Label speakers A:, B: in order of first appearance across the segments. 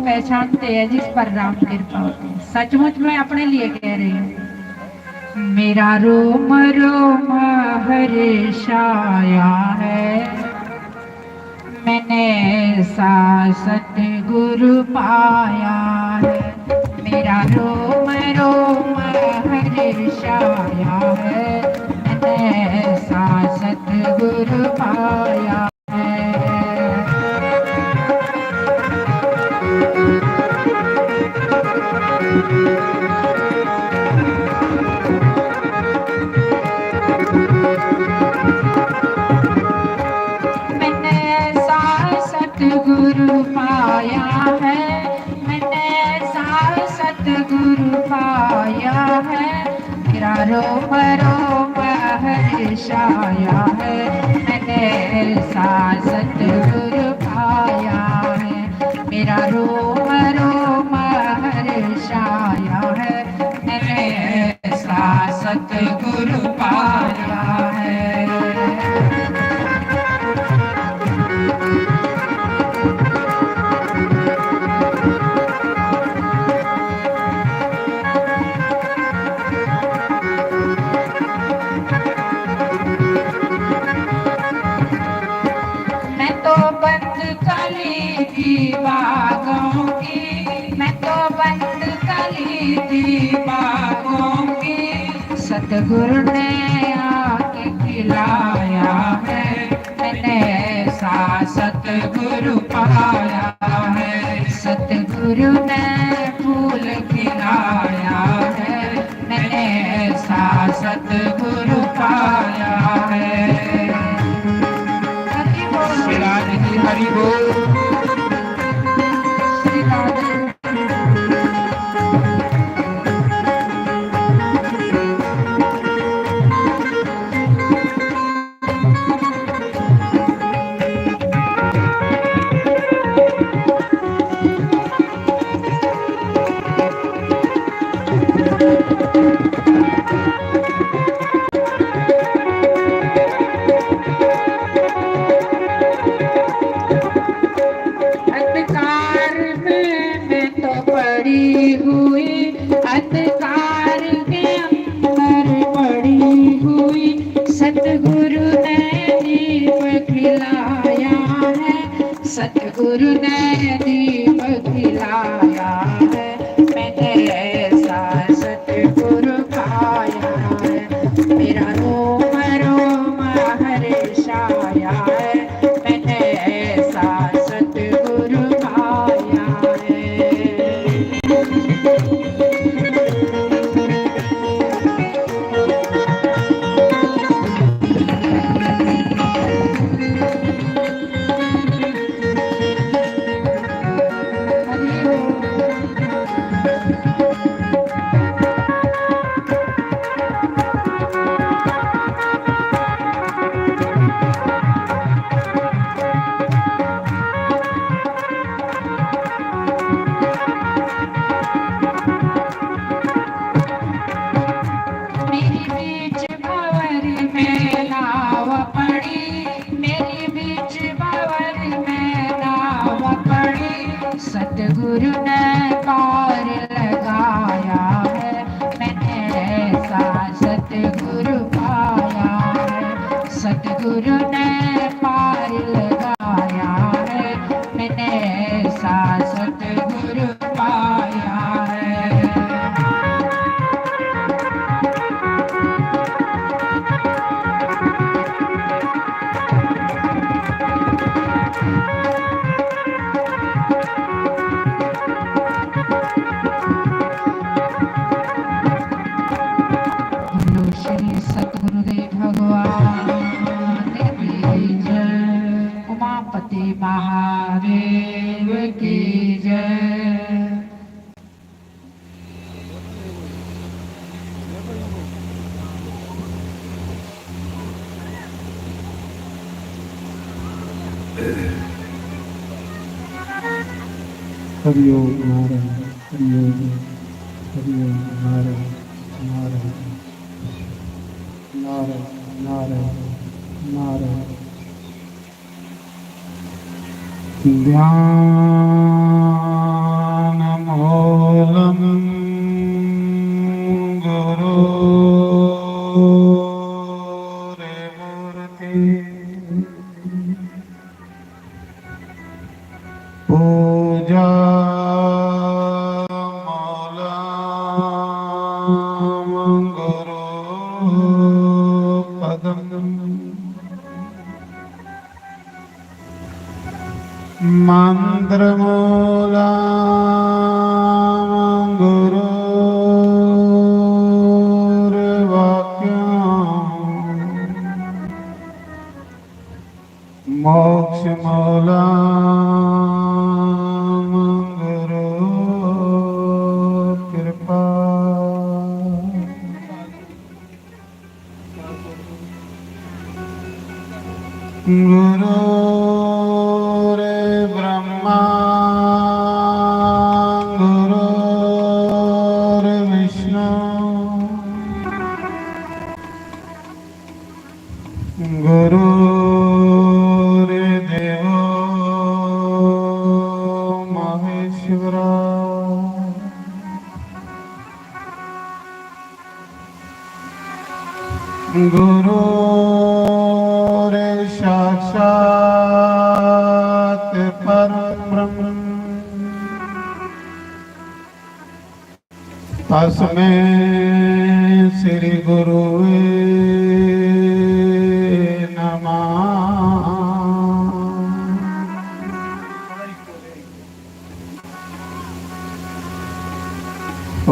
A: पहचानते हैं जिस पर राम कृपा होती है। सचमुच में अपने लिए कह रही हूँ। मेरा रोम रोम हर्षाया है, मैंने ऐसा सतगुरु पाया है। मेरा रोम रोम हर्षाया है, मैंने ऐसा सतगुरु पाया। सतगुरु पाया है, मैंने ऐसा सतगुरु पाया है। मेरा रोम रोम हर्षाया है, मैंने ऐसा सतगुरु पाया है। मेरा रोम रोम हर्षाया है, मैंने ऐसा सतगुरु पाया है। बागों की मैं तो बंद कली थी बागों की, सतगुरु ने आके खिलाया है, मैंने ऐसा सतगुरु पाया है। सतगुरु ने फूल खिलाया है, मैंने ऐसा सतगुरु पाया है। हरि बोल। सतगुरु ने दीपक खिलाया है, मैंने ऐसा सतगुरु पाया है। मेरा रोम रोम हर्षाया है, मैंने ऐसा सतगुरु पाया है। ने पार लगाया है, मैंने ऐसा सतगुरु पाया है। सतगुरु ने पार लगाया है, मैंने ऐसा सतगुरु पाया है। श्री सतगुरुदेव भगवान की जय। उमापति महादेव की जय।
B: हरिओम नारायण हरिओम हरिओम नारायण नारायण नारायण नारायण नारायण। ध्यानमूलं गुरोर्मूर्ति पूजा मंत्रमूलं गुरोर्वाक्यं मोक्षमूलं गुरोर्कृपा। गुरुर्ब्रह्मा गुरुर्विष्णु गुरुर्देवो महेश्वरा। गुरुर् साक्षात् परब्रह्म तस्मै श्री गुरुवे नमः।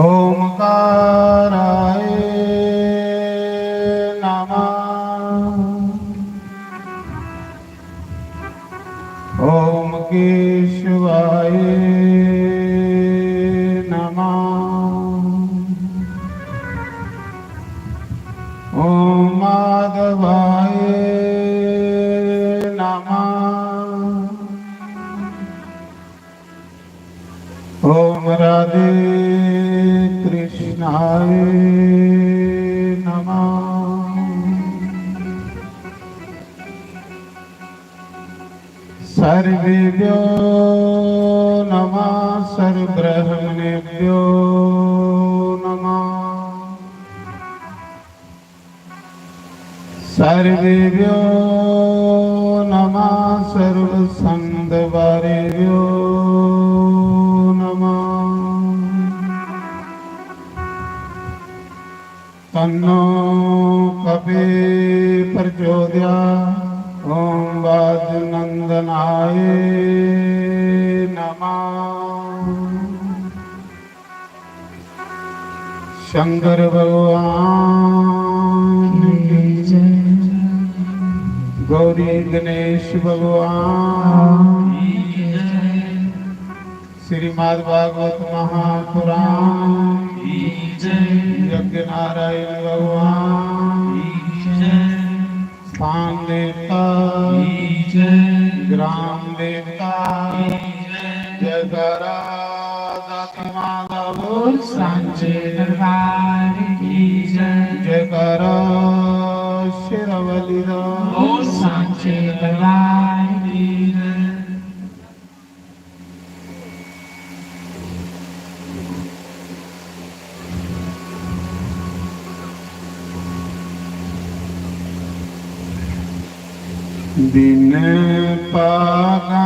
B: ओमकाराय ओम केशवाय नमः। ओम माधवाय नमः। ओम राधे कृष्णाय नमः। सर्वेभ्यो नमः सर्वब्रह्मणेभ्यो नमः। सर्वेभ्यो नमः सर्वसंतवारेभ्यो नमः। तन्नो कपि प्रचोदयात्। ओम वाजुनंदनाय नमः। शंकर भगवान की जय। गौरी गणेश भगवान की जय। श्रीमद् भागवत महापुराण की जय। यज्ञ नारायण भगवान की जय। स्थान देवता ग्राम देवता जयकारा दाता माधव
A: सांचे दरबार की जय।
B: जयकारा शेरावाली
A: सांचे दरबार की जय।
B: दिन पागा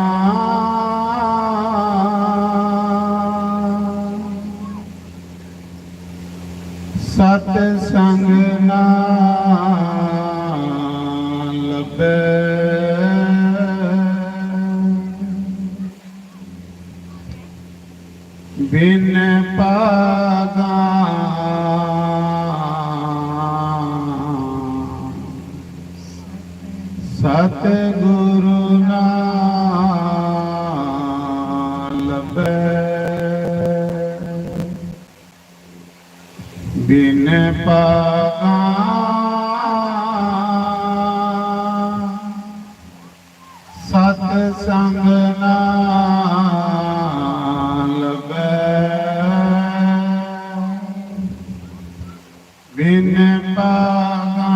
B: सतसंग ना लभै बिन पागा सतगुरु ना लभै बिन पागा सतसंग ना लभै बिन पागा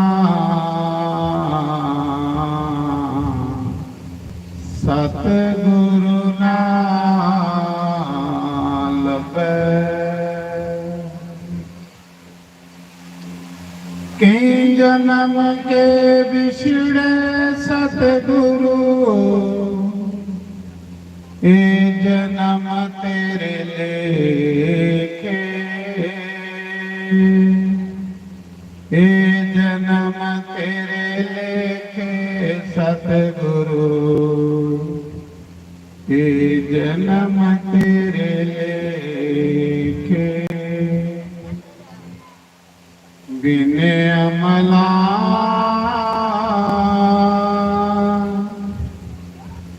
B: सतगुरु ना लभै कई जन्म के बिछड़े सतगुरु ए जन्म तेरे लेके ए जन्म तेरे लेके सतगुरु ए जन्म तेरे लेके बिन अमला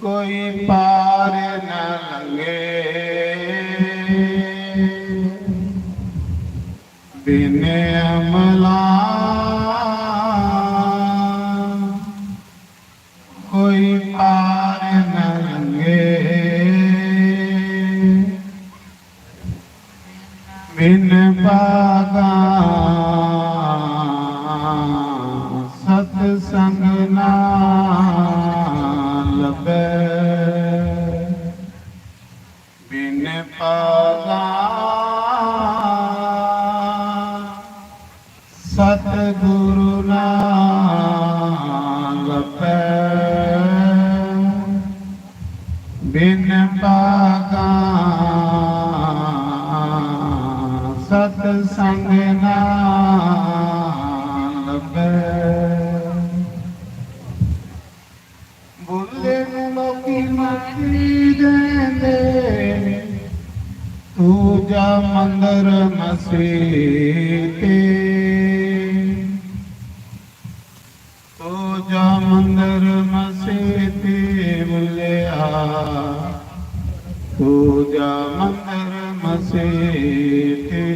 B: कोई पार न लंगे बिन अमला कोई पार न लंगे बिन पागा सतसंग ना लभै बिन पागा सतगुरु ना लभै बिन पागा सतसंग ना लभै बुले लोकी मती देंदे तू जा मंदिर मसीते तू जा मंदिर मसीते बुलिया तू जा मंदिर मसीते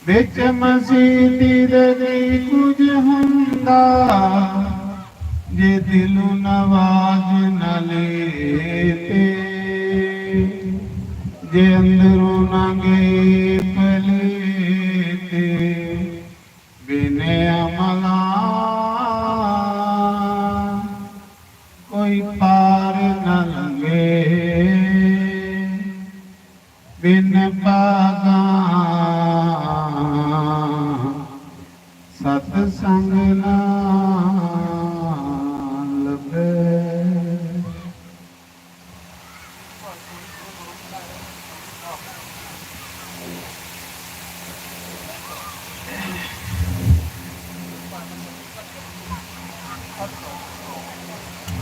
B: बिच मसीती दे कुछ हुंदा जे दिलू नवाज न लेते जे अंदरों नंगे पलेते बिन अमला कोई पार न लंगे बिन पागा सतसंग ना लभै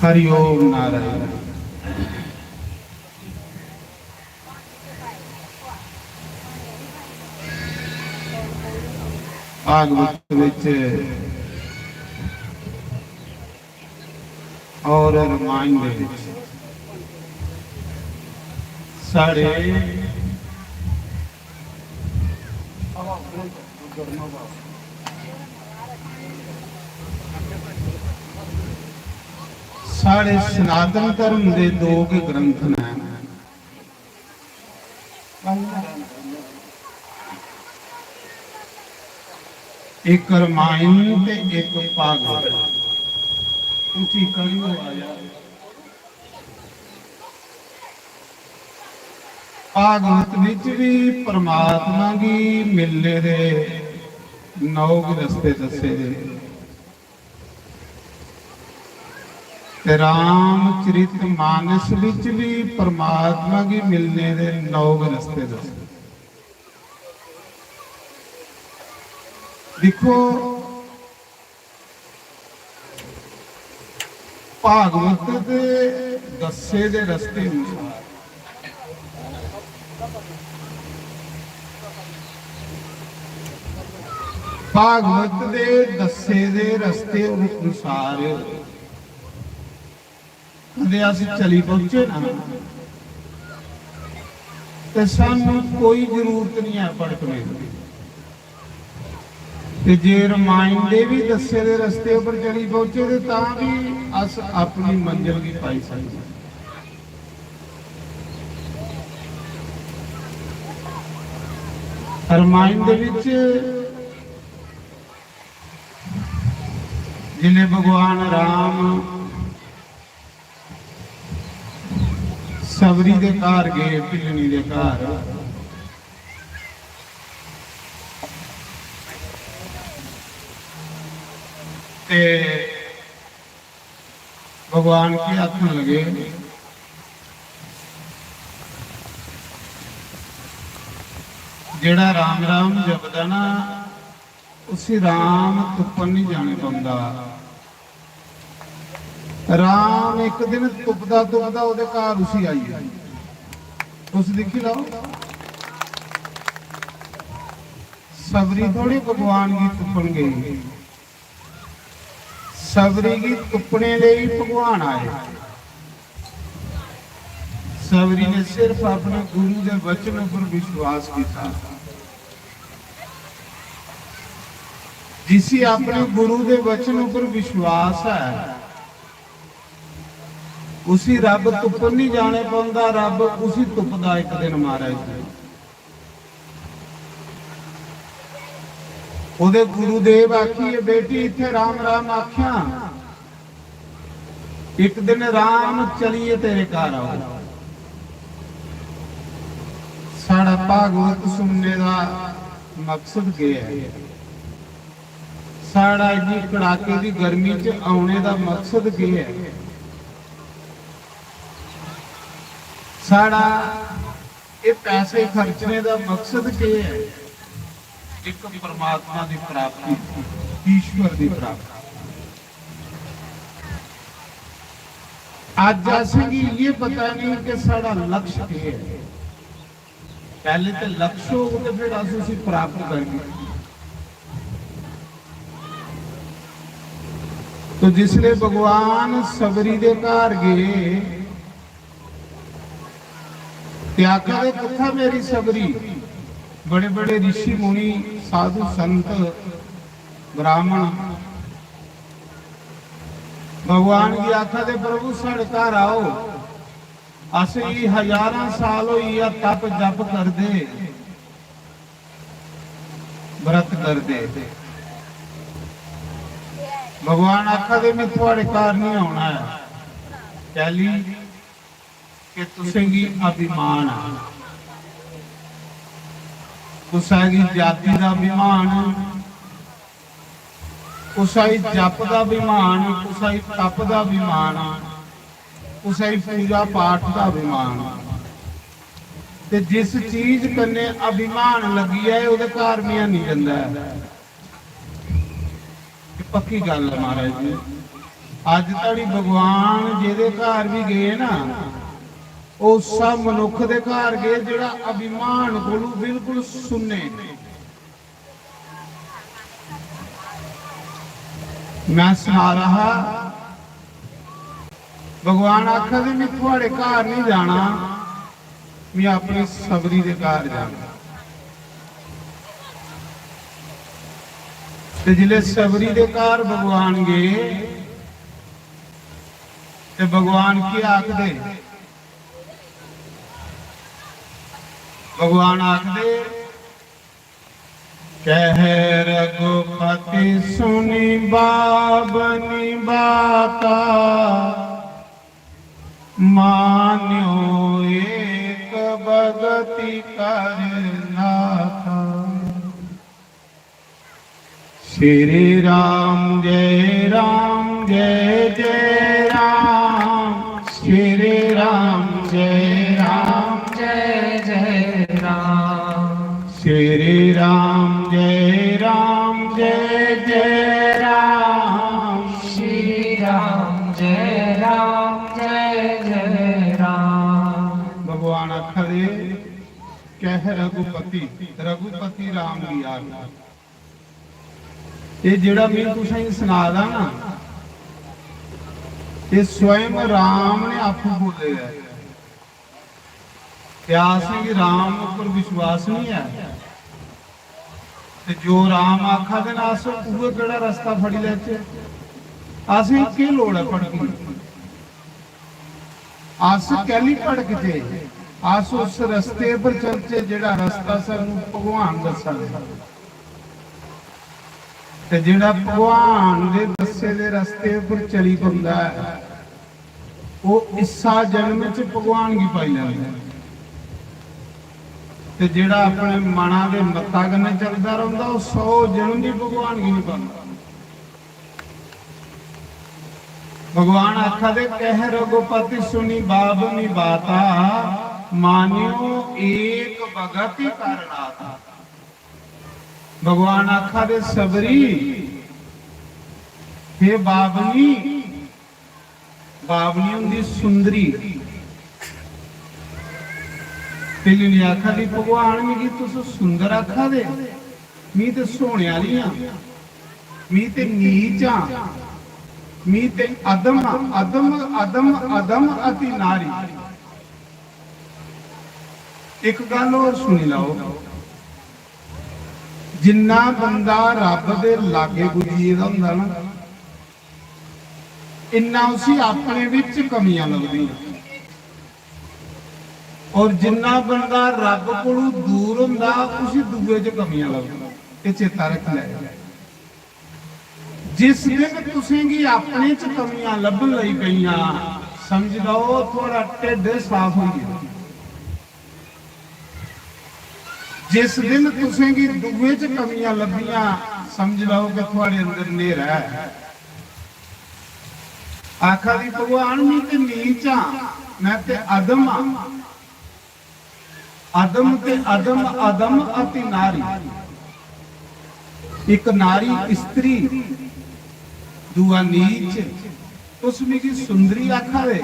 B: हरि ओम नारायण भागवत विच और रामायण दे विच साढ़े साढ़े सनातन धर्म के दो के ग्रंथ ने एक रामायण ते एक भागवत ऊंची कड़ी आया भागवत विच भी परमात्मा की मिलने दे 9 रस्ते दसे दे ਤੇ ਰਾਮ ਚਰਿਤ ਮਾਨਸ ਵਿੱਚ ਵੀ ਪਰਮਾਤਮਾ ਕੀ ਮਿਲਨੇ ਦੇ 9 ਰਸਤੇ ਦੱਸੇ। ਦੇਖੋ ਭਾਗਵਤ ਦੇ ਦੱਸੇ ਦੇ ਰਸਤੇ ਅਨੁਸਾਰ ਭਾਗਵਤ ਦੇ ਦੱਸੇ ਦੇ ਰਸਤੇ ਅਨੁਸਾਰ ਕਦੇ ਅਸੀਂ ਚਲੀ ਪਹੁੰਚੇ ਨਾ ਤੇ ਸਾਨੂੰ ਕੋਈ ਜ਼ਰੂਰਤ ਨਹੀਂ ਹੈ ਭਟਕਣੇ ਦੀ। ਤੇ ਜੇ ਰਮਾਇਣ ਦੇ ਵੀ ਦੱਸੇ ਦੇ ਰਸਤੇ ਉੱਪਰ ਚਲੀ ਪਹੁੰਚੇ ਤੇ ਤਾਂ ਵੀ ਅਸ ਆਪਣੀ ਮੰਜ਼ਿਲ ਵੀ ਪਾਈ ਸਕਦੇ। ਰਮਾਇਣ ਦੇ ਵਿੱਚ ਜਿਨੇ ਭਗਵਾਨ ਰਾਮ ਸਬਰੀ ਦੇ ਘਰ ਗਏ, ਪਿਲਣੀ ਦੇ ਘਰ, ਤੇ भगवान की आत्मा लगे जेड़ा राम राम जपदा ना उसी राम तुपन नहीं जाने पाਉਂਦਾ। राम एक दिन तुपदा तुपदा ਉਹਦੇ ਘਰ उसी आई है। उस देखी लाओ सबरी थोड़ी भगवान की तुपन गई, सबरी की तुपने लिए भगवान आए। सबरी ने सिर्फ अपने गुरु के वचन पर विश्वास किया। जिसे अपने गुरु के वचन पर विश्वास है उसी रब तुपन नहीं जाने पाਉਂਦਾ। रब उसी तुपदा एक दिन महाराज ਉਹਦੇ ਗੁਰੂਦੇਵ ਆਖੀਏ ਬੇਟੀ ਇੱਥੇ ਰਾਮ ਰਾਮ ਆਖਿਆ, ਇੱਕ ਦਿਨ ਰਾਮ ਚਲੀਏ ਤੇਰੇ ਘਰ ਆਓ। ਸਾਡਾ ਭਾਗਵਤ ਸੁਣਨੇ ਦਾ ਮਕਸਦ ਕੀ ਹੈ? ਸਾਡਾ ਇੰਨੀ ਕੜਾਕੇ ਦੀ ਗਰਮੀ 'ਚ ਆਉਣੇ ਦਾ ਮਕਸਦ ਕੀ ਹੈ? ਸਾਡਾ ਇਹ ਪੈਸੇ ਖਰਚਣੇ ਦਾ ਮਕਸਦ ਕੀ ਹੈ? एक परमात्मा की प्राप्ति, ईश्वर की प्राप्ति। आज असें ये पता नहीं कि साड़ा लक्ष्य क्या है। पहले तो लक्ष्य हो तो फिर अस प्राप्त करेंगे। तो जिसले भगवान सबरी दे घर गए त्यागा दे कथा मेरी सबरी, बड़े बड़े ऋषि मुनि साधु संत ब्राह्मण भगवान की आखा दे प्रभु साढ़े घर आओ, असि हजारां साल होई आ तप जप कर दे, व्रत कर दे। भगवान आखा दे मैं थोड़े घर नहीं आना है, कहली कि तुसेंगी अभिमान आ, कुसाई जाति का अभिमान, कुसाई जप का अभिमान, कुसाई तप का अभिमान, कुसाई पूजा पाठ का अभिमान। ते जिस चीज कन्ने अभिमान लगी है उहदे घर मियां नहीं जांदा है। पक्की गल है महाराज जी। अज तड़ी भगवान जिहदे घर भी गए ना उस मनुख के घर गए जिहड़ा अभिमान कोलू बिल्कुल सुने। मैं सुना रहा भगवान आखा दे मैं थोड़े घर नहीं जाना, मैं अपनी सबरी के घर जाना। ते जिले सबरी के घर भगवान गए ते भगवान की आखदे, भगवान आखदे कह रघुपति सुनी बाबनी बाता, मान्यो एक भगति करना था। श्री राम जय जय राम। श्री राम जय जय राम।
A: श्री राम जय जय राम।
B: भगवान आखदे कह रघुपति, रघुपति राम की आज्ञा। ये जेड़ा मैं तुसें सुनादा ना, ये स्वयं राम ने आपू बोले है। प्यास है कि राम ऊपर विश्वास नहीं है, ते जो राम आखा दे ना अस उहे केड़ा रास्ता फड़ी लेते। असें की लोड़ है भड़की, अस कैली भड़कते, अस उस रस्ते पर चलते जेड़ा रास्ता सानू भगवान दसा दे। ते जेड़ा भगवान दे दसे दे रास्ते पर चली पंदा है, वो इसा जन्म च भगवान की पाई लैंदा है। ते जेड़ा अपने मना दे मत्ता कन्ने चलदा रहिंदा, वो 100 जन्म भी भगवान की नहीं पांदा। भगवान आखा दे कह रघुपति सुनी बाबनी बाता, मानियो एक भगत करनाता। भगवान आखा दे सबरी हे बाबनी, बाबनी हुंदी सुंदरी। पहले ने आखा दी भगवान मिगी तुस सुंदर आखा दे, मी ते सोने वाली हां, मी ते नीच हां, मी ते अदम अदम अदम अदम अति नारी। एक गल और सुनी लाओ, जिन्ना बंदा रब दे लागे गुजरी दा हुंदा ना, इन्ना उसी अपने विच कमियां लगदियां। और जिन्ना बंदा रब कोलों दूर हुंदा, उसी दूए च कमियां लगदियां। ये चेता रख लै। जिस दिन तुसेंगी अपने च कमियां लभन लई पईयां, समझ लो थोड़ा ढिड साफ हो गया। जिस दिन तुसेंगी दूए च कमियां लभियां, समझ लो कि थोड़े अंदर नेरा है। आखा दी भगवान मैं ते नीच हां, मैं ते अदम हां, अदम ते अदम अदम अति नारी। एक नारी स्त्री, दुआ नीच, तुस मिगी सुंदरी आखा दे,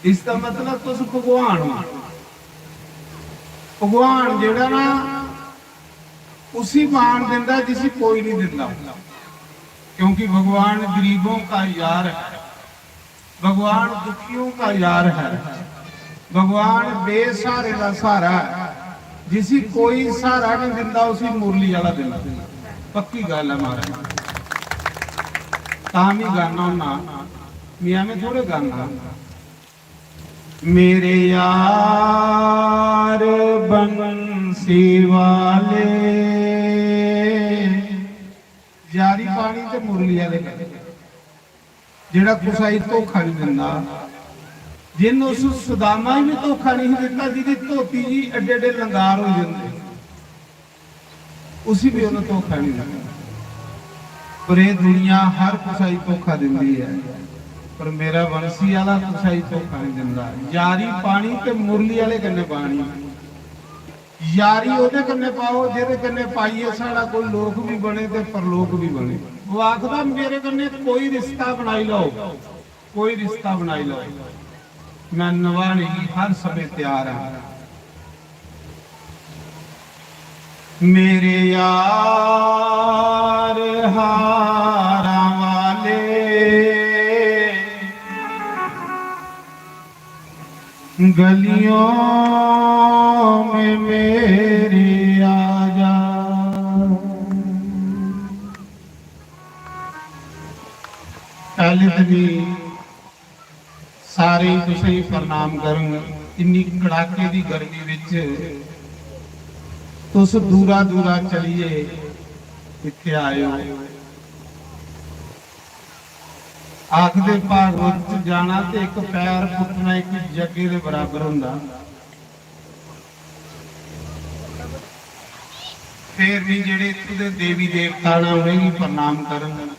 B: इसका मतलब तुस भगवान हो। भगवान जेड़ा ना उसी मान दिंदा जिसी कोई नहीं दिंदा, क्योंकि भगवान गरीबों का यार है, भगवान दुखियों का यार है, भगवान बेसहारे का सहारा है। जिसी कोई सहारा नहीं दिंदा, उसी मुरली वाला दिंदा। पक्की गल है महाराज, तां भी गाना होना, मियां में थोड़े गाना। मेरे यार बंसी वाले, यारी पानी ते मुरली वाले जेड़ा कुसाई धोखा नहीं दिंदा, जिन उस सुदामा भी धोखा नहीं दिता, जिहदी धोती जी एडे एडे लंगार हो जाते, उसी भी उन्हें धोखा नहीं दिता। पर ये दुनिया हर कुसाई धोखा दिंदी है, पर मेरा वंशी वाला कुसाई धोखा नहीं दिंदा। यारी पानी ते मुरली वाले कन्ने पानी, यारी ओदे कन्ने पाओ जेदे कन्ने पाइए साड़ा कोई लोक भी बने ते परलोक भी बने। वो आखदा मेरे कन्ने कोई रिश्ता बनाई लो, कोई रिश्ता बनाई लो, मैं निभाने की हर समय तैयार हां। मेरे यार हारा वाले, गलियों में मेरे आजा। पहले तो भी सारे तुसें प्रणाम करन, इन्नी कड़ाके की गर्मी विच तुस दूरा दूरा चलिए इत्थे आए हो। आखदे भागवत च जाना ते एक पैर पुट्टना एक जगे दे बराबर हुंदा। फिर भी जेड़े इत्थों दे देवी देवता ने उन्हें भी प्रणाम करन,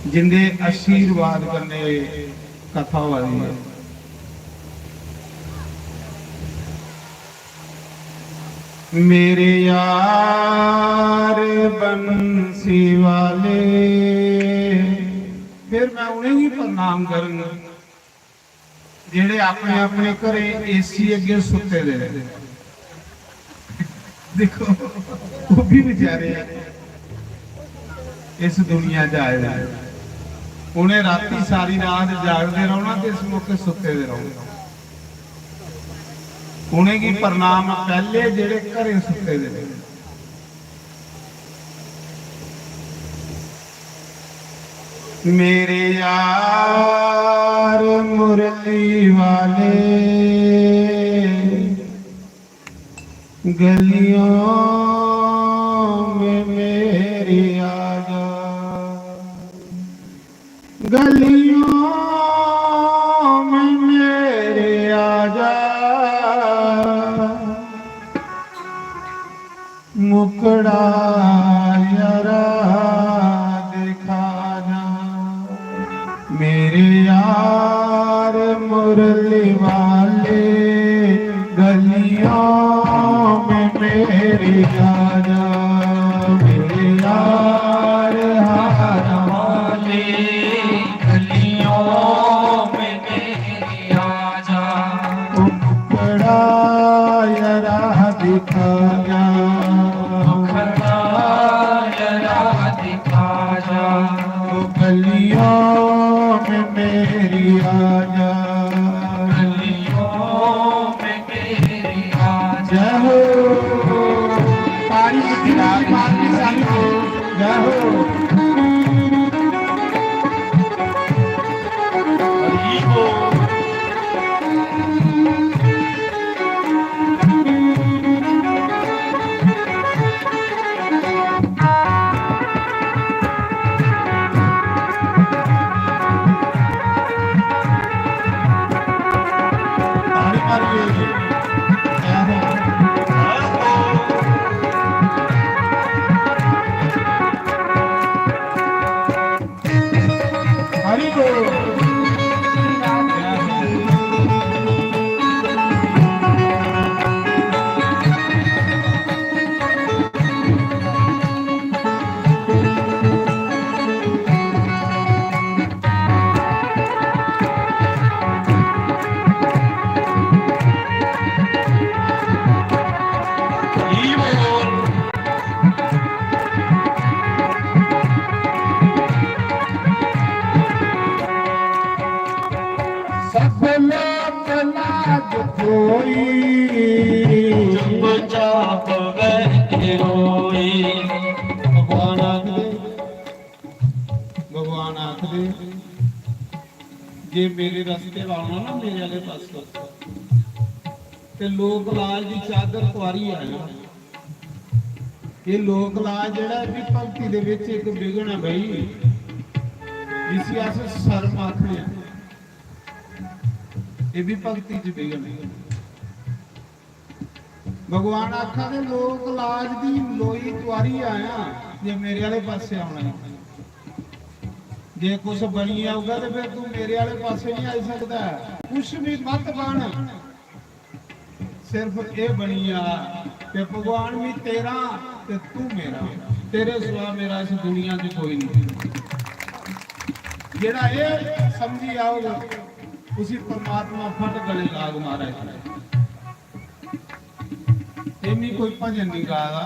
B: जिंदे आशीर्वाद करने कथा वाली है। मेरे यार बंसी वाले। फिर मैं उन्हें ही प्रणाम करूंगा जेड़े अपने अपने घरे एसी अगे सुते दे। देखो वो भी बेचारे इस दुनिया च आए हैं, उन्हें राती सारी रात जागते रहना ते इस मौके सुते दे रहना। उन्हें की प्रणाम पहले जेड़े घरे सुते दे। मेरे यार मुरली वाले गलियों में मेरी आजा, गलियों में मेरे आजा, मुकड़ा यारा दिखा जा। मेरे यार मुरली वाले गलियों में मेरी आजा, मेरे यार हार वाले गलियों में मेरी आजा, मुकड़ा यारा दिखा जा, मुकड़ा यारा दिखा जा, गलियों में मेरी आजा, गलियों में मेरी आजा। जय हो पारी दिलार मारने साली को जय हो। हरि बोल। भगवान आखदे जे मेरे रस्ते वालों ना मेरे वाले पास ते लोक लाज की चादर तुआरी है ना। ये लोक लाज जेड़ा भी भगती दे विच एक विघन है भाई, जिसी अस शर्म आखने ये भी भगती च विघन है। भगवान आखा दे लोक लाज दी लोई तुआरी आया जे मेरे वाले पासे आना है। जे कुछ बनी आऊगा तो फिर तू मेरे वाले पासे नहीं आ सकता। कुछ भी मत बन, सिर्फ ये बनी आ कि भगवान भी तेरा ते तू मेरा, तेरे सिवा मेरा इस दुनिया च कोई नहीं। जेड़ा ये समझी आओगे उसी परमात्मा फट गले लाग मारा है। इन्हीं कोई भजन नहीं गाया।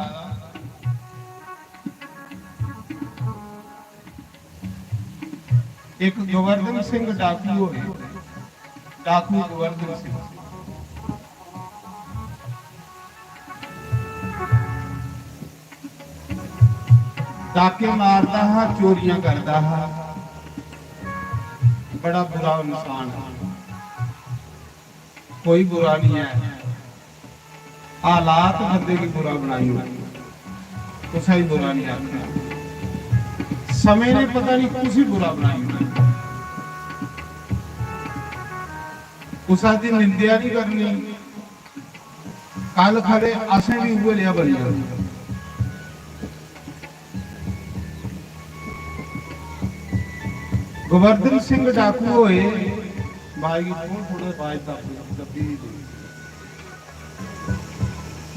B: एक गोवर्धन सिंह डाकू होए, डाकू गोवर्धन सिंह डाके मारता है, चोरियां करता है, बड़ा बुरा इंसान है। कोई बुरा नहीं है, हालात बंदे की बुरा बनाई हुई, कुछ ही बुरा नहीं आखना। समय ने पता नहीं कुछ ही बुरा बनाई हुई, उस दी निंदा नहीं करनी। कल खड़े असें भी उहे लिया बनी जाती। गोवर्धन सिंह डाकू होए भाई थोड़े बाज दबी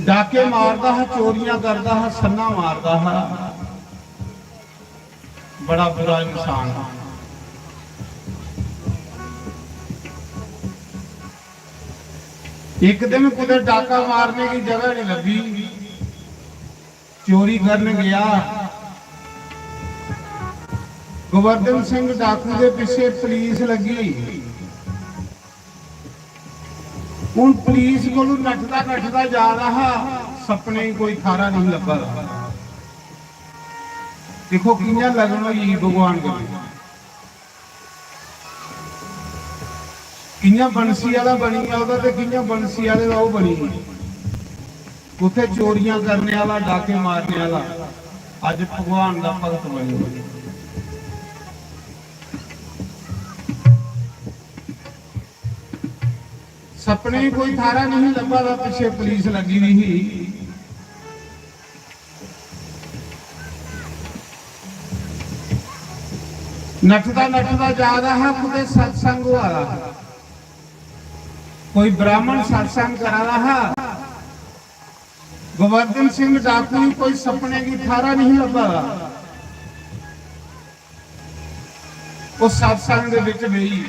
B: डाके मारदा है, चोरियां करदा है, सन्ना मारदा है, बड़ा बुरा इंसान है। एक दिन कुछ डाका मारने की जगह नहीं लगी, चोरी करने गया। गोवर्धन सिंह डाकू के पीछे पुलिस लगी। हुण पुलिस को नठदा नठदा जा रहा, सपने ही कोई थारा नहीं लगा। देखो किंजा लगन होई भगवान को, किंजा बंसी वाला बनी ਉਹਦਾ ਤੇ किंजा बंसी वाले ਦਾ ਉਹ ਬਣੀ। ਉੱਥੇ ਚੋਰੀਆਂ करने वाला, डाके मारने वाला ਅੱਜ भगवान ਦਾ ਭਗਤ ਬਣ ਗਿਆ। सपने ही कोई थारा नहीं लगा था, पीछे पुलिस लगी हुई ही। नठदा नठदा जा रहा, कुछ सत्संग हुआ रहा, कोई ब्राह्मण सत्संग करा रहा। गोवर्धन सिंह डाकू कोई सपने की थारा नहीं लगा रहा। वो सत्संग दे विच गई,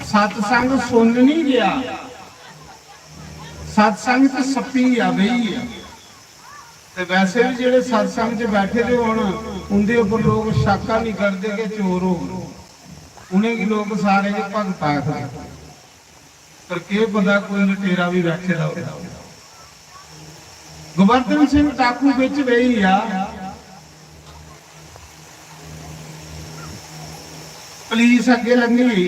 B: सत्संग सुन नहीं गया, सत्संग तो सप्पी आ गई है। ते वैसे भी जेडे सत्संग च बैठे थे हुण उनके उपर लोग शक्का नहीं करते कि चोर हो, उन्हें की लोग सारे भगत आखदे, पर के पता कोई लटेरा भी बैठे दा होवे। गोवर्धन सिंह डाकू विच गई आ, पुलिस अगे लंघी,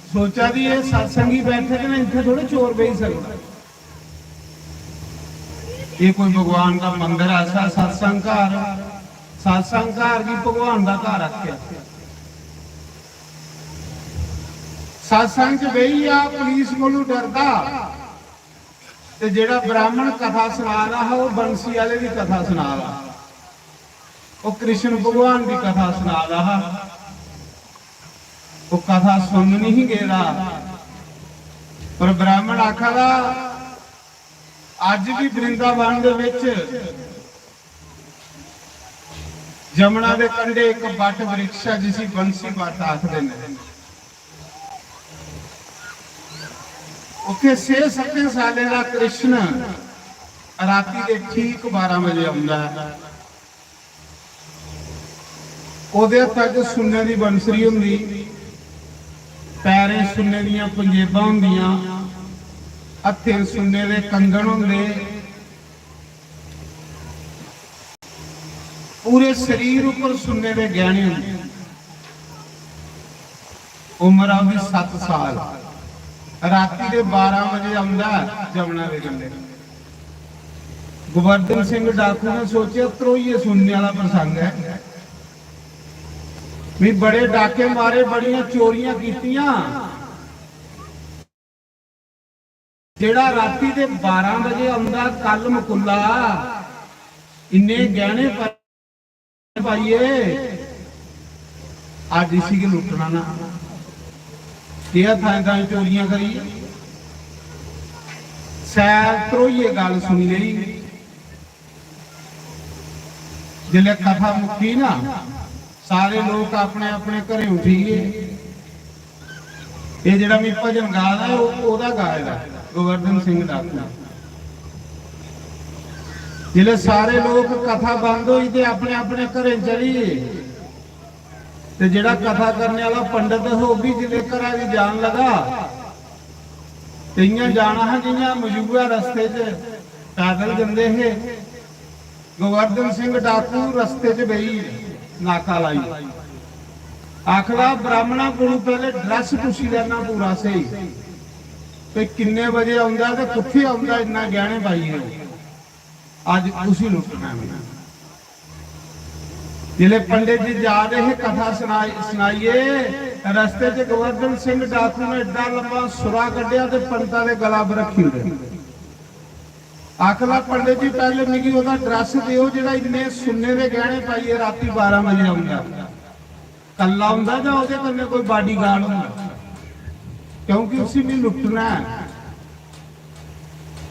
B: सोचा भी ये सत्संगी बैठे थे ना, इतने थोड़े चोर बही सकता। ये कोई भगवान का मंदिर ऐसा सत्संग घर, सत्संग घर की भगवान का घर रखे। सत्संग च बही आ, पुलिस कोलों डरदा, ते जेड़ा ब्राह्मण कथा सुना रहा वो बंसी वाले की कथा सुना रहा, वो कृष्ण भगवान की कथा सुना रहा। वो कथा सुन नहीं गया, पर ब्राह्मण आखदा अज भी वृंदावन दे विच जमुना के कंढे एक बट वृक्ष है जिसी बंसी बट आखदे ने। उत्थे 6-7 साले का कृष्ण राती के ठीक 12 बजे आउंदा है। ओदे हत्थां 'च सुन्ने दी बंसरी हुंदी, पैरें सुन्ने दियां पंजेबां हुंदियां, हत्थें सुन्ने दे कंगण हुंदे, पूरे शरीर उपर सुन्ने दे गहने हुंदे। उम्र आउंदी 7 साल। राती दे 12 बजे आउंदा जमुना दे कंढे। गोवर्धन सिंह डाकू ने सोचा त्रोईए सुनने वाला प्रसंग है, भी बड़े डाके मारे, बड़ियां चोरियां कीतियां, जेड़ा राती दे 12 बजे आउंदा कल मकुल्ला, इन्ने गहने पाइए, अज इसी के लुटना ना, क्या थाएं थाएं चोरियां करी। सैर त्रोईए गल सुन ली, जिले कथा मुक्की ना, सारे लोग अपने अपने घरें उठीए। ये जिहड़ा मैं भजन गा रहा है ओहदा गाया गोवर्धन सिंह डाकू। जिले सारे लोग कथा बंद हुई ते अपने अपने घरें चली, ते जिहड़ा कथा करने वाला पंडित हो भी जिले घरां दी जान लगा, ते इयां जाना है जियां मजूआ रस्ते च पैदल जंदे है। गोवर्धन सिंह डाकू रस्ते च बही नाका लाई, आखदा ब्राह्मणा कोलों पहले ड्रैस पुछी लेना पूरा सही, ते किन्ने बजे आउंदा ते कित्थे आउंदा, इन्ना गहने पाइए, अज उसी लुटना है। जिले पंडित जी जा रहे कथा सुनाइए, रस्ते च गोवर्धन सिंह डाकू ने एडा लंबा सुरा कढ़िया ते पंडितां दे गला रखी हुई। आखला पंडित जी पहले मिगी ओदा ड्रैस दिओ जिहड़ा इन्ने सुन्ने दे गहने पाइए राती 12 बजे आउंदा, कल्ला हुंदा जां ओदे कन्ने कोई बॉडीगार्ड हुंदा, क्योंकि उसी भी लुटना है।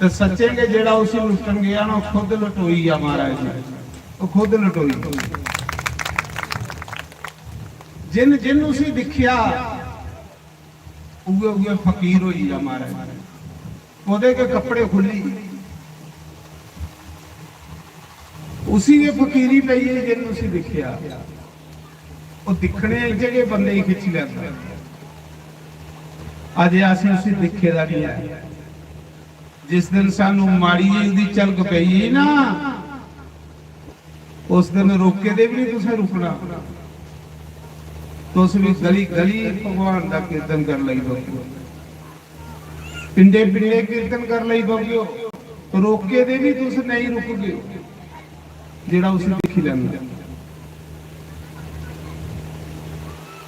B: ਤੇ ਸੱਚੇਗੇ ਜਿਹੜਾ ਉਸੇ ਲੁੱਟਣ ਗਿਆ ਨਾ, ਉਹ ਖੁਦ ਲਟੋਈ ਆ ਮਹਾਰਾਜ ਜੀ, ਉਹ ਖੁਦ ਲਟੋਈ। ਜਿਨ ਜਿਨ ਉਸੇ ਦਿਖਿਆ ਉਗੇ ਉਗੇ ਫਕੀਰ ਹੋਈ ਆ ਮਹਾਰਾਜ। ਉਹਦੇ ਕੇ ਕੱਪੜੇ ਖੁੱਲੀ ਉसी ये फकीरी पई है जिन उसी दिखिया। वो दिखने एक जगह बंदे ही खिंच लेता। अज असीं उसी दिखे दा नहीं है। जिस दिन सानू माड़ी जी दी झलक पई ना, उस दिन रोके दे भी नहीं तुसें रुकना। तुस भी गली गली भगवान दा कीर्तन कर लई बगियो, पिंडे पिंडे कीर्तन कर लई बगियो, रोके दे भी तुस नहीं रुक गए जेड़ा उसे देखी लेंदा।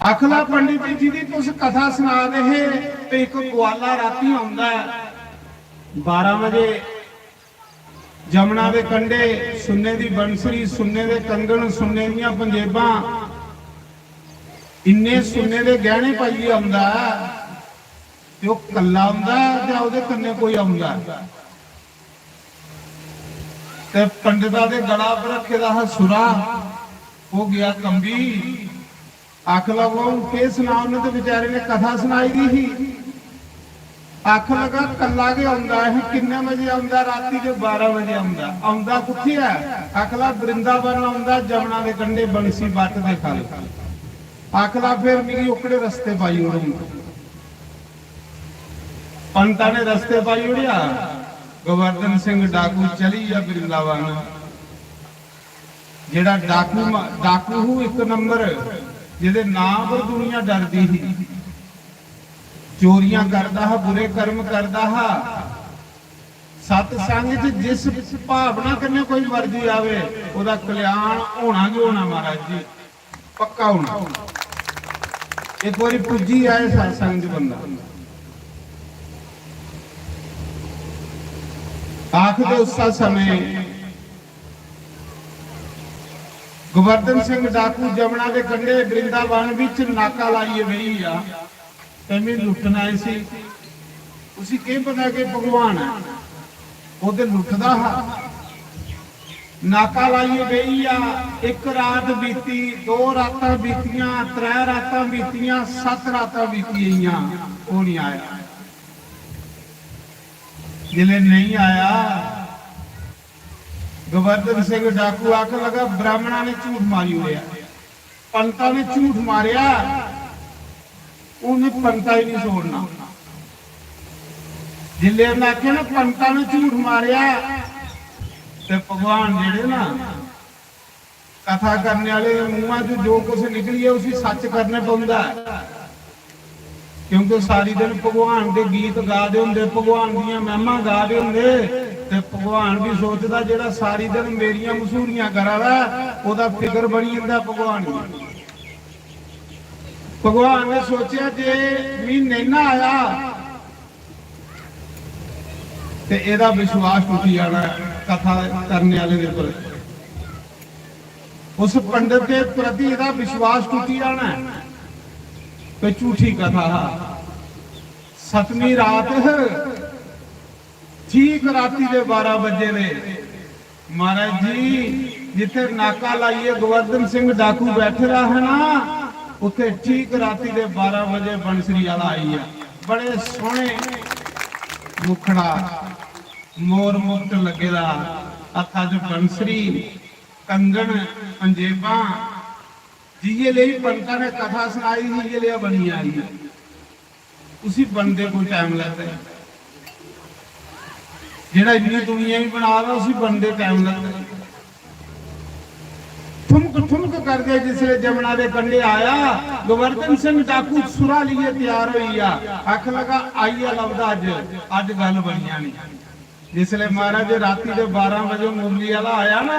B: अखला पंडित जी दी तुस कथा सुना रहे ते एक ग्वाला राती आउंदा है 12 बजे, जमुना दे कंडे सुन्ने दी बंसरी, सुन्ने दे कंगण, सुन्ने दीयां पंजेबां, इन्ने सुन्ने दे गहने पाइए आउंदा ते ओह कल्ला आउंदा ते ओहदे कन्ने कोई आउंदा ते पंडिता दे गला पर रखे दा सुरा हो गया कंबी। आख लगो के सुना, उन्हें तो बेचारे ने कथा सुनाई दी थी। आख लगा कल्ला के आउंदा है, किन्ने बजे आउंदा? राती के 12 बजे आउंदा। आउंदा कुत्थे है? आखला वृंदावन आउंदा, जमुना दे कंढे बंसी बट दे खल। आखला फिर मिगी उकड़े रस्ते पाई उड़ूं। पंडिता ने रस्ते पाई उड़िया, गोवर्धन सिंह डाकू चली जा वृंदावन। जेड़ा डाकू हूं एक नंबर, जिहदे नाम पर दुनिया डरदी थी, चोरियां करदा हा, बुरे कर्म करदा हा। सतसंग च जिस भावना कन्ने कोई मर्जी आवे ओदा कल्याण होना ही होना महाराज जी, पक्का होना। एक बारी पुजी आए सत्संग च बंदा, आखदे उस समय गोवर्धन सिंह डाकू जमुना के कंढे वृंदावन विच नाका लाइए वही आ, तैमें लुटना आए सी। उसी के पता कि भगवान है, ओदे लुटदा हा। नाका लाइए वही आ। एक रात बीती, 2 रातां बीतियां, 3 रातां बीतियां, 7 रातां बीतियां, वो नहीं आया। जिले नहीं आया, गोवर्धन सिंह डाकू आख लगा ब्राह्मणा ने झूठ मारी होया, पंता ने झूठ मारिया, उन्हें पंता ही नहीं छोड़ना। जिले आख्या ना पंता ने झूठ मारिया, ते भगवान जेड़े ना कथा करने वाले मुंहां चों जो कुछ निकली है उसी सच करने पौंदा, क्योंकि सारी दिन भगवान के गीत गा दे हुंदे, भगवान दीयां महिमा गा दे हुंदे, ते भगवान भी सोचदा जेड़ा सारी दिन मेरियां मसूरियां करावा ओदा फिकर बनी जांदा भगवान दी। भगवान ने सोचा जे महीने ना आया ते एदा विश्वास टुट जाना कथा करने वाले दे पर, उस पंडित के प्रति एदा विश्वास टुट जाना ते झूठी कथा। 7वीं रात ठीक राती दे 12 बजे ने महाराज जी जिथे नाका लाइए गोवर्धन सिंह डाकू बैठे रहा है ना, उथे ठीक राती दे 12 बजे बंसरी वाला आई है। बड़े सोहने मुखड़ा, मोर मुक्त लगेदा, हत्था च बंसरी, कंगण, पंजेबां, जिये ले पंडिता ने कथा सुनाई थी, ये ले बनी आई है। उसी बंदे को टाइम लगता है, जेड़ा इतनी दुनिया भी बना रहा उसी बंदे टाइम लगता है। ठुमक कर दे जिसले जमुना के कंढे आया, गोवर्धन सिंह डाकू सुरा लिए तैयार हुई आ। आख लगा आइया लभदा अज गल बनिया नहीं। जिसले महाराज राती के 12 बजे मुरली वाला आया ना,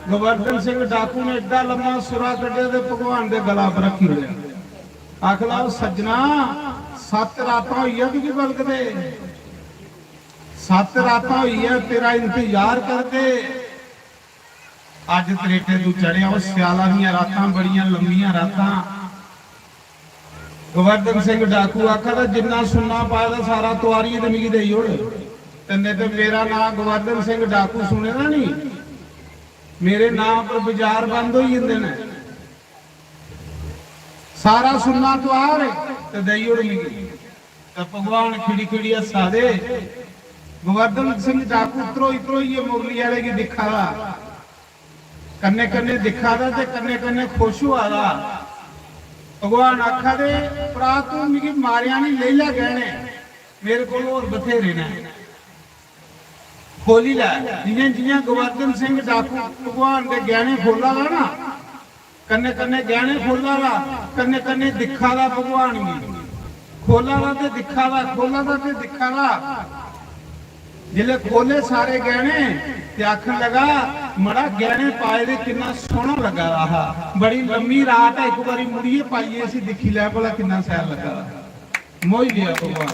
B: गोवर्धन सिंह डाकू ने एडा लम्मा सुरा कढ़िया ते भगवान के गला पर रखी लिया। आख ला सज्जना 7 रातां होई है तुझे बलकदे, 7 रातां होई है तेरा इंतजार करते, अज तरेटे तू चढ़िया। वो सियाला दीयां रातां बड़ियां लंबियां रातां। गोवर्धन सिंह डाकू आखा जिन्ना सुनना पाया सारा तुआरी ते मिगी देई ओड़। तन्ने तो मेरा नाम गोवर्धन सिंह डाकू सुने ना नहीं, मेरे नाम पर बाजार बंद हो जाते ने। सारा सुनना तो आ रहे तो दई उड़ मिली तो भगवान खिड़ी खिड़ी हसा दे। गोवर्धन सिंह डाकू उतरो इतरो ये मुरली वाले की दिखावा, कन्ने कन्ने दिखादा ते कन्ने कन्ने खुश हुआ दा। भगवान आखा दे भरा तू मिगी मारिया नहीं, ले ला गहने, मेरे को और बथेरे ने, खोली लै। जियां जियां गोवर्धन सिंह डाकू भगवान के गहने खोला ला ना, कन्ने कन्ने गहने खोला ला, कन्ने कन्ने दिखा ला भगवान की, खोला ला ते दिखा ला, खोला ला ते दिखा ला। जिले खोले सारे गहने ते आखन लगा मड़ा गहने पाए दे कितना सोहना लगा रहा, बड़ी लंबी रात है, एक बारी मुड़िए पाइए असी दिखी लै भला कितना सैल लगा। मोह लिया भगवान,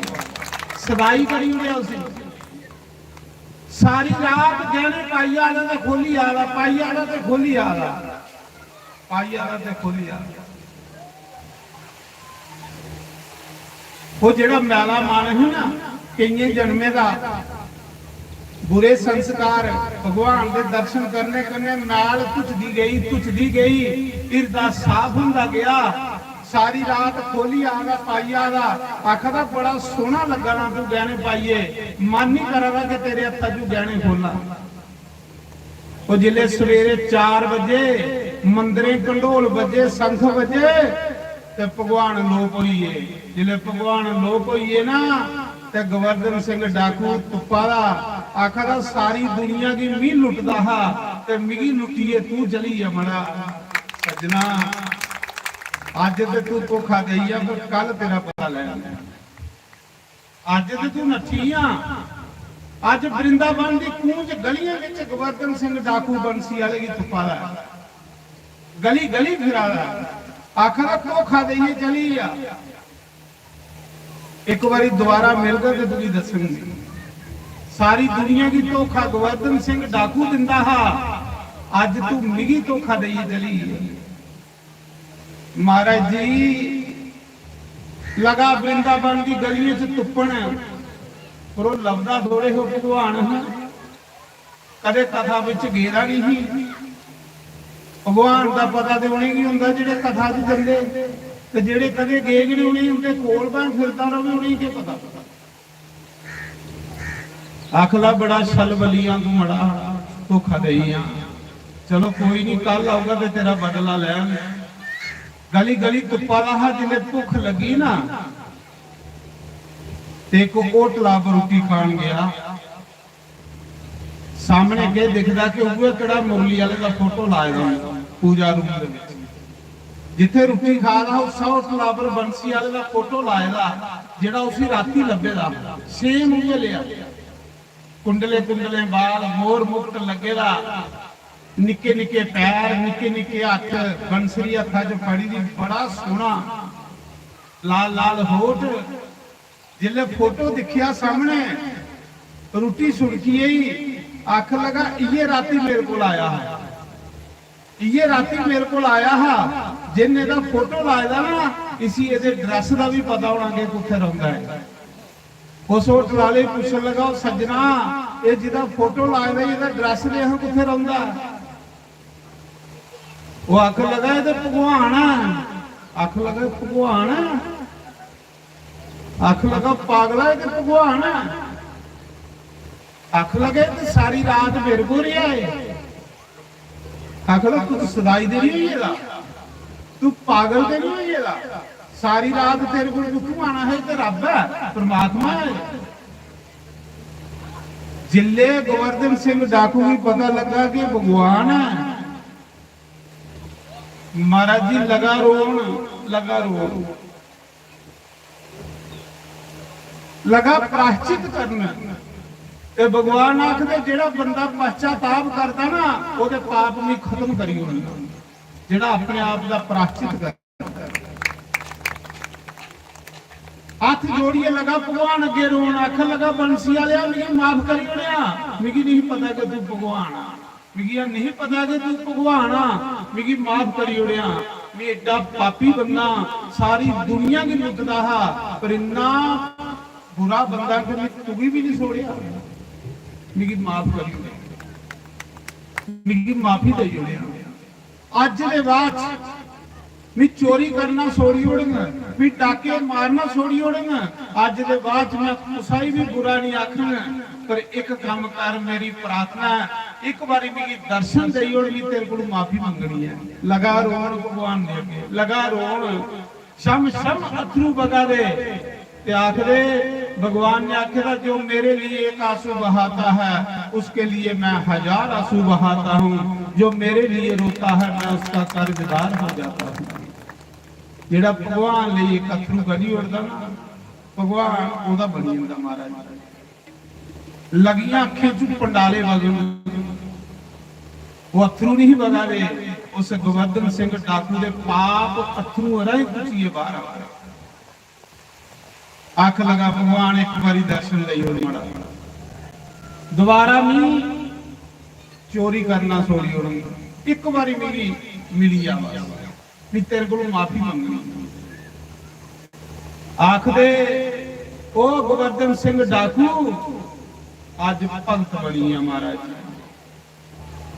B: सदाई करी उड़िया उसी, सारी रात गहने पाई आला ते खोली आला, पाई आला ते खोली आला, पाई आला ते खोली आला। वो जेड़ा मैला मन है ना कई जन्मे का बुरे संस्कार, भगवान के दर्शन करने करने नाल तुझदी गई, इरदा साफ हुंदा गया। सारी रात खोली आगा पाई आगा, आखदा बड़ा सोहना लगा ना तू गहने पाइए, मन नहीं करा कि तेरे हत्था चू गहने खोला। वो जिले सवेरे 4 बजे मंदिरे कंडोल बजे, संख बजे ते भगवान लोप होइए। जिले भगवान लोप होइए ना ते गोवर्धन सिंह डाकू तुप्पा दा आखदा सारी दुनिया की मी लुटदा हा ते मिगी लुटिए तू जली है मड़ा। सजना अज ते तू धोखा गई है, पर कल तेरा पता लैना। अज ते तू नठी आ, अज वृंदावन की कूंज गलियां विच गोवर्धन सिंह डाकू बंसी वाले की तुप्पा दा, गली गली फिरा दा, आखदा धोखा देइए चली आ। एक बारी दोबारा मिल गए तो तुझी दसंगी, सारी दुनिया की धोखा गोवर्धन सिंह डाकू दिंदा हा, अज तू मिगी धोखा देइए चली। महाराज जी लगा वृंदावन की गलियों च तुप्पण, पर वो लभदा थोड़े हो भगवान है, कदे कथा विच गेरा नहीं। भगवान का पता तो उन्हें की हुंदा जिहड़े कथा च जंदे, ते जेड़े कदे गए नहीं उन्हें उनके कोल बन फिरदा रहे, उन्हें के पता। आखला बड़ा छल बलियां तू मड़ा धोखा देई आ, चलो कोई नहीं कल आऊगा ते तेरा बदला लैन। गली गली तुप्पा रहा, जिले भुख लगी ना ते एक होटला पर रोटी खान गया, सामने के दिखदा कि उहे किहड़ा मुरली वाले का फोटो लाएगा पूजा रूम दे विच, जिथे रोटी खा रहा उस होटला पर बंसी वाले का फोटो लाएगा जेड़ा उसी राती लभेगा, सेम उहे लिया, कुंडले कुंडले बाल, मोर मुकुट लगेगा, निके निके पैर, निके निके हथ, बंसरी हथा च फड़ी दी, बड़ा सोहना लाल लाल होठ। जिले फोटो दिखिया सामने रोटी सुड़की ही, आख लगा ये राती मेरे को आया है, ये राती मेरे को आया है, जिन्हें दा फोटो लाया ना इसी ये ड्रेस का भी पता होना कि किथे रहिंदा है। उस होटल वाले पूछन लगा सजना ये जिदा फोटो लाया ये ड्रेस दे हम किथे रहिंदा, वो आख लगा ये भगवान है, आख लगा भगवान है, आख लगा पागला है भगवान है, आख लगे तो सारी रात मेरे को रहा है, आख लगा तू सदाई दे नहीं होइएगा, तू पागल दे नहीं होइएगा, सारी रात तेरे को क्यों आना है, तो रब है परमात्मा है। जिले गोवर्धन सिंह डाकू को पता लगा कि भगवान है, महाराज जी लगा रोन, लगा रोन, लगा प्रायश्चित करना। ते भगवान आखदे जेड़ा बंदा पश्चाताप करता ना ओदे पाप भी खत्म करी होंदा, जेड़ा अपने आप का प्रायश्चित कर। हाथ जोड़िए लगा भगवान अगे रोन, आख लगा बंसी वाले मिगी माफ करी ओड़िया, मिगी नहीं पता कि तू भगवान आ, मिगी नहीं पता कि तू भगवान आ, मिगी माफ करी ओड़िया, मैं एडा पापी बंदा सारी दुनिया की लुटदा हा, पर इन्ना बुरा बंदा कि मैं तुगी भी नहीं छोड़िया। मिगी माफ करी मिगी माफी दे जोड़िया अज दे बाद मैं चोरी करना छोड़ी ओड़ूंगा मैं डाके मारना छोड़ी ओड़ूंगा अज दे बाद मैं कुसाई भी बुरा नहीं आखूंगा पर एक काम कर मेरी प्रार्थना है एक बारी मेरी दर्शन दे ओड़गी तेरे को माफी मंगनी है लगा रोण भगवान ने अगे लगा रोण शम शम अथरू बगा दे ते आखदे भगवान ने आखेगा जो मेरे लिए एक आंसू बहाता है उसके लिए मैं 1000 आंसू बहाता हूँ जो मेरे लिए रोता है मैं उसका कर्जदार हो जाता हूँ जेड़ा भगवान लिए एक अथरू कदी उड़दा ना भगवान ओदा बनी जांदा महाराज लगियां अखां चों पंडाले वगन वो अथरू नहीं बगा दे उस गोवर्धन सिंह डाकू दे पाप अथरू रहे कुछिए बाहर आ आख लगा भगवान एक बारी दर्शन लई हो माड़ा दोबारा नहीं चोरी करना छोड़ी उड़न एक बारी मेरी मिली आ भी तेरे को माफी मंगनी आख दे ओ गोवर्धन सिंह डाकू अज भगत बनी है महाराज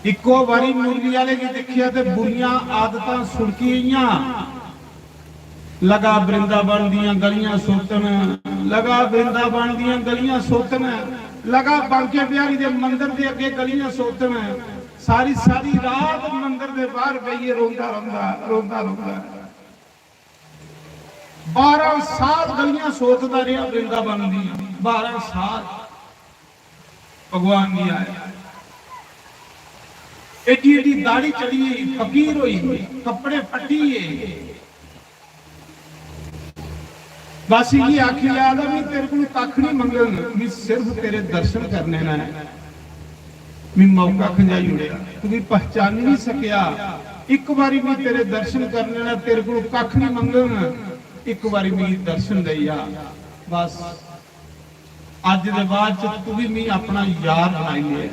B: इको बारी मुरली वाले की देखिया ते बुरियां आदतां सुड़कियां लगा वृंदावन दियां गलियां सोतन लगा वृंदावन दियां गलियां सोतन लगा बांके बिहारी दे मंदिर दे अगे गलियां सोतन सारी सारी रात मंदिर दे बाहर बइए रोंदा रोंदा रोंदा रोंदा 12 साल गलियां सोतदा रहा वृंदावन दी 12 साल भगवान नहीं आया एडी एडी दाढ़ी चढ़ी फकीर होई कपड़े फटिए बस ये आखी याद है तेरे को कख नहीं मंगन भी सिर्फ तेरे दर्शन करने ना मैं मौका खंजाई उड़िया तू पहचान नहीं सकिया एक बारी भी तेरे दर्शन करने ना तेरे को कख नहीं मंगन एक बारी मेरी दर्शन दई आ बस अज दे बाद तू भी मैं अपना यार बनाई ले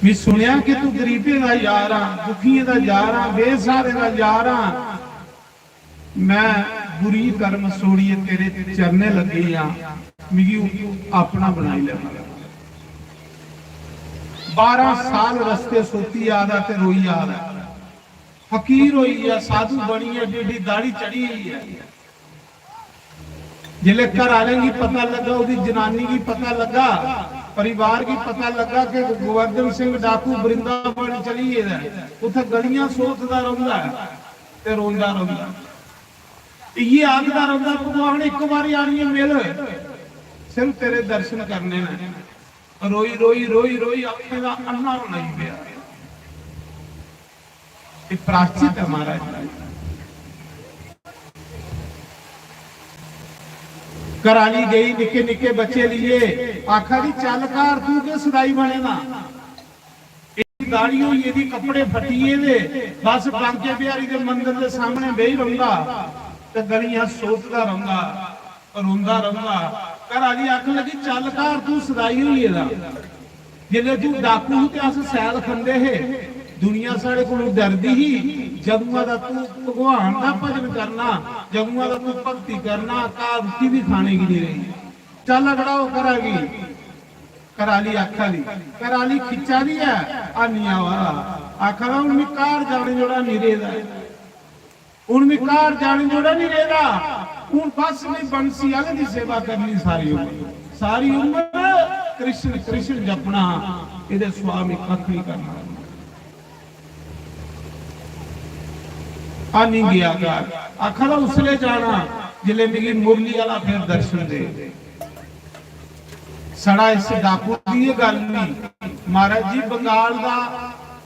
B: मैं सुनिया कि तू गरीबे का यार आ दुखिए का यार आ बेसहारे का यार आ मैं बुरी कर्म सोड़िए तेरे चरने लगी हाँ मिगी अपना बनाई ले 12 साल रस्ते सोती आदा ते रोई आदा फकीर होई है साधु बनी है जेडी दाढ़ी चढ़ी हुई है जिले घर आने की पता लगा उसकी जनानी की पता लगा परिवार की पता लगा कि गोवर्धन सिंह डाकू वृंदावन चली है उथे गलियां सोचदा रहिंदा ते रोंदा रहिंदा ये आखदा रहिंदा भगवान एक बारी आनी है मिल सिर्फ तेरे दर्शन करने ने रोई रोई रोई रोई अखे दा अन्ना नहीं पिया ये प्राश्चित है महाराज कराली गई निके निके बच्चे लिए आखा जी चल कार तू के सुदाई बनेगा गाड़ी हुई यदि कपड़े फटिए दे बस बांके बिहारी के मंदिर के सामने बेही रहूंगा ते गलियां सोचदा रहूंगा रोंदा रहूंगा कराली आख लगी चल कार तू सुदाई हुई है जिले तू डाकू ते अस सैल खंदे है दुनिया साडे कोलों डरदी ही जदुआ दा तू भगवान दा भजन करना जदुआ दा तू भक्ति करना का रोटी भी खाने की नहीं रही चल अगड़ाओ करागी कराली आखा ली कराली खिंचा दी है आनिया वाला आखा उनमें कार जाने जोड़ा नहीं रेदा उनमें कार जाने जोड़ा नहीं रेदा उन बस में बंसी वाले की सेवा करनी सारी उम्र कृष्ण कृष्ण जपना इहदे स्वामी कख नहीं करना आ नहीं गया घर आखा दा उसले जाना जिले मेरी मुरली वाला फिर दर्शन दे सड़ा इस डाकू की गल नहीं महाराज जी बंगाल का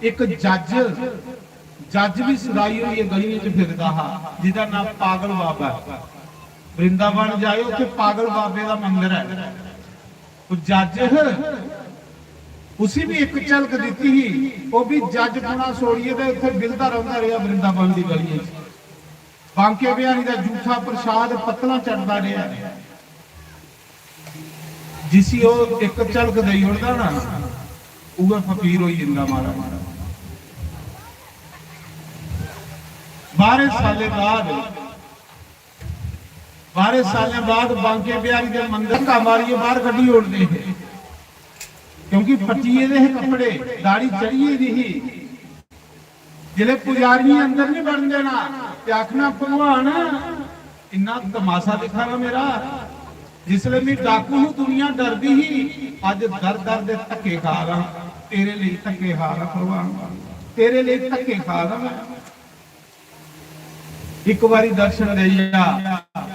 B: एक जज भी सुधाई हुई है गलियों च फिरदा हा जिहदा नाम पागल बाबा वृंदावन जाए उत्थे पागल बाबे का मंदिर है वो जज उसी भी एक झलक दी ही वो भी जज पुना सोड़िए तो उत्थे बिलदा रहंदा रहा वृंदावन की गलियों बांके बिहारी का जूठा प्रसाद पत्तला चढ़ता रहा जिसी वो एक झलक दई उड़दा ना उह फकीर होई जिंदा मारा 12 साल बाद 12 साल बाद बांके बिहारी के मंदिर का मारिए बाहर कड्डी उड़ते हैं क्योंकि फटिए दे कपड़े दाढ़ी चढ़िए दी जिले पुजारी अंदर नहीं बन देना ते आखना भगवान इन्ना तमाशा दिखाना मेरा जिसले मैं डाकू हूं दुनिया डरदी ही अज दर दर दे धक्के खा रहा तेरे लिए धक्के खा रहा भगवान तेरे लिए धक्के खा रहा मैं एक बारी दर्शन दिया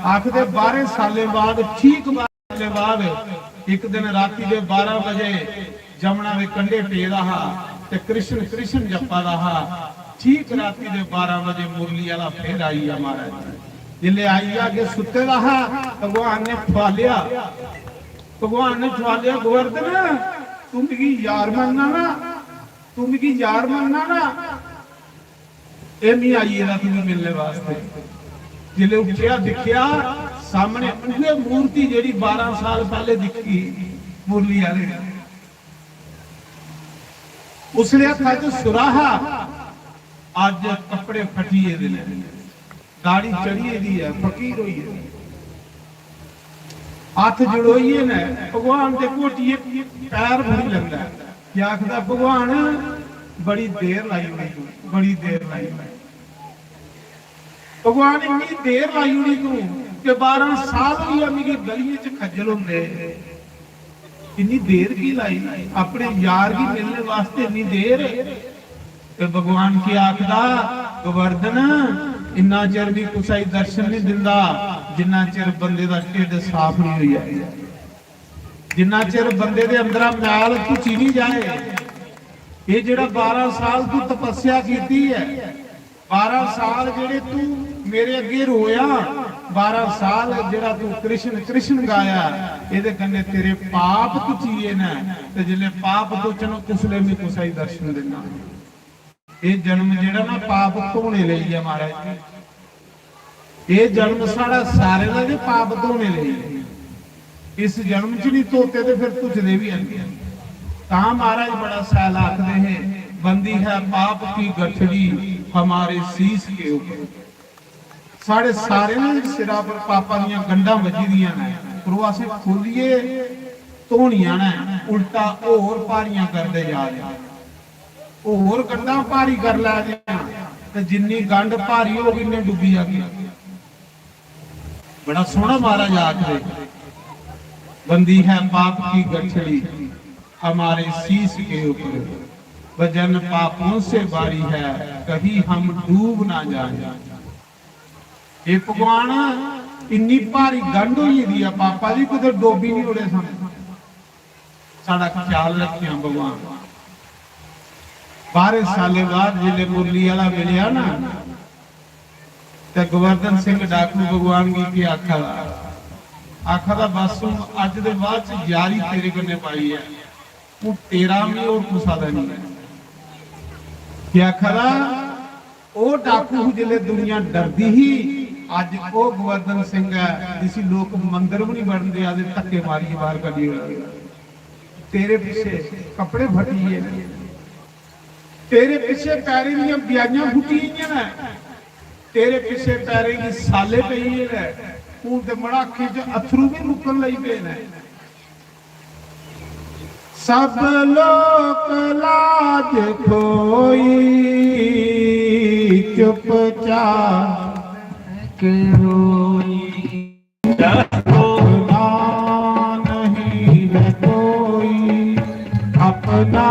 B: आखदे 12 साल बाद ठीक 12 साल बाद एक दिन राती दे 12 बजे जमुना दे कंढे पे रहा ते कृष्ण कृष्ण जपा रहा ठीक राती दे 12 बजे मुरली वाला फिर आई महाराज जिले आई आके सुते रहा भगवान ने ठवालिया गोवर्धन तू मिगी यार मनना ना तू मिगी यार मनना ना एमी आई है तुम्हें मिलने वास्ते जिले उठिया दिखिया सामने उहे मूर्ति जेड़ी 12 साल पहले दिखी मुरली वाले उसने हथा च सुराहा अज कपड़े फटिए दे ने दाढ़ी चढ़िए दी है फकीर होई है हाथ जोड़ोइए ने भगवान दे कोटिए पैर भरी लंदा क्या आखदा भगवान बड़ी देर लाई हुई बड़ी देर लाई हुई भगवान इतनी देर लाई हुई तू कि 12 साल हुई मिगी गलिए च खज्जल होंदे इतनी देर की लाई अपने यार की मिलने वास्ते इतनी देर ते भगवान की आखदा गोवर्धन इन्ना चिर भी कुछ दर्शन नहीं दिंदा जिन्ना चिर बंदे दा ढिड साफ नहीं होया जिन्ना चिर बंदे दे अंदर मैल कुची नहीं जाए ये जेड़ा 12 साल तू तपस्या कीती है 12 साल जेड़े तू मेरे अगे रोया 12 साल जेड़ा तू कृष्ण कृष्ण गाया ਇਹਦੇ ਕੰਨੇ तेरे पाप कुचीए ने ते जिले पाप तो चलो कुसले में कुछ दर्शन देना ये जन्म जेड़ा ना पाप धोने लई है महाराज ये जन्म सारा सारे दा जे पाप धोने लई इस जन्म च नहीं धोते ते फिर तुझदे भी आंदे ता महाराज बड़ा सैल आखदे हैं बंदी है पाप की गठड़ी हमारे शीश के ऊपर साढ़े सारे सिरा पर पापा दियां गंढां वजी दियां ने पर असीं खोलिए धोनियां ने उल्टा होर भारियां करदे जा रहे हैं होर गंढां भारी कर लै ते जिन्नी गंढ भारी हो गई डुबी आ गई बड़ा सोहना महाराज आखदे बंदी है पाप की गठड़ी हमारे शीश के ऊपर वजन पापों से बारी है कहीं हम डूब ना जाए ये भगवान इन्नी भारी गंढ हुई दी पापा जी कुछ डोबी नहीं उड़े सन साडा ख्याल रखिया भगवान 12 साल बाद जिले मुरली वाला मिलिया ना ते गोवर्धन सिंह डाकू भगवान की आखा दा बस अज दे बाद च यारी तेरे कन्ने पाई है तू तेरा भी और कुसा दा नहीं क्या खरा ओ डाकू जिले दुनिया डरदी ही अज ओ गोवर्धन सिंह है जिसी लोग मंदिर भी नहीं बढ़ते आदे धक्के मारिए बाहर कभी तेरे पीछे कपड़े फटिए तेरे पीछे पैरे दी ब्याइयां फुटियां ने तेरे पीछे पैरे की साले पई है हूं ते मड़ाखे च अथरू भी रुकन लई पे ने सब लोक लाज खोई चुपचाप रोई अपना नहीं है कोई अपना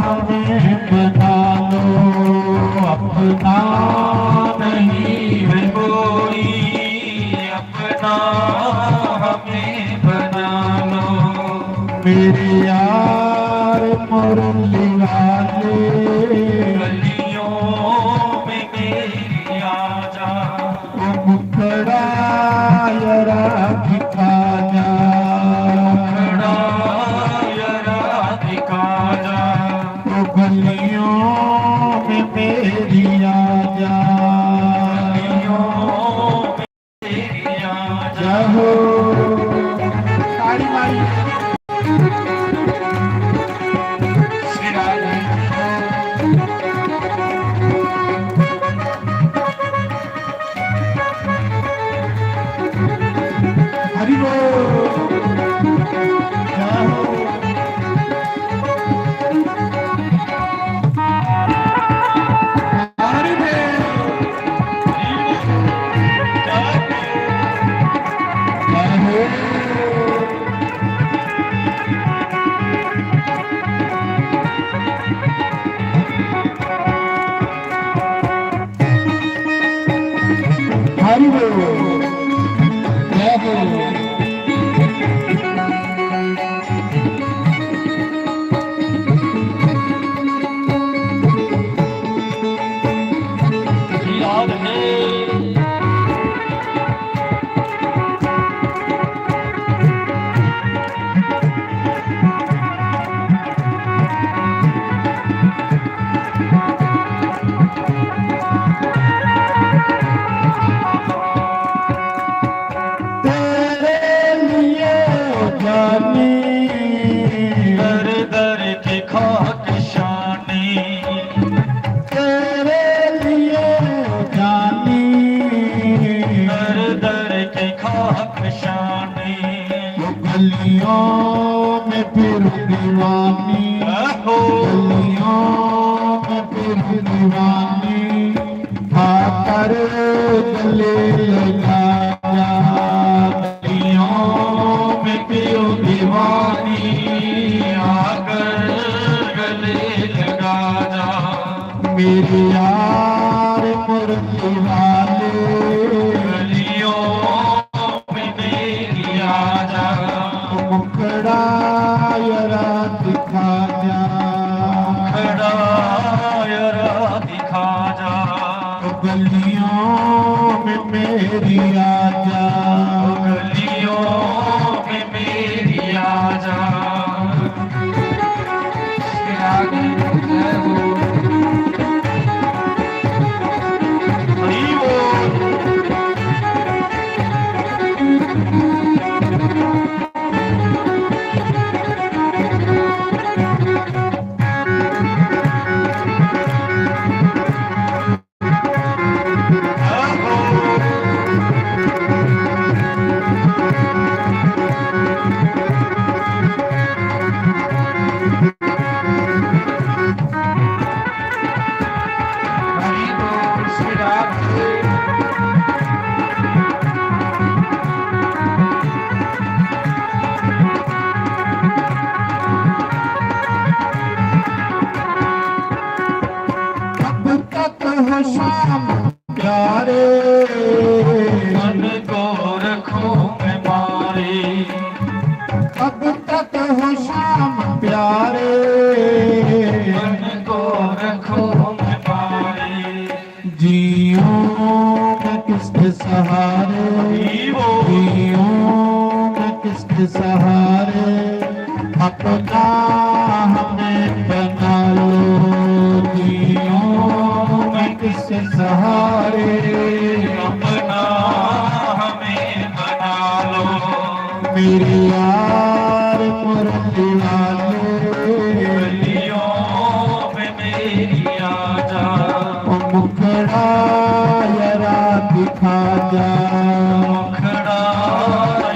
B: हमें बना लो अपना नहीं है कोई अपना हमें बना लो मेरे यार मुरली वाले गलियों में मेरी आजा वो मुखड़ा जरा दिखा जा मुखड़ा जरा दिखा जा वो गलियों में मेरी आजा गलियों में मेरी आजा हो ताड़ी मारी हरि बोल, जय बोल।
C: याद है दर दर के खाक शानी दर दर के खाक शानी
B: गलियों में फिर दीवानी,
C: हो
B: गलियों में फिर दीवानी, आकर गले लगाया।
C: गलियों में पियो दीवानी आकर गले लगा जा
B: मेरे यार मुरली वाले,
C: गलियों में मेरी आजा
B: मुखड़ा यरा दिखा जा।
C: खड़ा यरा दिखा जा
B: गलियों में मेरी आजा,
C: गलियों में मेरी आजा हरि बोल हरि बोल श्री राम
B: कब तक हो शाम प्यारे,
C: मन को रखो मैं मारे
B: कब तक हो शाम प्यारे,
C: मन को रखो मैं मारे
B: जियो मैं किसके सहारे, जियो मैं किसके सहारे, अपना हमें बना लो। जियो मैं किसके सहारे,
C: अपना हमें बना लो
B: मेरे यार मुरली वाले,
C: गलियों में मेरी आजा
B: मुखड़ा यरा दिखा जा।
C: खड़ा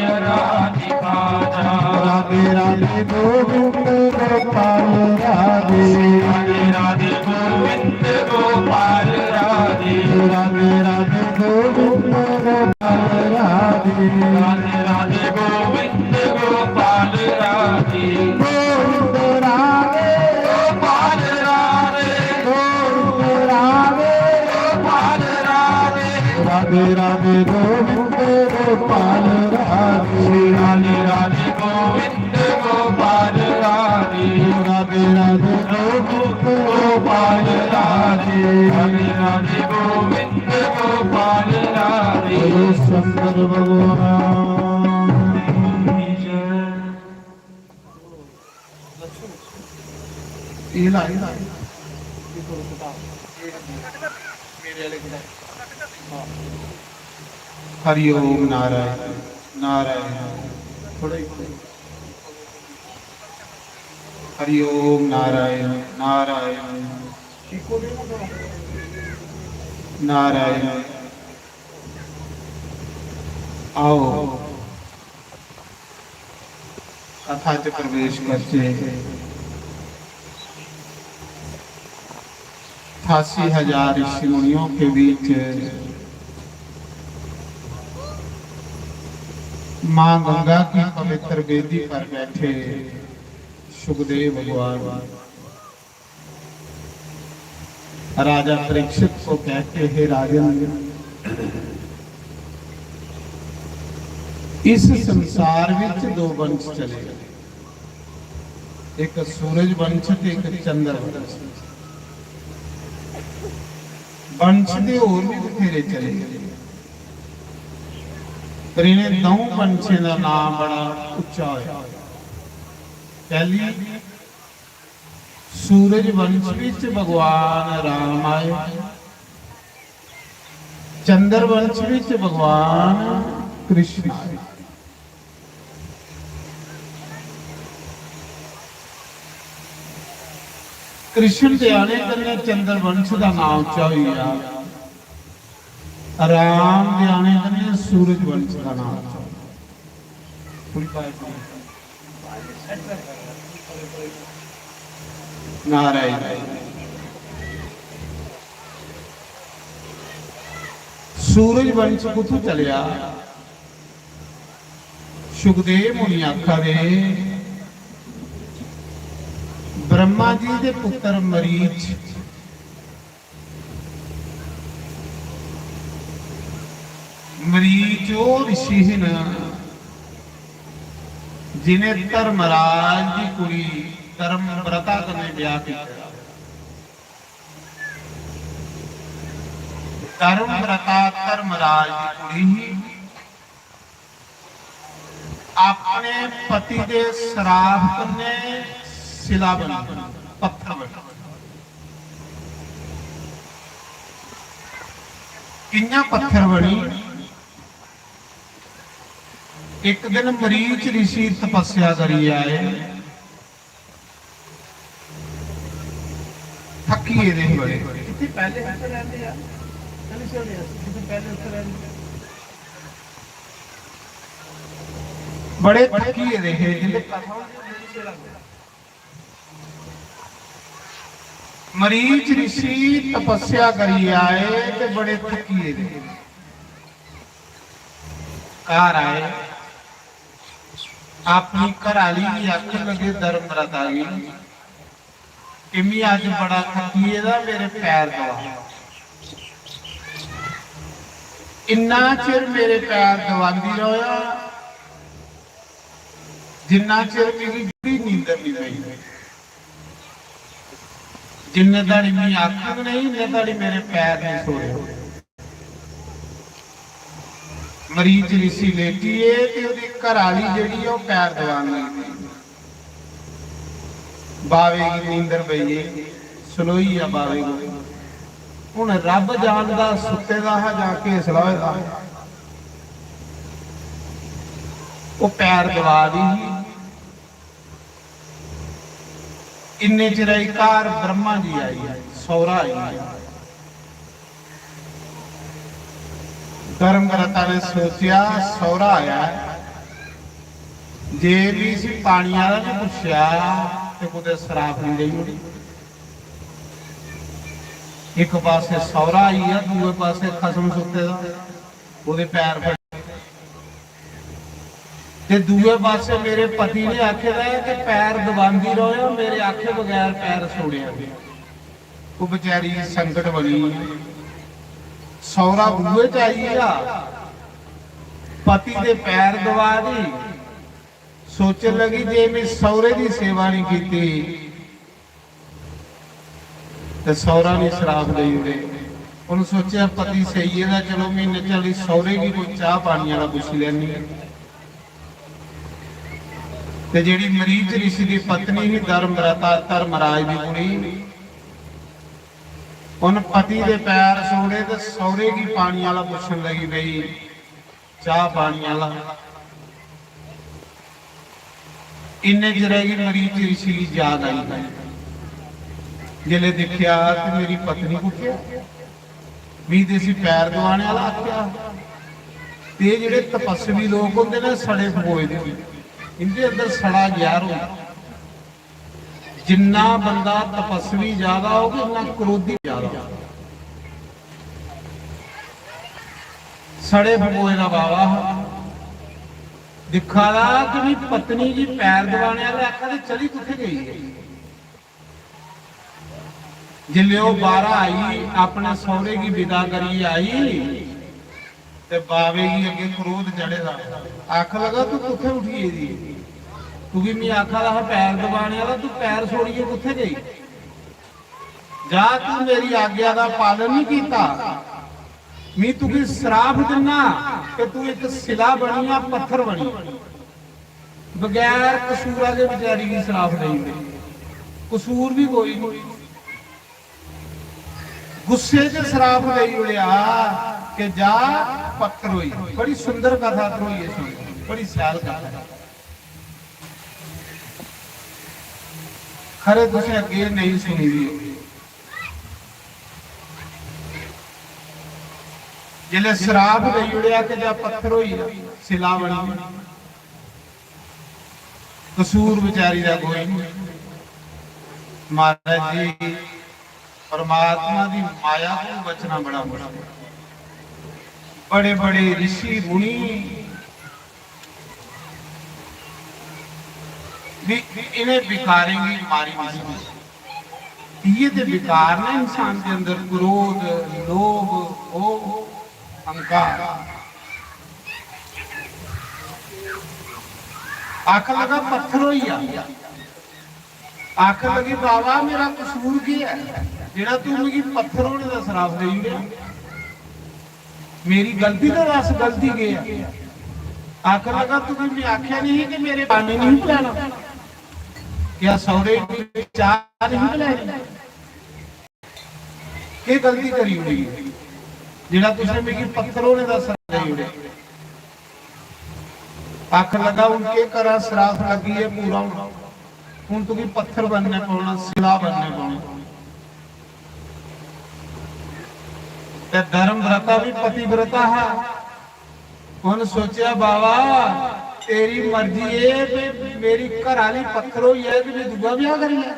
C: यरा दिखा जा
B: राधे राधे गोविंद गोपाल राधे,
C: राधे राधे गोविंद गोपाल राधे
B: राधे राधे गोविंद गोपाल राधे,
C: राधे राधे गोविंद गोपाल राधे
B: गोविंद राधे
C: गोपाल राधे
B: गोविंद राधे,
C: गोपाल राधे
B: राधे राधे गोविंद गोपाल राधे,
C: राधे राधे गोविंद गोपाल राधे
B: राधे राधे गोविंद गोपाल राधे,
C: राधे राधे गोविंद गोपाल राधे
B: बोलो शंकर भगवान। इला इला हरि ओम नारायण नारायण, थोड़ा हरि ओम नारायण नारायण नारायण। आओ कथा च प्रवेश करके 88,000 ऋषि मुनियों के बीच मां गंगा की पवित्र वेदी पर बैठे सुखदेव भगवान राजा परीक्षित को कहते हैं, राजन इस संसार विच दो वंश चले, एक सूरज वंश ते एक चंद्र वंश। वंश दे होर भी बथेरे चले, पर इन्हें दो वंशे का नाम बड़ा उच्चा होया। पहली सूरज वंश विच भगवान राम आए, चंद्र वंश विच भगवान कृष्ण आए। कृष्ण दे आने कन्ने चंद्र वंश का नाम उच्चा होया, राम दे आने कन्ने सूरज वंश का नाम उच्चा होया। नारायण सूरज वंश कुथों चलिया? सुखदेव मुनि आखा दे ब्रह्मा जी के पुत्र मरीच मरीच वो ऋषि न जिन्हें धर्मराज की कुड़ी धर्मव्रता कने ब्याह किया। धर्मव्रता धर्मराज की कुड़ी ही अपने पति के श्राप कने शिला बना, पत्थर बना। किन्या पत्थर बनी? एक दिन मरीच ऋषि तपस्या करी आए, थकी दे बड़े बड़े थकी रहे। मरीच ऋषि तपस्या करी आए ते बड़े थकी रहे। घर आए, अपनी घराली की अख लगे धर्मव्रत आ गई कि मैं अज बड़ा थकी है, मेरे पैर दबा। इन्ना चिर मेरे पैर दबाती रहा जिन्ना चिर मेरी बड़ी नींदर नहीं पई। जिन्ने दाड़ी मैं अख नहीं, इन्ने दाड़ी मेरे पैर नहीं सोए। मरीज ऋषि लेटी है ते ओदी घराली जेड़ी है पैर दबान लगी। बावे की नींदर पई है, सलोई आ बावे को। हुण रब जानदा सुत्ते दा है जाके हौसला होएगा। वो पैर दबा दी। इन्ने चिर घर ब्रह्मा जी आई, सौरा आई। धर्मव्रता ने सोचा सौरा आया, जे भी इसी पानी वाला ने पूछा तो कुछ शराब नहीं देनी होनी। एक पासे सौरा आई है, दूसरे पासे खसम सुते दा ओदे पैर फटे ते दूसरे पासे मेरे पति ने आखे दा कि पैर दबांदी रहो, मेरे आखे बगैर पैर छोड़िया। वो बेचारी संकट बनी। सौरा बूहे च आई आ, पति दे पैर दबा दी। सोचन लगी जे मैं सौरे की सेवा नहीं की तो सौरा ने शराब दे दे। उन्हें सोचा पति सही है, चलो महीने चली सौरे की कोई चाह पानी वाला पुछ लैनी। ते जिहड़ी मरीच ऋषि की पत्नी ही धर्मव्रता धर्मराज की कुड़ी, उन पति के पैर सोड़े तो सौरे की पानी वाला पूछन लगी बई चाह पानी वाला। इन्ने चिरेगी मरीच ऋषि की याद आई। जिले देखिया तो मेरी पत्नी कुटिया भी देसी पैर दवाने वाला आख्या। ते जिहड़े तपस्वी लोग होंदे ने सड़े फगोए दे इनके अंदर सड़ा ज्ञान होता। जिन्ना बंदा तपस्वी ज्यादा होगा उन्ना क्रोधी ज्यादा होगा। सड़े भगोए का बाबा दिखा रहा कि भी पत्नी की पैर दबाने वाले आखा चली किथे गई है। जिले वो 12 आई अपने सौरे की विदा करी आई ते बावे की अगे क्रोध चढ़ेगा। आख लगा तू किथे उठी है जी, क्योंकि मैं आखा रहा पैर दबाने वाला, तू पैर छोड़िए किथे गई। जा तू मेरी आज्ञा का पालन नहीं किया, मैं तुझे श्राप दिना कि तू एक सिला बनी या पत्थर बनी। बगैर कसूरा के बेचारी की श्राप नहीं दे, कसूर भी कोई नहीं। गुस्से से श्राप नहीं उड़िया कि जा पत्थर हुई। बड़ी सुंदर कथा तो ये सुन, बड़ी सयाल कथा। खरे तुझे अगे नहीं सुनी दी। जिले श्राप नहीं उड़िया कि जा पत्थर हुई सिला बनी। कसूर बेचारी का कोई नहीं। महाराज जी परमात्मा की माया को बचना बड़ा मुश्किल। बड़े बड़े ऋषि मुनि इन्हें विकारेंगे मारी नहीं। ये तो विकार ने इंसान के अंदर क्रोध, लोभ, मोह, अहंकार। आख लगा पत्थर हो गया। आख लगी बाबा मेरा कसूर की है जेड़ा तू मेरी पत्थर होने का श्राप दे गया। मेरी गलती तो दस गलती गया। आख लगा तुझे आख्या नहीं कि मेरे पानी नहीं पिलाना, क्या सौरे की चाह नहीं पिलाई। के गलती करी हुई जेड़ा तुझे मेरी पत्थर होने का श्राप दे गया। आख लगा उनके करा श्राप लगी है पूरा हूं तुझे पत्थर बनने पाना, सिला बनने पाना। धर्म व्रता भी पतिव्रता है। उन्हें सोचा बाबा तेरी मर्जी है, मेरी घर वाली पत्थर हो है कि मैं दूजा ब्याह करी है।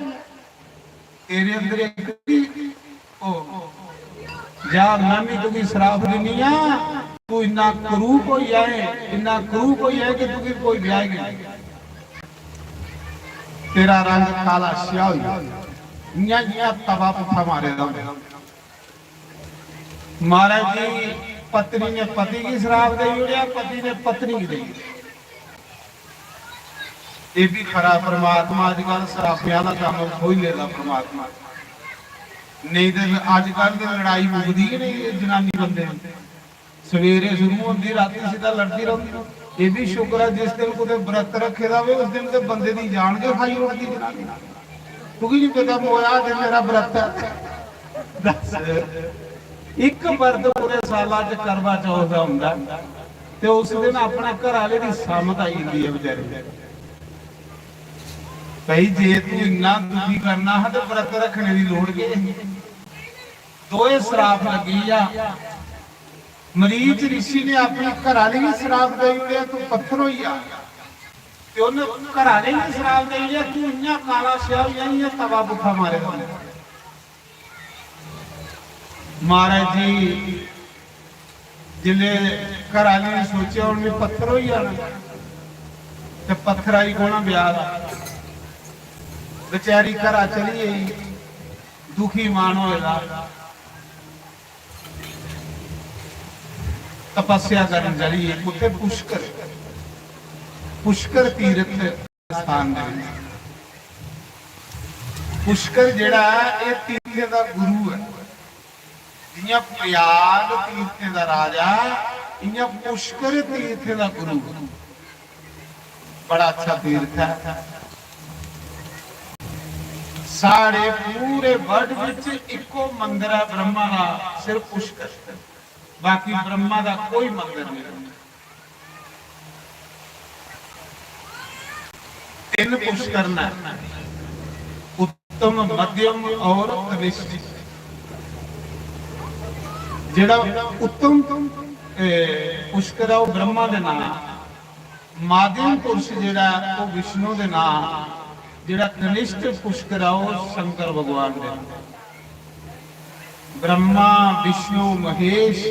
B: तेरे अंदर एक जा मैं भी तुझी श्राप दिनी तू इन्ना क्रूप हो जाए, इन्ना क्रूप हो जाए कि तुझे कोई ब्याह नहीं। तेरा रंग काला स्या हो जाए, तवा पुठा मारे। महाराज जी पत्नी ने पति की श्राप दे उड़िया, पति ने पत्नी की दी। ये भी खरा परमात्मा अजकल श्रापिया का काम हो ही लेता परमात्मा। नहीं तो अजकल तो लड़ाई मुकती ही नहीं। जनानी बंदे सवेरे शुरू होती राती सीधा लड़ती रहती। ये भी शुक्र है जिस दिन कुछ व्रत रखे जाए उस दिन तो बंदे की जान के खाई उड़ती जनानी, क्योंकि नहीं पता मोया दिन मेरा व्रत है। एक व्रत पूरे साल करवा चौथ का होंदा ते उस दिन अपने घर वाले की सामत आई जाती है बेचारे। भाई जे तू इन्ना दुखी करना है तो व्रत रखने की लोड़ के दोए श्राप लगी जा। मरीज ऋषि ने अपनी घर वाली भी श्राप दे दिया तू पत्थर हो गया, ते उन्हें घर वाले भी श्राप दे दिया तू इन्ना काला स्या हो जाए तवा पुठा मारेगा। महाराज जी जिले घर वाले ने सोचा उन्हें पत्थर हो जाना तो पत्थर आई कोना ब्याह बेचारी घर चली गई। दुखी मान होएगा तपस्या करने चली गई। उत्थे पुष्कर पुष्कर तीर्थ स्थान पुष्कर जेड़ा ये तीर्थ का गुरु है। जियां प्रयाग तीर्थ का राजा इयां पुष्कर तीर्थ का गुरु। बड़ा अच्छा तीर्थ है। सारे पूरे वर्ल्ड विच इको मंदिर है ब्रह्मा का, सिर्फ पुष्कर। बाकी ब्रह्मा का कोई मंदिर नहीं। 3 पुष्कर न, उत्तम, मध्यम और कनिष्ठ। जेड़ा उत्तम पुष्कर है वो ब्रह्मा के नाम, ਮਾਧਿਅਮ ਪੁਰਸ਼ ਜਿਹੜਾ ਉਹ ਵਿਸ਼ਨੂੰ ਦੇ ਨਾਮ, ਜਿਹੜਾ ਕਨਿਸ਼ਟ ਪੁਸ਼ਕਰ ਆ ਉਹ ਸ਼ੰਕਰ ਭਗਵਾਨ ਦੇ ਨਾਮ। ਬ੍ਰਹਮਾ ਵਿਸ਼ਨੂੰ ਮਹੇਸ਼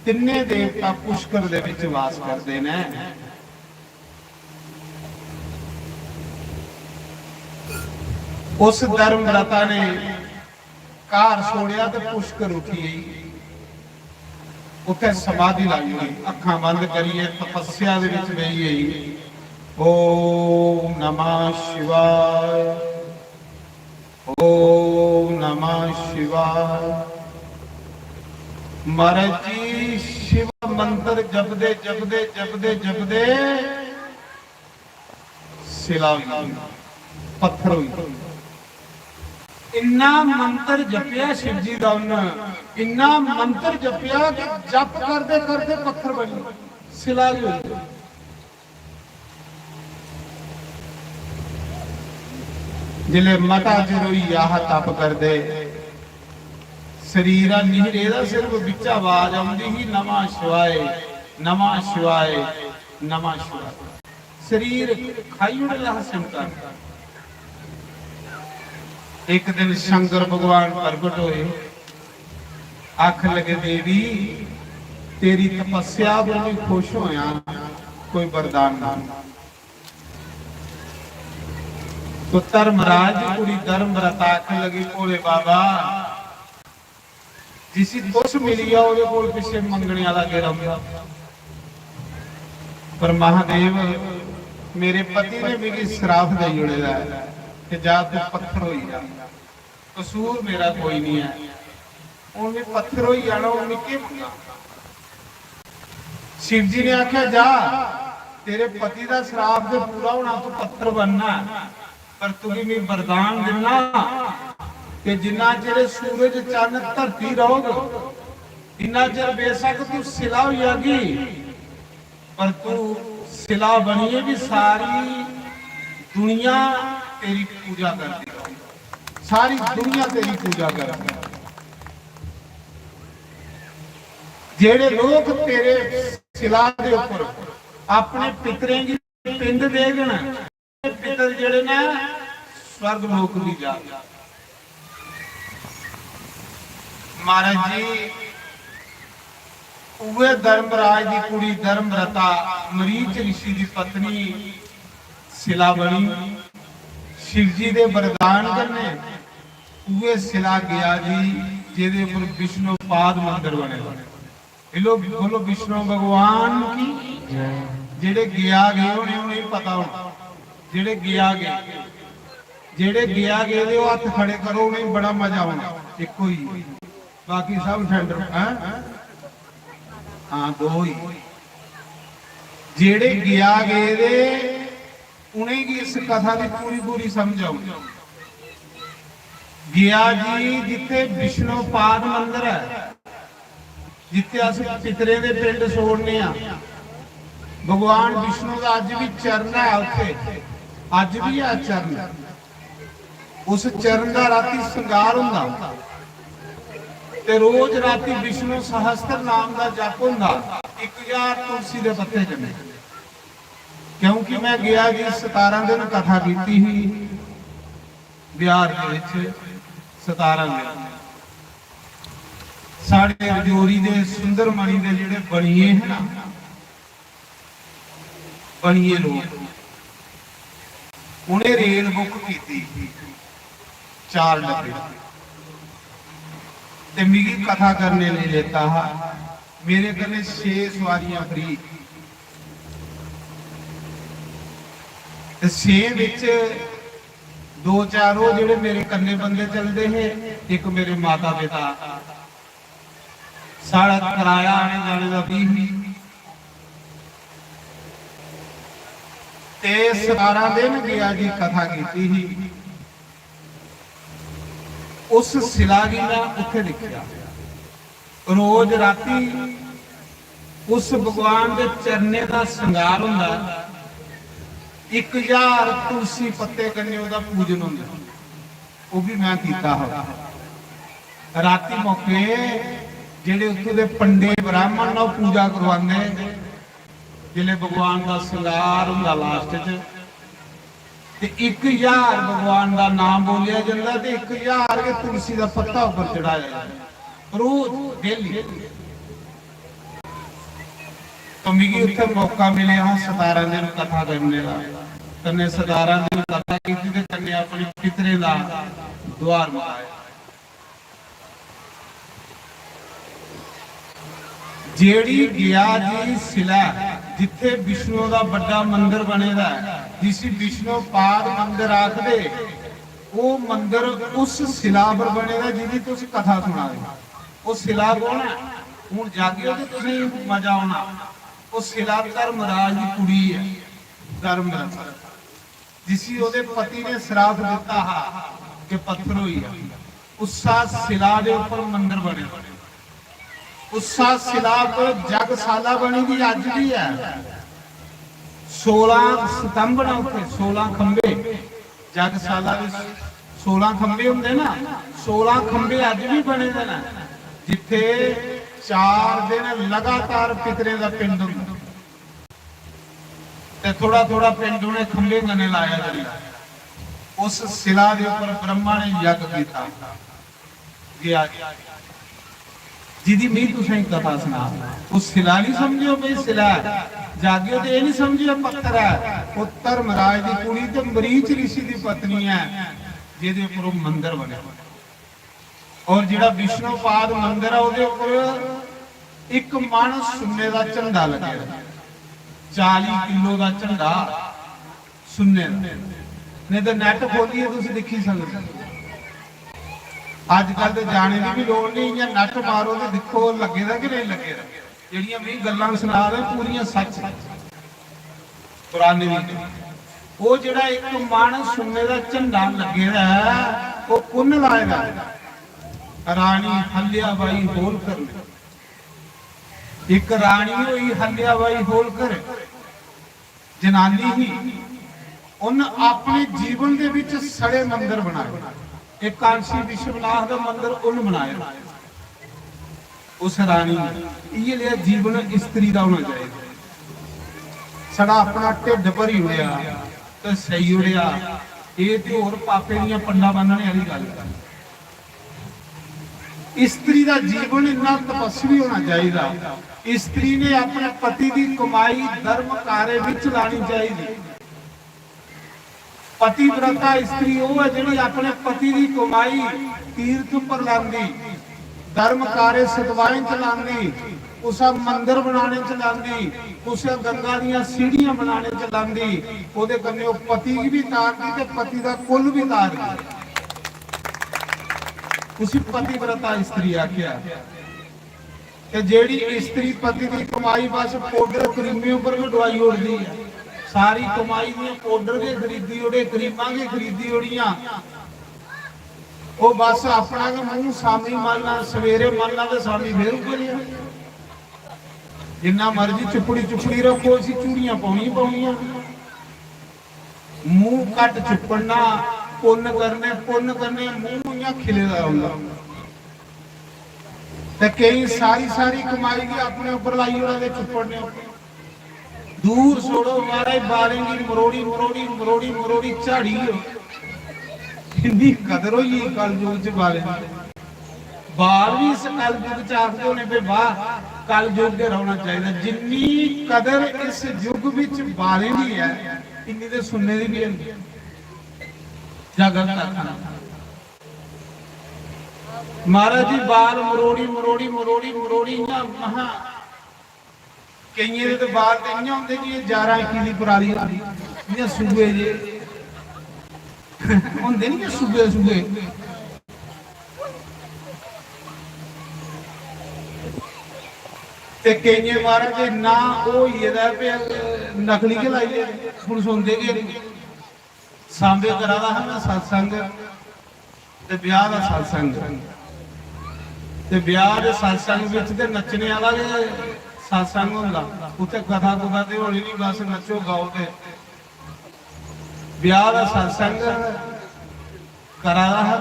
B: ਤਿੰਨੇ ਦੇਵਤਾ ਪੁਸ਼ਕਰ ਦੇ ਵਿੱਚ ਵਾਸ ਕਰਦੇ ਨੇ। ਉਸ ਧਰਮਰਤਾ ਨੇ ਘਰ ਛੋੜਿਆ ਤੇ ਪੁਸ਼ਕਰ ਉੱਠੀ ਗਈ, ਉੱਥੇ ਸਮਾਧੀ ਲਾਈ ਹੋਈ, ਅੱਖਾਂ ਬੰਦ ਕਰੀਏ, ਤਪੱਸਿਆ ਦੇ ਵਿੱਚ ਬਹਿ ਗਈ। ਓਮ ਨਮः ਸ਼ਿਵਾय, ਓਮ ਨਮः ਸ਼ਿਵਾय। ਮਹਾਰਾਜ ਜੀ ਸ਼ਿਵ ਮੰਤਰ ਜਪਦੇ ਜਪਦੇ ਜਪਦੇ ਜਪਦੇ ਸਿਲਾ ਹੋਈ, ਪੱਥਰ ਹੋਈ। ਇੰਨਾ ਮੰਤਰ ਜਪਿਆ ਸ਼ਿਵ ਜੀ ਦਾ ਉਹਨਾਂ, ਇੰਨਾ ਮੰਤਰ ਜਪਿਆ ਕਿ ਜਪ ਕਰਦੇ ਕਰਦੇ ਪੱਥਰ ਬਣੀ, ਸਿਲਾ ਹੋਈ। ਜਿਲੇ ਮਤਾ ਜਰੋਈ ਆਹ ਤਪ ਕਰਦੇ, ਸਰੀਰਾਂ ਨਹੀਂ ਦਾ ਸਿਰਫ ਵਿੱਚ ਆਵਾਜ਼ ਆਉਂਦੀ ਹੀ ਨਮः ਸ਼ਿਵਾਏ ਨਮः ਸ਼ਿਵਾਏ ਨਮः ਸ਼ਿਵਾਏ। ਸਰੀਰ ਖਾਈ ਉੜਲਾ ਸੰਕਰ। ਇੱਕ ਦਿਨ ਸ਼ੰਕਰ ਭਗਵਾਨ ਪ੍ਰਗਟ ਹੋਏ, ਅੱਖ ਲਗੇ ਦੇਵੀ ਤੇਰੀ ਤਪੱਸਿਆ ਬੜੀ ਖੁਸ਼ ਹੋਇਆ, ਕੋਈ ਵਰਦਾਨ ਨਾ। तो धर्मराज कुड़ी धर्मरता आखन लगी भोले बाबा जिसी तुस मिली आ ओदे कोल पिछे मंगने वाला गेरा होया। पर महादेव मेरे पति ने मेरी श्राप दे जुड़ेदा है कि जा तू पत्थर होई जा, कसूर मेरा कोई नहीं है। उन्हें पत्थर होई जाना, उन्हें के मंगा। शिव जी ने आख्या जा तेरे पति दा श्राप दे पूरा होना, तू पत्थर बनना। पर तू भी मैं वरदान देना कि जिन्ना चिर सूरज चंद धरती रहोगे इन्ना चिर बेशक तू सिला हो जाएगी, पर तू सिला बनिए भी सारी दुनिया तेरी पूजा करती रहेगी, सारी दुनिया तेरी पूजा करती। जेड़े लोग तेरे सिला दे ऊपर अपने पितरें की पिंड दे देना, पितर जेड़े ना स्वर्ग लोक भी जा। महाराज जी उवे धर्मराज की कुड़ी धर्मरता मरीच ऋषि की पत्नी सिला बनी। शिव जी दे वरदान करने उवे सिला गया जी जेदे ऊपर विष्णु पाद मंदिर बने। बोलो विष्णु भगवान की जेड़े गया गए उन्हें पता होना, जेड़े गया गए दे हाथ खड़े करो, उन्हें बड़ा मजा आना। एक ही बाकी सब ठंडर हाँ दो ही। जेड़े गया गए दे उन्हें की इस कथा की पूरी पूरी समझ आऊ। गया जी जिथे विष्णु पाद मंदिर है, जिथे अस पितरे दे पिंड छोड़ने आ, भगवान विष्णु का अज भी चरण है, उत्थे अज भी है चरण। उस चरण का राती श्रृंगार हुंदा ते रोज राती विष्णु सहस्त्र नाम का जप हुंदा। 1000 तुलसी दे पत्ते जमे। क्योंकि मैं गया जी 17 दिन कथा कीती ही बिहार दे विच 17 दिन। साडे रजौरी दे सुंदर मणि दे जिहड़े बणिए है ना, बणिए लोग उन्हें रेल बुक की 4 डब्बे ते मेरी कथा करने नहीं लेता हा। मेरे कने 6 सवारियां फ्री ते 6 विच 2-4 वो जेडे मेरे कन्ने बंदे चलते हैं, एक मेरे माता पिता। सारा किराया आने जाने का 20 ते 17 दिन गया जी कथा की ही। उस सिलागी का उत्थे लिखा रोज राती उस भगवान के चरने का श्रृंगार हुंदा। 1000 तुलसी पत्ते कन्ने उहदा पूजन हुंदा, वो भी मैं कीता हो। राती मौके जेडे उत्थे दे पंडे ब्राह्मण नाल पूजा करवांदे, जिले भगवान का श्रृंगार हुंदा लास्ट च ते 1000 भगवान का नाम बोलिया जाता ते 1000 के तुलसी का पत्ता ऊपर चढ़ाया जाता रोज डेली। तो मिगी उत्थे मौका मिले हाँ 17 दिन कथा करने का, कन्ने 17 दिन कथा की ते कन्ने अपने पितरे का द्वार मनाया। जेड़ी गया जी शिला जिथे विष्णु का बड़ा मंदिर बनेगा, जिस विष्णु पाद मंदिर आखदे, वो मंदिर उस शिला पर बनेगा जिहदी तुसीं कथा सुना दे। वो शिला कौन है? हुण जागियो ते तुसीं मजा आना। वो शिला धर्मराज की कुड़ी है, धर्मराज जिसी ओदे पति ने श्राप दिता हा कि पत्थर होई है। उसा शिला दे ऊपर मंदिर बने, उसा शिला पर जगशाला बनी दी अज भी है। 16 स्तंभ ने उत्ते 16 खंबे, जगशाला दे 16 खंबे हुंदे ना, 16 खंबे अज भी बने दे ने जिथे 4 दिन लगातार पितरे दा पिंड हुंदा ते थोड़ा थोड़ा पिंड उन्हें खंबे गने लाया जाता। उस शिला के ऊपर ब्रह्मा ने यज्ञ किया गया जिदी मैं तुसें कथा सुना। उस शिला नहीं समझियो भाई शिला जागियो तो यह नहीं समझियो पत्थर है। वो धर्मराज की कुड़ी ते मरीच ऋषि की पत्नी है जिहदे ऊपर वो मंदिर बने। और जिहड़ा विष्णुपाद मंदिर है उहदे ऊपर एक मन सुन्ने का झंडा लगे, 40 किलो का झंडा सुन्ने दा। नहीं तो नैट खोलिए तुसीं देखी सकदे। अजकल तो जाने की भी लोड़ नहीं, या नट मारो तो देखो लगे कि नहीं लगे। जिहड़ियां मैं गल्लां सुना रहे पूरियां सच पुराने वो जिहड़ा एक मन सुन्ने का झंडा लगे है वो कुन लाएगा? राणी हल्याबाई होलकर, एक राणी हुई हल्याबाई होलकर जनानी ही, उन अपने जीवन के विच सड़े मंदिर बनाए। एक कांसी विश्वनाथ का मंदिर उन बनाया उस रानी ने। ये लिया जीवन स्त्री का होना चाहिए। सड़ा अपना ढिड भरी उड़िया तो सही उड़िया, ये तो होर पापे दियां पंडा बनने वाली गल है। स्त्री का जीवन इतना तपस्वी होना चाहिए। स्त्री ने अपने पति की कमाई धर्म कार्य विच लानी चाहिए। पतिव्रता स्त्री वो है जिहड़ी अपने पति की कमाई तीर्थ पर लांदी, धर्म कार्य सदवाएं च लांदी, उसा मंदिर बनाने च लांदी, उसे गंगा दीयां सीढ़ियां बनाने च लांदी। ओदे कन्ने वो पति की भी तारदी ते पति का कुल भी तारदी। उसी पतिव्रता स्त्री आख्या। ते जेड़ी स्त्री पति की कमाई बस पाउडर क्रीमी उपर भी डवाई उड़दी है। सारी कमाई दी पाउडर के खरीदी उड़े, क्रीमां के खरीदी उड़ियां, वो बस अपना के मुंह सामी मालना, सवेरे मालना ते सामी फिर उगलिया। जिन्ना मर्जी चुपड़ी चुपड़ी रखो, असीं चूड़ियां पाउणियां पाउणियां, मुंह कट चुपड़ना, पुण्य करने मुंह इयां खिलेदा हुंदा। ते कई सारी कमाई की अपने उपर लाई उड़े चुपड़ने। दूर छोड़ो महाराज, बालेंगी मरोड़ी मरोड़ी मरोड़ी मरोड़ी झाड़ी कितनी कदर हुई कलयुग च बाले। बाल भी इस कलयुग च आखदे होने पे वाह कलयुग दे रहना चाहिए। जिन्नी कदर इस युग विच बाले दी है इन्नी ते सुनने दी भी है। गलत महाराज जी बाल मरोड़ी मरोड़ी मरोड़ी मरोड़ी महा कई तो बाल तो इं होंगे जी 11-21 की पराली इं सूबे जे होंगे नहीं सूबे सूबे कई महाराज ना वो नकली के लाई हूँ सुनते गए सांबे करा है मैं सत्संग ते ब्याह का सत्संग ते ब्याह के सत्संग ते नचने वाला सत्संग होंदा उत्थे कथा कुथा ते होनी नहीं, बस नचो गाओ ते ब्याह का सत्संग करा है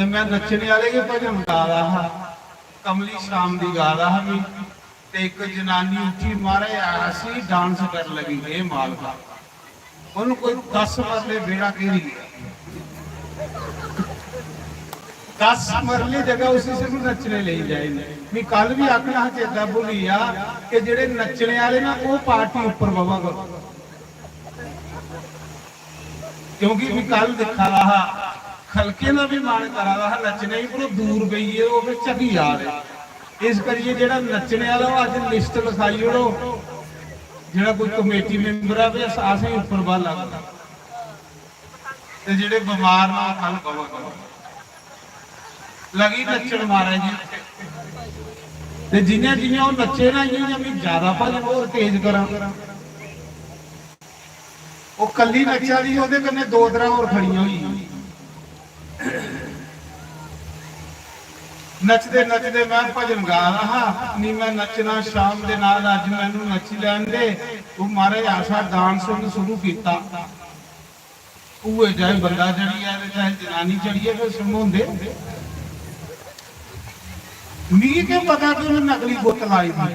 B: मैं नचने वाले के भजन गा रहा, कमली शाम दी गा रहा मैं ਤੇ ਇੱਕ ਜਨਾਨੀ ਉੱਚੀ ਮਾਰੇ ਆਇਆ ਸੀ, ਡਾਂਸ ਕਰਨ ਲੱਗੀ। ਇਹ ਮਾਲਕਾ ਉਹਨੂੰ ਕੋਈ 10 ਮਰਲੇ ਬੇੜਾ ਘੇਰੀ ਗਿਆ। 10 ਮਰਲੇ ਜਗ੍ਹਾ ਉਸੇ ਸਿਰ ਨੂੰ ਨੱਚਣੇ ਲਈ ਜਾਏਗੀ। ਵੀ ਕੱਲ ਵੀ ਆਖਣਾ ਚੇਤਾ ਭੁੱਲੀ ਆ ਕਿ ਜਿਹੜੇ ਨੱਚਣੇ ਵਾਲੇ ਨਾ ਉਹ ਪਾਰਟੀ ਉੱਪਰ ਬਵਾ ਕਰੋ, क्योंकि भी कल दिखा रहा खलके ना भी मान करा रहा नचने ही पर दूर गई है वो फिर चकी आ रहे। इस करिए जेड़ा नचने वाला अज लिस्ट लिखाई ओड़ो, जेड़ा कोई कमेटी मैंबर है अस ही उपर बल लगता ते जेड़े बीमार ना कल कवा करो लगी नचन महाराज जी। ते जिन्हें जिन्हें वो नचे ना इन्हें भी ज्यादा भजन और तेज करा। वो कली नचा दी ओदे कन्ने दो दरा और खड़ियां हुई। नचदे नचदे मैं भजन गा रहा नी मैं नचना शाम दे नाल अज मैनू नच लैन दे। वो महाराज आशा डांस शुरू कीता। उहे चाहे बंदा चढ़ी है चाहे जनानी चढ़ी है फिर समोंदे मी के पता कि उन्हें नकली गुत लाई थी।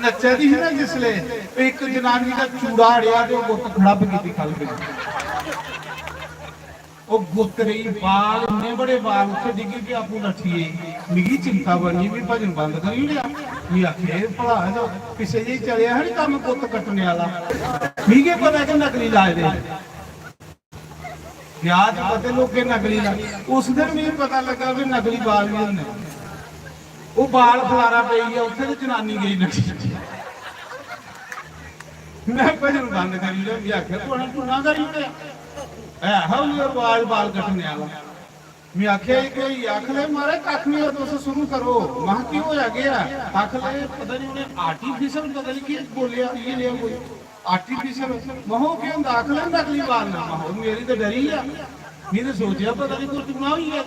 B: नचा दी है ना जिसले एक जनानी का चूड़ा अड़िया तो गुत खड़प की खल गई। वो गुत रही बाल इन्ने बड़े बाल उसे डिगी कि आपू नठिए। मिगी चिंता बनी भी भजन बंद करी लिया। मी आखे भला जो पिछे जी चलिया है काम गुत कटने वाला मी के पता कि नकली लाए दे आज पते लोग नकली लाए। उस दिन भी पता लगा भी नकली बाल भी होंगे। वो बाल खलारा पई गया उत्थे ते जनानी गई नची। मैं भजन बंद करी लिया। मैं आख्या तू टूना करी है हाउ बाल बाल कटने वाला। मैं आख्या कोई आख ले मारे कख नहीं हो तुस शुरू करो। महा की होया गया आख ले पता नहीं उन्हें आर्टिफिशियल पता नहीं की बोलिया ये लिया कोई आर्टिफिशियल महो क्यों हुंदा आख ले नकली बाल ना महो मेरी तो डरी है। नहीं तो सोचा पता नहीं कोई टूना हुई है।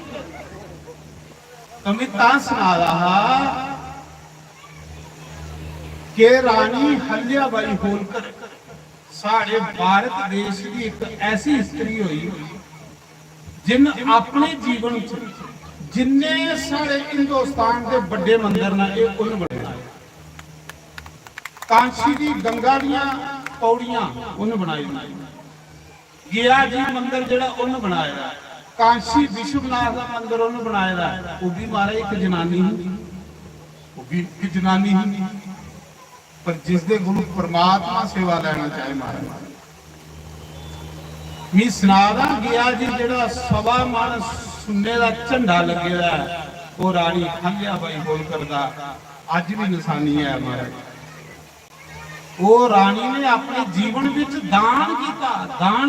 B: अमिता सुना रहा कि रानी हल्याबाई होलकर साढ़े भारत देश की एक ऐसी स्त्री हुई जिन अपने जीवन जिन्ने सारे हिंदुस्तान के बड़े मंदिर ना ये उन बनाए। कांशी की गंगा दियां पौड़ियां उन बनाई। गया जी मंदिर जेड़ा उन बनाया। कांशी विश्वनाथ का मंदिर उन्होंने बनाया। वो भी मारा एक जनानी वो भी एक जनानी पर जिसके गुरु परमात्मा सेवा लेना चाहे मारा मी सुनादा गया जी जेड़ा सवा मन सुन्ने का झंडा लगे वो रानी हल्याबाई होलकर दा अज भी निशानी है महाराज। वो रानी ने अपने जीवन विच दान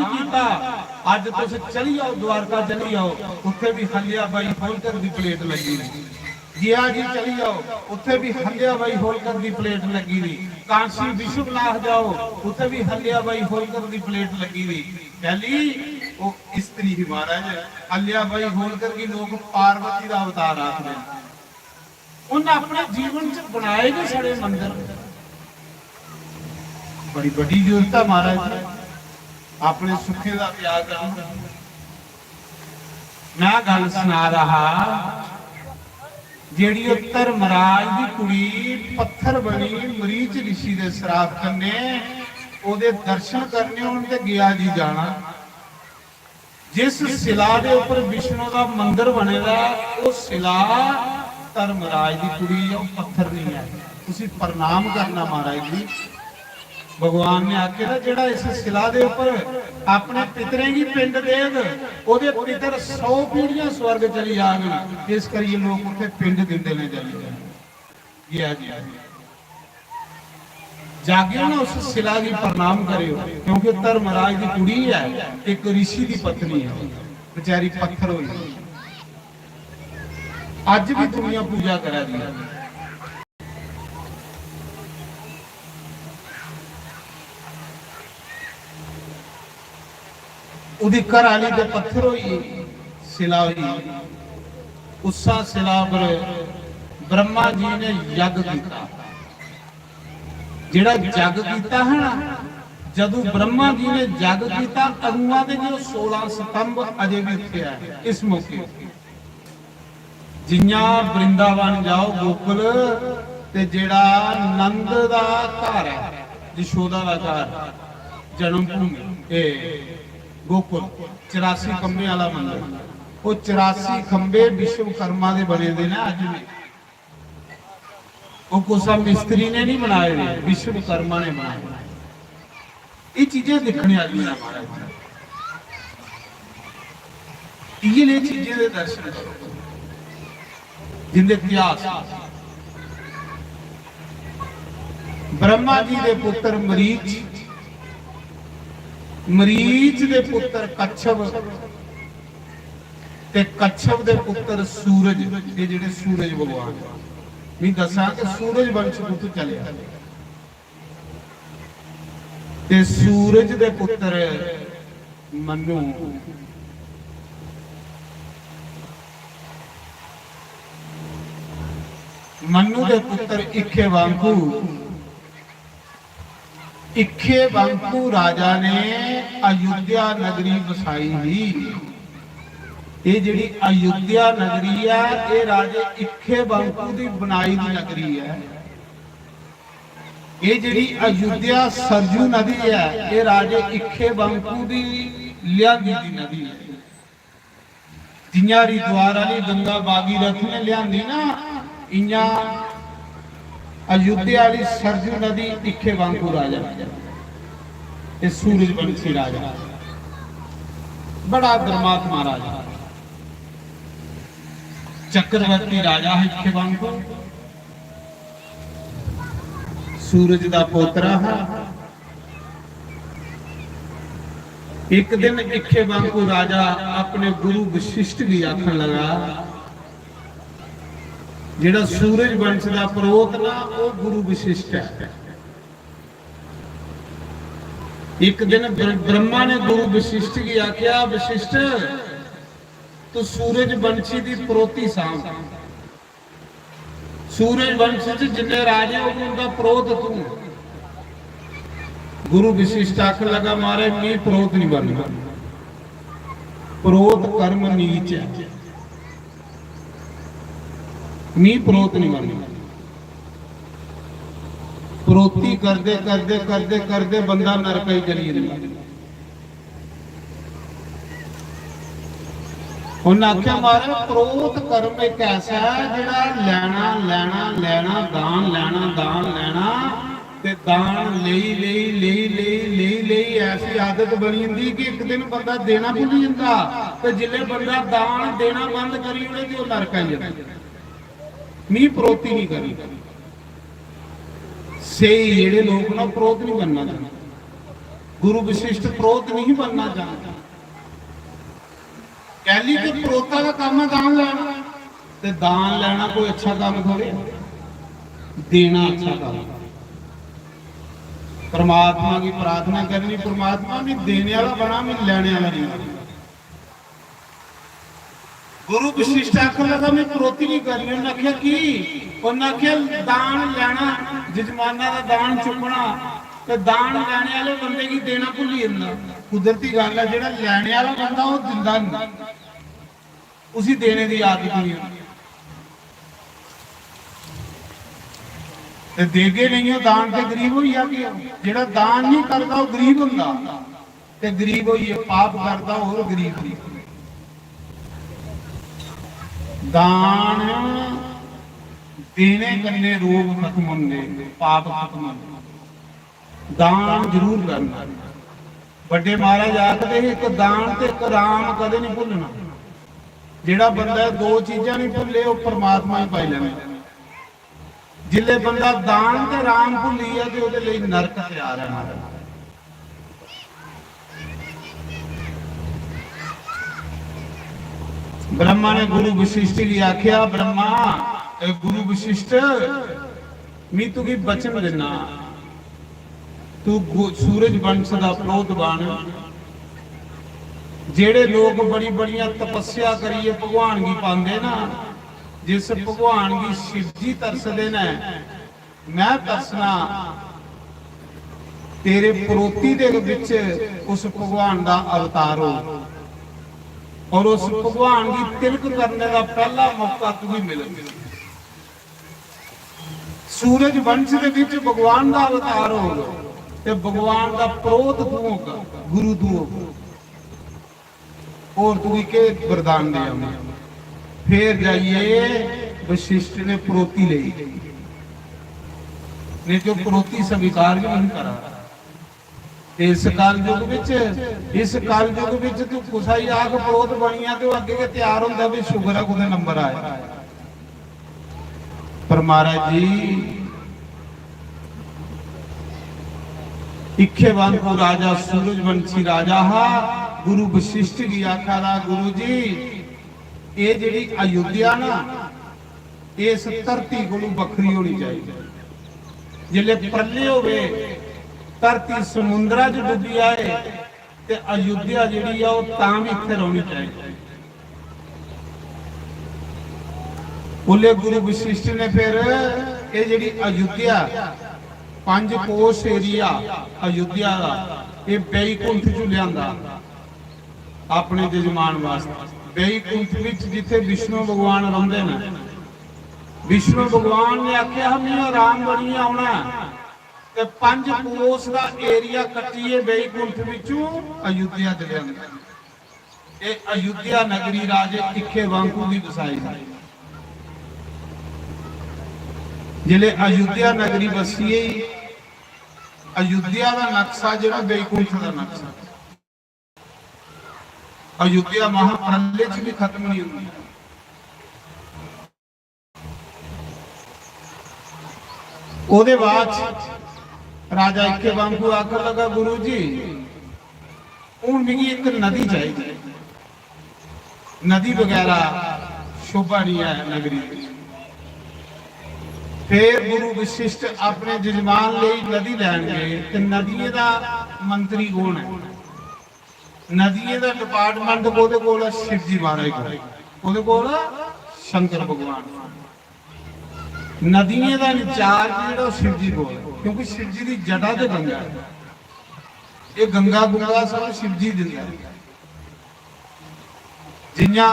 B: कीता। अज तुस चली जाओ द्वारका चली जाओ उत्थे भी हल्याबाई होलकर की प्लेट लगी रही। गया जी चली जाओ उत्थे भी हल्याबाई होलकर की प्लेट लगी रही। कांशी विश्वनाथ जाओ उत्थे भी हल्याबाई होलकर की प्लेट लगी रही। पहली वो स्त्री ही महाराज हल्याबाई होलकर की लोग पार्वती का अवतार आखते हैं। उन्हें अपने जीवन च बनाए गए सारे मंदिर बड़ी बड़ी जरूरत है महाराज अपने सुखे का त्याग करना। मैं गल सुना रहा जेड़ी धर्मराज की कुड़ी पत्थर बनी मरीच ऋषि के श्राप करने ओदे दर्शन करने उनके गया जी जाना। जिस शिला के ऊपर विष्णु का मंदिर बनेगा वो शिला धर्मराज की कुड़ी है पत्थर नहीं है। तुसी प्रणाम करना महाराज जी। भगवान ने आके ना जेड़ा इस शिला दे ऊपर अपने पितरें की पिंड देग ओदे पितर 100 पीढ़ियां स्वर्ग चली जाएंगी। इस करिए लोग उसे पिंड दिंदे ने चली जाए। जागियो ना उस शिला की प्रणाम करियो क्योंकि धर्मराज की कुड़ी है एक ऋषि की पत्नी है बेचारी पत्थर हुई। अज भी दुनिया पूजा करा दी। उदी घर आली दे पत्थर हुई शिला हुई। उसा शिला पर ब्रह्मा जी ने यज्ञ किया। जेड़ा जग कीता है ना जदों ब्रह्मा जी ने जग किया अगुआ दे जो 16 स्तंभ अजे भी उत्थे है। इस मौके जिन्ना वृंदावन जाओ गोकुल ਤੇ ਜਿਹੜਾ ਨੰਦ ਦਾ ਘਰ ਹੈ, ਯਸ਼ੋਦਾ ਦਾ ਘਰ, ਜਨਮ ਭੂਮੀ, ਇਹ ਗੋਕੁਲ 84 ਖੰਭੇ ਵਾਲਾ ਮੰਦਿਰ, ਉਹ 84 ਖੰਭੇ ਵਿਸ਼ਵਕਰਮਾ ਦੇ ਬਣੇ ਦੇ ਨੇ ਅੱਜ ਵੀ। ਉਹ ਕੋਸਾ ਮਿਸਤਰੀ ਨੇ ਨਹੀਂ ਬਣਾਏ ਨੇ, ਵਿਸ਼ਵਕਰਮਾ ਨੇ ਬਣਾਏ। ਇਹ ਚੀਜ਼ਾਂ ਦੇਖਣੇ ਅੱਜ ਮੇਰਾ ਮਹਾਰਾਜ ਇਹ ਨੇ ਚੀਜ਼ਾਂ ਦੇ ਦਰਸ਼ਨ ਜਿੰਦੇ ਇਤਿਹਾਸ। ਬ੍ਰਹਮਾ ਜੀ ਦੇ ਪੁੱਤਰ ਮਰੀਚ, ਮਰੀਚ ਦੇ ਪੁੱਤਰ ਕੱਛਪ, ਤੇ ਕੱਛਪ ਦੇ ਪੁੱਤਰ ਸੂਰਜ। ਇਹ ਜਿਹੜੇ ਸੂਰਜ ਭਗਵਾਨ ਵੀ ਦੱਸਾਂ ਕਿ ਸੂਰਜ ਵੰਸ਼ ਤੋਂ ਚੱਲਿਆ, ਤੇ ਸੂਰਜ ਦੇ ਪੁੱਤਰ ਮਨੂ, ਮਨੂ ਦੇ ਪੁੱਤਰ ਇਖੇਵਾਂਕੂ। ਇਖੇਵਾਂਕੂ ਰਾਜਾ ਨੇ ਅਯੁੱਧਿਆ ਨਗਰੀ ਵਸਾਈ ਸੀ। ਇਹ ਜਿਹੜੀ ਅਯੁੱਧਿਆ ਨਗਰੀ ਹੈ, ਇਹ ਰਾਜੇ ਇਖੇਵਾਂਕੂ ਦੀ ਬਣਾਈ ਦੀ ਨਗਰੀ ਹੈ। ਇਹ ਜਿਹੜੀ ਅਯੁੱਧਿਆ ਸਰਜੂ ਨਦੀ ਹੈ, ਇਹ ਰਾਜੇ ਇਖੇਵਾਂਕੂ ਦੀ ਲਿਆਂਦੀ ਦੀ ਨਦੀ ਹੈ। ਜਿੰਨਾ ਹਰਿਦੁਆਰ ਵਾਲੀ ਗੰਗਾ ਭਾਗੀਰਥ ਨੇ ਲਿਆਂਦੀ ਨਾ, ਇੰਨਾ ਅਯੁੱਧਿਆ ਵਾਲੀ ਸਰਜੂ ਨਦੀ ਇਖੇਵਾਂਕੂ ਰਾਜਾ, ਇਹ ਸੂਰਜਵੰਸ਼ੀ ਰਾਜਾ, ਬੜਾ ਧਰਮਾਤਮਾ ਰਾਜਾ, ਚੱਕਰਵਰਤੀ ਰਾਜਾ ਹੈ ਇਖੇਵਾਂਕੂ, सूरज का पोतरा है। एक दिन इखेवांकू राजा अपने गुरु वशिष्ठ की आखन लगा, जेड़ा सूरज वंश का पुरोहित ना, वो गुरु वशिष्ठ है। एक दिन ब्रह्मा ने गुरु वशिष्ठ की आख्या, वशिष्ठ तू सूरज वंशी की पुरोती सांभ, सूरज वंश जिन्ने राजे उनका पुरोहित तू। गुरु वशिष्ठ आखन लगा, मारे मैं पुरोहित नहीं बनना, पुरोहित कर्म नीच है, मैं पुरोहित नहीं बनना। पुरोहिती करते करते करते करते बंदा नरक ही चली जाता। उन्हें आख्या, मारे पुरोहित कर्म एक ऐसा है जिहड़ा लैना लैना लैना, दान लैना दान लैना, ते दान लई लई लई लई लई लई ऐसी आदत बनी हुंदी कि एक दिन बंदा देना भुल जांदा, ते जिल्ले बंदा दान देना बंद करी ओड़े ते ओह नरक आ जांदा। मी पुरोहिती नहीं करी सही, जेड़े लोग ना पुरोहित नहीं बनना चाहते, गुरु वशिष्ठ पुरोहित नहीं बनना चाहते। कहली कि पुरोहिता का काम है दान लेना, ते दान लेना कोई अच्छा काम थोड़े, देना अच्छा काम। परमात्मा की प्रार्थना करनी, परमात्मा भी देने वाला बना, मैं लेने वाला नहीं। गुरु वशिष्ठ आखन लगा, मैं पुरोहिती नहीं करनी। उन्हें आख्या की, उन्हें आख्या दान लेना, जजमाना का दान चुकना, ते दान लेने वाले बंदे की देना भुल जाता। कुदरती गल है, जिहड़ा लेने वाला बंदा वो दिंदा नहीं, उसी देने की आदत नहीं होती। ते देगे नहीं हो दान, ते गरीब हो गया। जिहड़ा दान नहीं करता वो गरीब हुंदा, ते गरीब होइए, पाप करता और गरीब होइए। दान देने कन्ने रोग खत्म होंगे, पाप खत्म होंगे। दान जरूर करना। बड़े महाराज आखदे एक दान ते एक राम कदे नहीं भुलना। जेड़ा बंदा दो चीजां नहीं भुले, वो परमात्मा ही पाई लेना। जिले बंदा दान ते राम भुली है ते ओदे लई नरक तैयार है महाराज। ब्रह्मा ने गुरु वशिष्ठ की आख्या, ब्रह्मा गुरु वशिष्ठ मैं तुकी बचन देना, तू सूरज वंश का पुरोहित बन। जेड़े लोग बड़ी बड़िया तपस्या करिए भगवान की पाते ना, जिस भगवान की शिव जी तरसदे ने, मैं तरसना तेरे पुरोहिती दे विच उस भगवान का अवतार हो, और उस भगवान की तिलक करने का पहला मौका तुम्हें मिले। ਸੂਰਜ ਵੰਸ਼ ਦੇ ਵਿੱਚ ਭਗਵਾਨ ਦਾ ਅਵਤਾਰ ਹੋਗਾ ਤੇ ਭਗਵਾਨ ਦਾ ਪ੍ਰੋਤ ਤੂੰ ਹੋਗਾ, ਗੁਰੂ ਤੂੰ ਹੋਗਾ। और तू के वरदान दे हमें। फिर जाइए वशिष्ठ ने प्रोती ले, ने जो प्रोती स्वीकार भी नहीं करा। इस काल युग विच तू कुसाई आग प्रोत बनिया तो अगे के तैयार होंदा भी शुगर है कोई नंबर आए। पर महाराज जी इक्खेवांगू राजा सूरजवंशी राजा हा गुरु वशिष्ठ की आखा ला गुरु जी ये जिहड़ी अयोध्या ना इस धरती कोलों बखरी होनी चाहिए। जिले प्रलय होवे धरती समुद्रा च डुबी आए ते अयोध्या जिहड़ी आ ओह तां भी इत्थे रहनी चाहिए। बोले गुरु वशिष्ठ ने फिर ये जिहड़ी अयोध्या 5 कोस एरिया अयोध्या दा ये बैकुंठ चों लिआंदा अपने जजमान वास्ते। बैकुंठ विच जिथे विष्णु भगवान रहंदे ने, विष्णु भगवान ने आख्या हमें आराम बनी आउणा ते 5 कोस दा एरिया कट्टिए बैकुंठ विचों अयोध्या च लिआंदा। ये अयोध्या नगरी राजे इक्खेवांगू दी वसाई है। जिले अयोध्या नगरी बसी है, अयोध्या का नक्शा जो बैकुंठ का नक्शा, अयोध्या महाप्रलय च भी खत्म नहीं हुई। ओदे बाद राजा इक्खेवांगू आखर लगा गुरु जी हुण मिगी एक नदी चाहिए, नदी वगैरह शोभा नहीं है नगरी। फिर गुरु वशिष्ठ अपने जजमान लिए नदी लैन गए ते नदियों का मंत्री कौन है? नदियों का डिपार्टमेंट कोदे कोल शिव जी महाराज कोल, कोदे कोल शंकर भगवान। नदियों का इंचार्ज जो शिव जी कोल, क्योंकि शिव जी की जटा तो गंगा है, ये गंगा गुंगा सब शिव जी दिंदा। जियां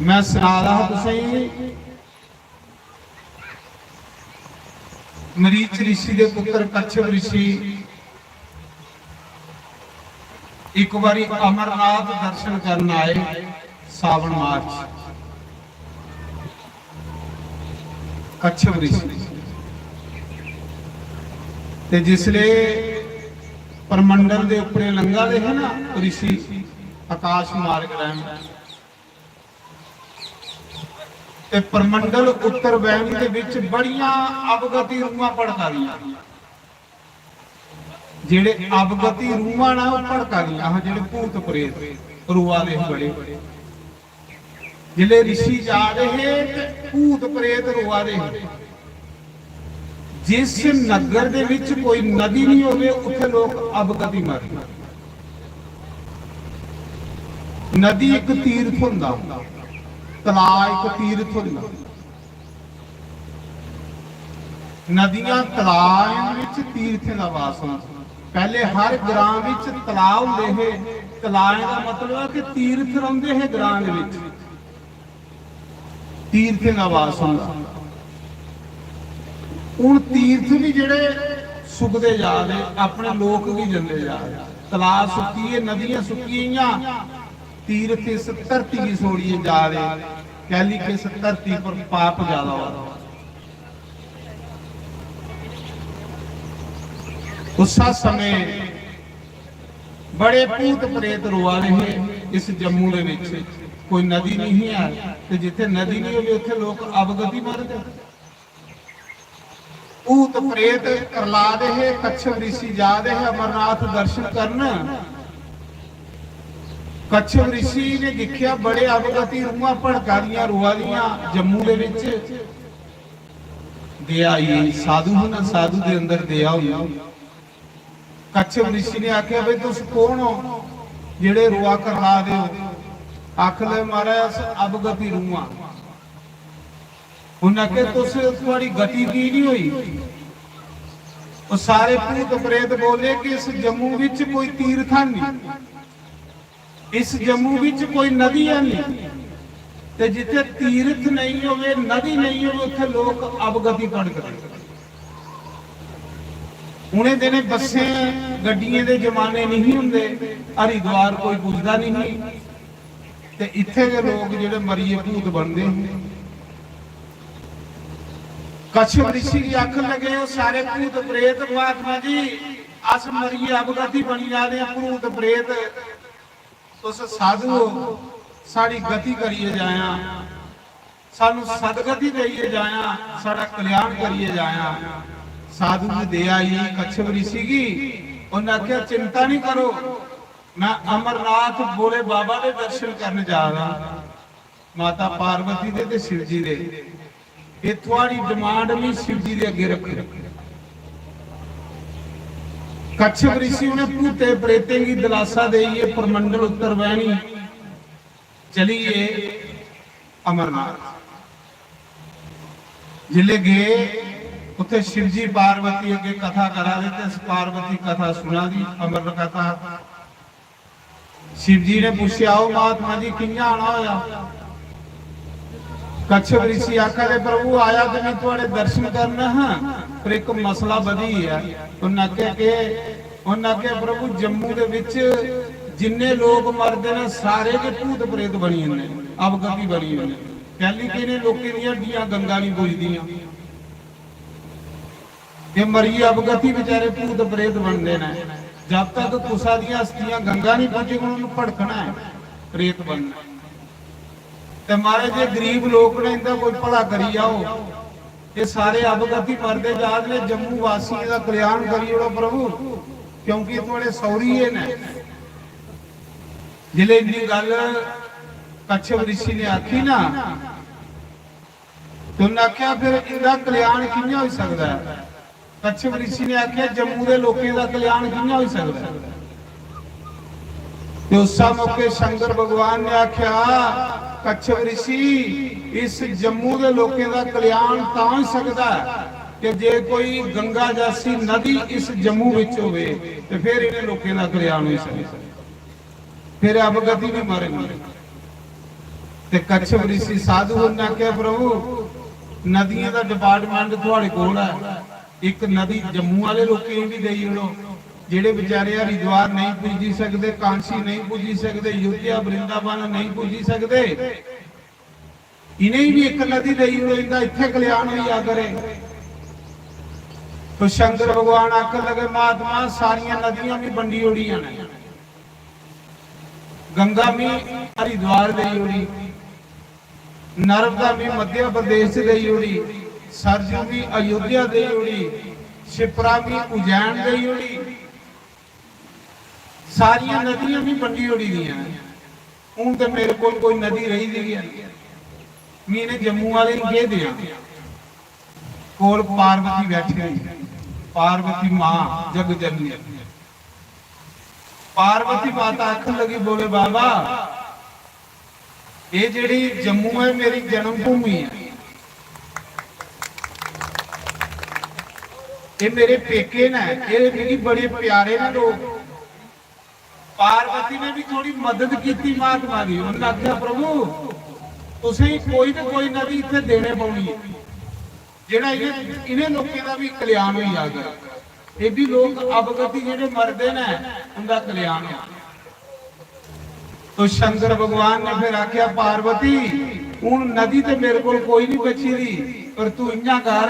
B: मैं सुना रहा तुसें मरीच ऋषि के पुत्र कच्छप ऋषि एक बारी अमरनाथ दर्शन करने आए सावन मार्च। कच्छप ऋषि ते जिसले परमंडल के उपरे लंघा दे है ना ऋषि आकाश मार्ग रहन ते परमंडल उत्तर वैन के विच बड़ियां अवगति रूहां भड़कारियां। जेड़े अवगति रूहां ना ओह भड़कारियां जेड़े भूत प्रेत रुआ दे बड़े जिले ऋषि जा रहे ते भूत प्रेत रुआ दे। जिस नगर दे विच कोई नदी नहीं होवे उत्थे लोग अवगति मरदे। नदी एक तीर्थ हुंदा, तला एक तीर्थ हुंदा। नदियां तलावां विच तीर्थ दा वास हुंदा। पहले हर ग्रां विच तलाव हुंदे हे, तलावां दा मतलब है कि तीर्थ रहिंदे हे ग्रां दे विच, तीर्थ दा वास हुंदा। हुण तीर्थ भी जिहड़े सुकदे जा रहे, अपने लोक भी जंदे जा रहे। तलाव सुक्की, नदियां सुक्कियां, तीर्थ इस धरती की सोड़िए जा रहे। कहली कि इस धरती पर पाप ज्यादा हो रहा। उस समय बड़े भूत प्रेत रुआ रहे। इस जम्मू दे विच कोई नदी नहीं है ते जिथे नदी नहीं होवे उत्थे लोग अवगति मरदे। भूत प्रेत करला रहे। कच्छप ऋषि जा रहे अमरनाथ दर्शन करन। कच्छप ऋषि ने देखिया बड़े अवगति रूहां भड़कारियां रुआ दियां जम्मू दे विच। दया आई साधु होना, साधु दे अंदर दया हुई। कच्छप ऋषि ने आख्या भाई तुस कौन हो जेड़े रुआ करला दे हो? आख ले महाराज अवगति रूहां। उन्हें आख्या तुस तुहाड़ी गति की नहीं हुई? और सारे भूत प्रेत बोले कि इस जम्मू विच कोई तीर्थ नहीं, इस जम्मू विच कोई नदी है नहीं, ਤੇ ਜਿੱਥੇ ਤੀਰਥ ਨਹੀਂ ਹੋਵੇ, ਨਦੀ ਨਹੀਂ ਹੋਵੇ, ਉੱਥੇ ਲੋਕ ਅਵਗਤੀ ਪੜਦੇ। ਹੁਣੇ ਦਿਨੇ ਬੱਸੇ ਗੱਡੀਆਂ ਦੇ ਜ਼ਮਾਨੇ ਨਹੀਂ ਹੁੰਦੇ, ਹਰਿਦੁਆਰ ਕੋਈ ਪੁੱਛਦਾ ਨਹੀਂ, ਤੇ ਇੱਥੇ ਦੇ ਲੋਕ ਜਿਹੜੇ ਮਰੀਏ ਭੂਤ ਬਣਦੇ ਹੁੰਦੇ। कच्छप ऋषि की अख लगे वो सारे भूत प्रेत महात्मा जी अस मरिए अवगति बनी जा रहे भूत प्रेत तुस साधु साड़ी गति करिए जाया, सानू सदगति देइए जाया, साड़ा कल्याण करिए जाया। साधु जी दे आई कच्छप ऋषि की, उन्हें आख्या चिंता नहीं करो, मैं अमरनाथ भोले बाबा के दर्शन करने जा रहा, माता पार्वती दे ते शिव जी दे। ये थोड़ी डिमांड भी शिव जी के अगे रखो। कच्छप ऋषि ने भूते प्रेते की दिलासा देइए, परमंडल उत्तर वहनी चलिए अमरनाथ। जिले गए उथे शिव जी पार्वती अगे कथा करा देते, पार्वती कथा सुना दी, अमर कथा। शिव जी ने पूछा आओ महात्मा जी किंजा आना होया। कच्छप ऋषि आखा दे प्रभु आया तो मैं थोड़े दर्शन करना है, पर एक मसला बधी है। उन्हें के प्रभु जम्मू दे विच जिन्ने लोग मरदे ने सारे के भूत प्रेत बनी ने, अवगति बनी ने। पहली किने लोके दी हड्डियां गंगा नहीं पुजदियां, ये मरी अवगति बेचारे भूत प्रेत बनते ने। जब तक कुसा दी अस्थियां गंगा नहीं पुजी उन्होंने भड़कना है, प्रेत बनना। ते मारे जे गरीब लोग ने इनका कोई भला करी आओ, ये सारे अवगति मरदे जा रहे। जम्मू वासियों का कल्याण करियो प्रभु, क्योंकि थोड़े सौरी ने। जिले इन्नी गल कच्छप ऋषि ने आखी ना, तो उन्हें आख्या फिर इनका कल्याण किंजा हो सकता है। कच्छप ऋषि ने आख्या जम्मू के लोगों का कल्याण किंजा हो सकता है। तो उस मौके शंकर भगवान ने आख्या कच्छप ऋषि इस जम्मू के लोगों का कल्याण तां हो सकता है कि जे कोई गंगा जैसी नदी इस जम्मू विच होवे, ते फिर इन्हें लोगों का कल्याण हो सकता, फिर अवगति भी मरेंगे। ते कच्छप ऋषि साधु ने आख्या प्रभु नदियों का डिपार्टमेंट तुहाडे कोल है, एक नदी जम्मू वाले लोगों भी देई ओड़ो, जेड़े बेचारे हरिद्वार नहीं पुजी सकते, कांसी नहीं पुजी सकते, अयोध्या वृंदावन नहीं पुजी सकते, इन्हें भी एक नदी देई ओड़ो, इनका इत्थे कल्याण होइया करे। तो शंकर भगवान आखन लगे महात्मा सारियां नदियां भी बंडी ओड़ियां ने, गंगा भी हरिद्वार देई ओड़ी, नर्मदा भी मध्य प्रदेश देई ओड़ी, सरजू भी अयोध्या देई ओड़ी, शिप्रा भी उज्जैन देई ओड़ी, सारियां नदियां भी बंडी ओड़ी दियां। हूं तो मेरे को कोई नदी रही दी है, मैंने जम्मू वाले कह दिया कोल पार्वती बैठी हुई, पार्वती मां जग जननी। पार्वती माता आखन लगी बोले बाबा ये जेड़ी जम्मू है मेरी जन्म भूमि है, ये मेरे पेके ने, ये मेरी बड़े प्यारे ने लोग। पार्वती ने भी थोड़ी मदद की महात्मा की, उन्होंने आख्या प्रभु तुसें कोई ना कोई नदी इत्थे देने पौनी है, जेड़ा इन्हें लोगों का भी कल्याण हो जाएगा। ये भी लोग अवगति जेड़े मरदे ने उनका कल्याण हो। तो शंकर भगवान ने फिर आख्या पार्वती हूं नदी तो मेरे को कोई नहीं बची दी, पर तू इन्ना कर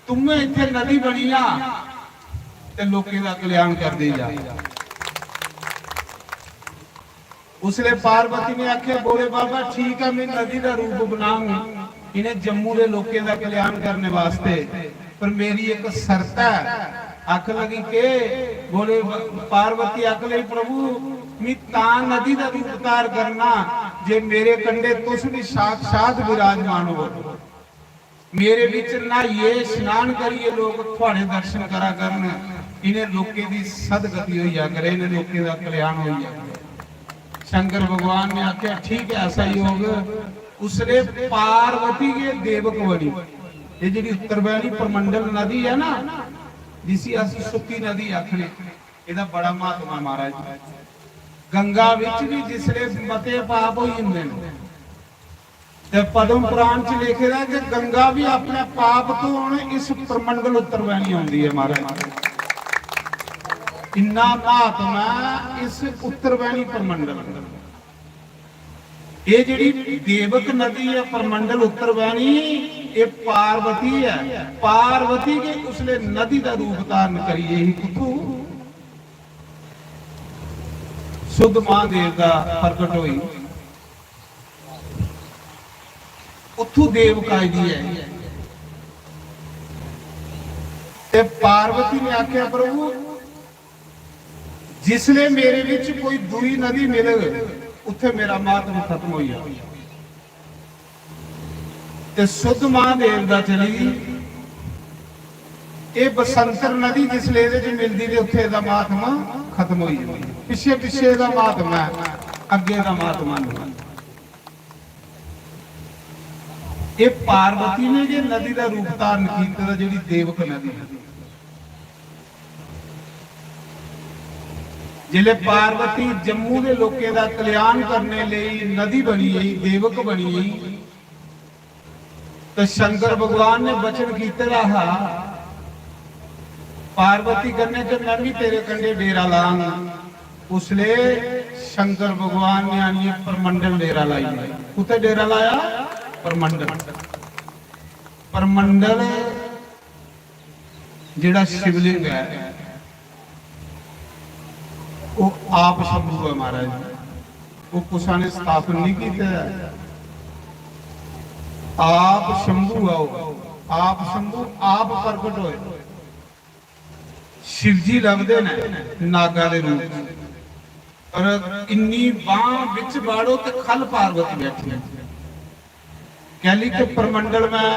B: तुम्हें इत्थे नदी बनी आ ते लोगों का कल्याण कर दे जा। उसने पार्वती ने आख्या बोले बाबा ठीक है मैं नदी का रूप बनाऊं इन्हें जम्मू के लोगों का कल्याण करने वास्ते, पर मेरी एक शर्त है। आख लगी के बोले पार्वती आख लगी प्रभु मैं ता नदी का रूप धार करना जे मेरे कंडे तुस भी साक्षात विराजमान हो, मेरे विच ना ये स्नान करिए लोग थोड़े दर्शन करा करन, इन्हें लोगों की सदगति हो जा करे, इन्हें लोगों का कल्याण हो जा। शंकर भगवान ने आख्या ठीक है ऐसा ही होगा। उसने पार्वती के देवक बनी, ये जी उत्तरवैनी परमंडल नदी है ना जिसी असि सुक्की नदी आखने, ਇਹਦਾ बड़ा महत्व है महाराज। गंगा विच भी जिसले मते पाप हो जांदे ने ਤੇ ਪਦਮ ਪੁਰਾਣ ਚ ਲਿਖਿਆ ਕਿ ਗੰਗਾ ਵੀ ਆਪਣੇ ਪਾਪ ਤੋਂ ਹੁਣ ਇਸ ਪਰਮੰਡਲ ਉੱਤਰ ਵਹਿਣੀ ਆਉਂਦੀ ਹੈ ਮਹਾਰਾਜ। ਇੰਨਾ ਮਹਾਤਮਾ ਇਸ ਉੱਤਰ ਵਹਿਣੀ ਪਰਮੰਡਲ। ਇਹ ਜਿਹੜੀ ਦੇਵਕ ਨਦੀ ਹੈ ਪਰਮੰਡਲ ਉੱਤਰ ਵਹਿਣੀ, ਇਹ ਪਾर्वती है। पार्वती के उसने नदी का रूप धारण करिए ही कुथू शुद्ध महादेव का प्रकट हुई, उथू देव कायदी है। ते पार्वती ने आख्या प्रभु जिसने मेरे विच कोई दूई नदी मिले उत्थे मेरा महात्म खत्म हो जाए। ते शुद्ध महादेव दा चली ये बसंतर नदी जिसले मिलती है उत्थे दा महात्मा खत्म हो जाए। पिछे पिछे दा महात्मा है, अगे दा महात्मा नहीं। ये पार्वती ने जे नदी दा रूप धारण कीता, जिहड़ी देवक नदी जिले पार्वती जम्मू के लोगों का कल्याण करने लिए नदी बनी गई, देवक बनी गई, तो शंकर भगवान ने वचन किया रहा पार्वती करने के मैं भी तेरे कंडे डेरा लाऊंगा। उसने शंकर भगवान ने आनी परमंडल डेरा लाई। कुत्ते डेरा लाया? परमंडल। परमंडल जिहड़ा शिवलिंग है वो आप शंभू है महाराज, वो कुसा ने स्थापन नहीं किया। आप शंभू आओ, आप शंभू आप प्रकट होए। शिवजी लगते ने नागा दे रूप, और इन्नी बांह विच बाड़ो ते खल पार्वती बैठी है। कहली के परमंडल में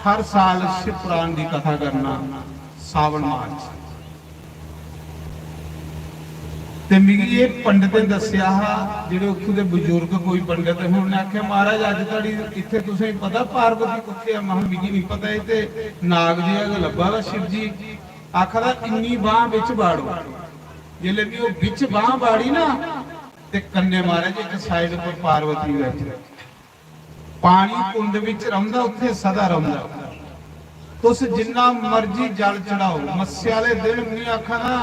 B: हर साल शिव पुराण की कथा करना सावन मास ते मिगी ये पंडित ने दस्या जिहड़े उत्थों दे बुजुर्ग कोई पंडित है, उन्होंने आख्या महाराज अज तड़ी इत्थे तुसें पता पार्वती कुत्थे है? मैं मिगी नहीं पता, ये ते नाग जी अग लब्भा वा। शिव जी आखदा इन्नी बांह विच बाड़ो। जिले भी वो विच बांह बाड़ी ना ते कन्ने महाराज एक साइड पर पार्वती बैठी, पानी कुंड विच रहिंदा, उत्थे सदा रहिंदा। तुस जिन्ना मर्जी जल चढ़ाओ, मस्या वाले दिन नहीं आखना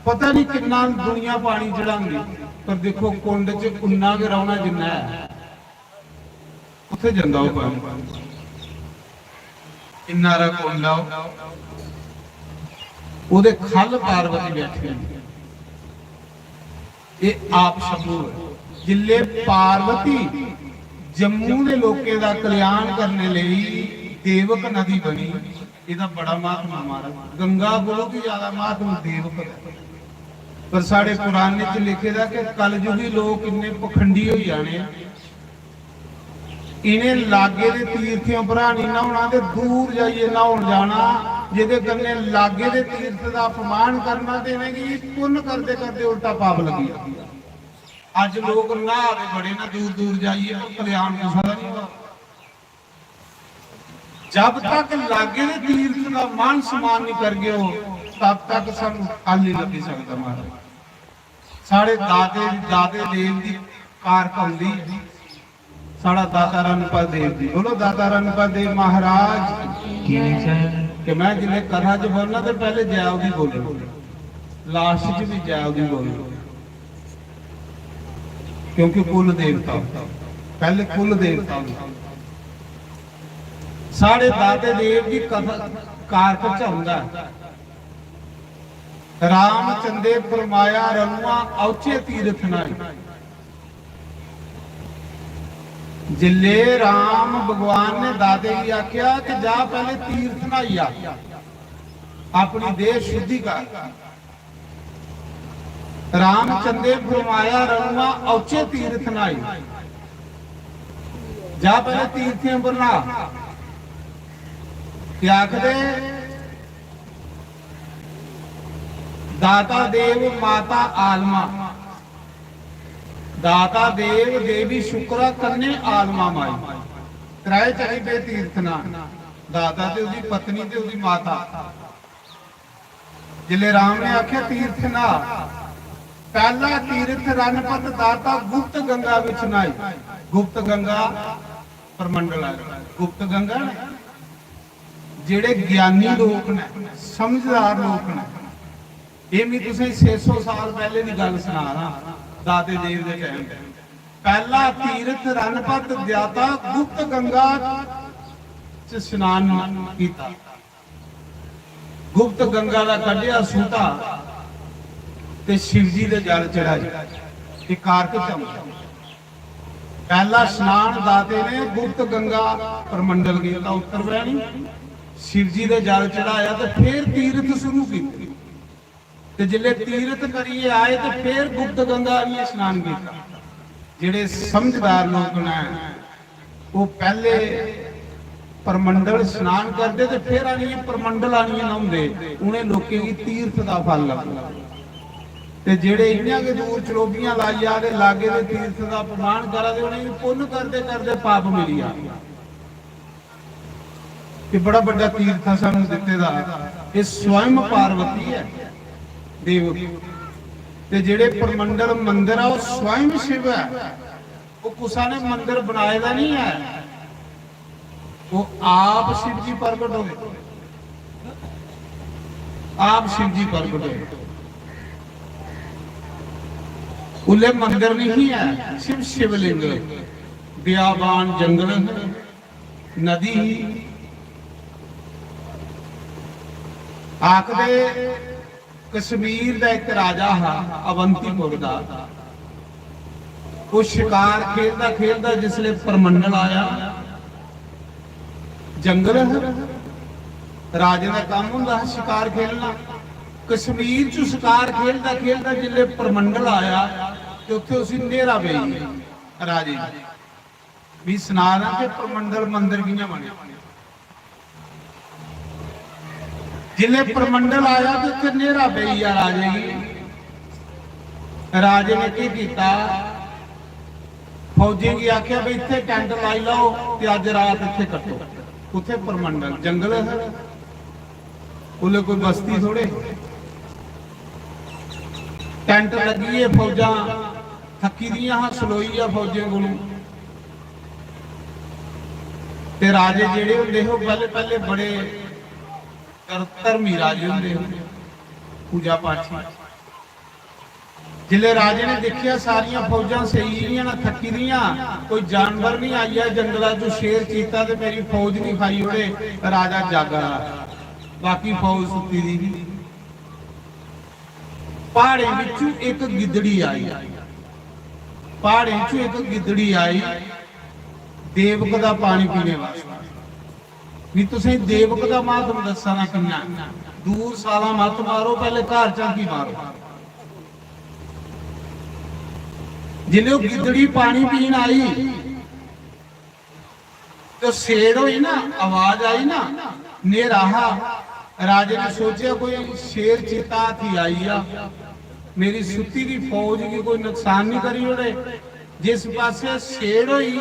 B: पता नहीं कितना दुनिया पानी चढ़ाऊंगी, पर देखो कुंड च उन्ना के रौना जिन्ना है उत्थे जंदा हो पानी। इन्ना रा कुंड ओदे खल पार्वती बैठी है। ये आप शंभू है। जिले पार्वती जम्मू के लोगों का कल्याण करने लिए देवक नदी बनी, इसका बड़ा महत्व महाराज। गंगा कोलों भी ज्यादा महत्व देवक है। पर साढ़े पुराने च लिखेदा कि कलयुगी लोग इन्ने पखंडी हो जाने, इन्हें लागे दे तीर्थों पर नहीं नहाउणा ते दूर जाइए नहाउण जाना, जिहदे कन्ने लागे दे तीर्थ दा अपमान करना, ते इन्हें पुण्य करते करते उल्टा पाप लगी। अज लोग नहावे बड़े ना दूर दूर जाइए, कल्याण किसी दा नहीं होगा। जब तक लागे दे तीर्थ का मान सम्मान नहीं कर गए हो तब तक सानू फल नहीं लगी सकता महाराज। साढ़े दादे दादे देव की कारक होंदी, साड़ा दाता रणपत देव जी। बोलो दाता रणपत देव महाराज कि मैं जिले कथा च बोलना तो पहले जय दी बोलो, लास्ट च भी जय दी बोलो, क्योंकि कुल देवता पहले कुल देवता। साढ़े दादे देव की कथा कारक च हुंदा रामचंदे फरमाया रनुआ औचे तीर्थ नाई। जिले राम भगवान ने दादे की आख्या कि जा पहले तीर्थ नाई आ, अपनी देह शुद्धि कर। रामचंदे फरमाया रनुआ औचे तीर्थ नाई, जा पहले तीर्थियों पर ना। क्या आखदे दाता देव माता आलमा, दाता देव देवी शुक्रा कन्ने आलमा माई, त्राए चली पे तीर्थना। दाता ते उसकी पत्नी ते उसकी माता। जिले राम ने आख्या तीर्थ ना, पहला तीर्थ रणपत दाता गुप्त गंगा विच नाई। गुप्त गंगा ਪਰਮੰਡਲ ਆ ਗੁਪਤ ਗੰਗਾ ਨੇ ਜਿਹੜੇ ਗਿਆਨੀ ਲੋਕ ਨੇ ਸਮਝਦਾਰ ਲੋਕ ਨੇ ਇਹ ਵੀ ਤੁਸੀਂ 600 ਸਾਲ ਪਹਿਲੇ ਦੀ ਗੱਲ ਸੁਣਾ ਰਹਾ ਦਾਤੇ ਦੇਵ ਦੇ ਟਾਈਮ ਤੇ ਪਹਿਲਾ ਤੀਰਥ ਰਣਪਤ ਦਿਆਤਾ ਗੁਪਤ ਗੰਗਾ ਚ ਇਸ਼ਨਾਨ ਕੀਤਾ ਗੁਪਤ ਗੰਗਾ ਦਾ ਕੱਢਿਆ ਸੂਤਾ ਤੇ ਸ਼ਿਵ ਜੀ ਦੇ ਜਲ ਚੜਾਇਆ ਇਹ ਕਾਰਕ ਚਮਕ ਪਹਿਲਾ ਇਸ਼ਨਾਨ ਦਾਤੇ ਨੇ ਗੁਪਤ ਗੰਗਾ ਪਰਮੰਡਲ ਕੀਤਾ ਉੱਤਰ ਵਹਿਣੀ शिव जी दे जल चढ़ाया तो फिर तीर्थ शुरू किए ते जिले तीर्थ करिए आए तो फिर गुप्त गंगा भी स्नान किया जेड़े समझदार लोग ने वो पहले परमंडल स्नान करते तो फिर आनी परमंडल आनी नहाते उन्हें लोगों की तीर्थ का फल लगता ते जेड़े इन्हां के दूर चलोबियां लाई आ दे लागे दे तीर्थ का प्रमाण करा दे उन्हें पुण्य करते करते पाप मिली आ ये बड़ा बड़ा तीर्थ सानू दिते दा ये स्वयं पार्वती है देव ते जेड़े परमंडल मंदिर है वो स्वयं शिव है वो कुसा ने मंदिर बनाए दा नहीं है वो आप शिव जी प्रगट होए आप शिव जी प्रगट होए उले मंदिर नहीं है शिव शिवलिंग बियाबान जंगल नदी आखदे कश्मीर का एक राजा हा अवंतीपुर का वो शिकार खेलता खेलता जिसले परमंडल आया जंगल राजे का काम होंदा शिकार खेलना कश्मीर च शिकार खेलता खेलता जिसले परमंडल आया तो उत्थे उसी नेरा पे राजे भी सुना के परमंडल मंदिर कियां बने जिले परमंडल आया तो उत्थे नेरा पे राजे राजे ने की कीता फौजी की आख्या भी इत्थे टेंट लाई लो ते अज रात इत्थे कटो उत्थे परमंडल जंगल है उले कोई बस्ती थोड़े टेंट लगी है फौजा थकी दियां हां सलोई आ फौजियां कोलों ते राजे जेड़े हुंदे हो पहले पहले बड़े धर्मी राजे होंगे पूजा पाठी जिले राजे ने देखिया सारिया फौजा सही ना थकी दियां कोई जानवर नहीं आई है जंगल चो शेर चीता ते मेरी फौज नहीं खाई ओड़े राजा जागा बाकी फौज सुती दी पहाड़े विचों एक गिदड़ी आई पहाड़े चो एक गिदड़ी आई देवक दा पानी पीने वास्ते भी तुसें देवक दा महत्व दसना किन्ना दूर साला मत मारो पहले घर झांकी मारो जिन्हें गिदड़ी पानी पीन आई तो शेर हुई ना आवाज आई ना नेरा राजे ने सोचा कोई शेर चीता थी आई आ मेरी सुती की फौज की कोई नुकसान नहीं करी ओड़े जिस पासे शेर हुई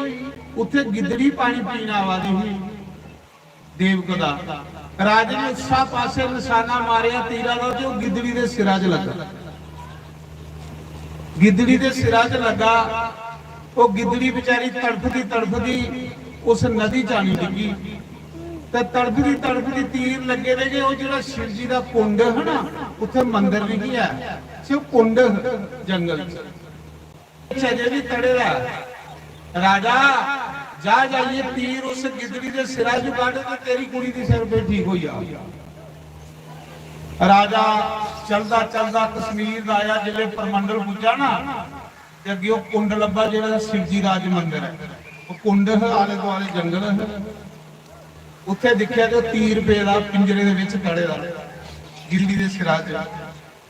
B: उत्थे गिदड़ी पानी पीन आवादी हुई देवक दा राजे ने उस पासे निशाना मारिया तीरा दा ते गिदड़ी दे सिरा च लगा गिदड़ी दे सिरा च लगा वो गिदड़ी बेचारी तड़फदी उस नदी च आनी डिगी ते तड़फदी तीर लगे रहे वो जेड़ा शिव जी दा कुंड है ना उत्थे मंदिर नहीं है सिर्फ कुंड जंगल च जी तड़े दा राजा जा जाइए तीर उस गिदड़ी के सिरा चो काट तो तेरी कुड़ी की सिर पे ठीक हो जा राजा चलदा चलदा कश्मीर आया जिले परमंडल पुजा ना ते अगे कुंड लब्बा जेड़ा शिव जी राज मंदिर है वो कुंड है आले दुआले जंगल है उत्थे दिखया तो तीर पेदा पिंजरे दे विच तड़े दा गिदड़ी दे सिरा च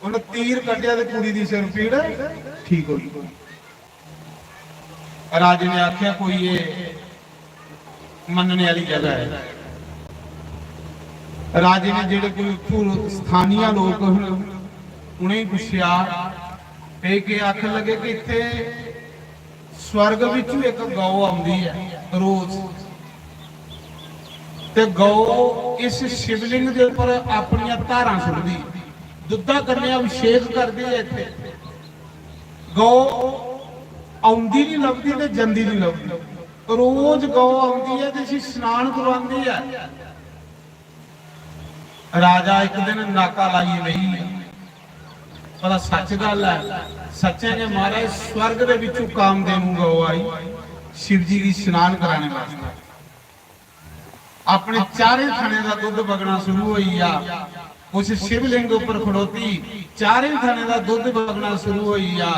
B: उन्हें तीर कड्डिया ते कुड़ी दी सिर पीड़ ठीक हो गई राजे ने आख्या कोई ये मनने वाली जगह है राजे ने जेड़े कोई स्थानीय लोग उन्हें पुछया पे के आखन लगे कि इत्थे स्वर्ग विचों एक गौ आउंदी है रोज ते गौ इस शिवलिंग दे उपर अपनी धारां सुटदी दुद्धा कन्या अभिषेक करदी है इत्थे गौ आउंदी नहीं लभदी ते जंदी नहीं लभदी ਰੋਜ਼ ਗਊ ਆਉਂਦੀ ਹੈ ਤੇ ਅਸੀਂ ਇਸ਼ਨਾਨ ਕਰਵਾਉਂਦੀ ਹੈ। ਰਾਜਾ ਇੱਕ ਦਿਨ ਨਾਕਾ ਲਾਈ ਲਈ, ਪਰ ਸੱਚ ਗੱਲ ਹੈ, ਸੱਚੇ ਨੇ ਮਹਾਰਾਜ स्वर्ग ਦੇ ਵਿੱਚੋਂ ਕਾਮਦੇਵ ਨੂੰ ਗਊ ਆਈ शिव जी की स्नान कराने वास्ते। अपने चारे थाने का दुध बगना शुरू हुई आ, उस शिवलिंग ऊपर खड़ोती चारे थाने का दुध बगना शुरू हुई आ।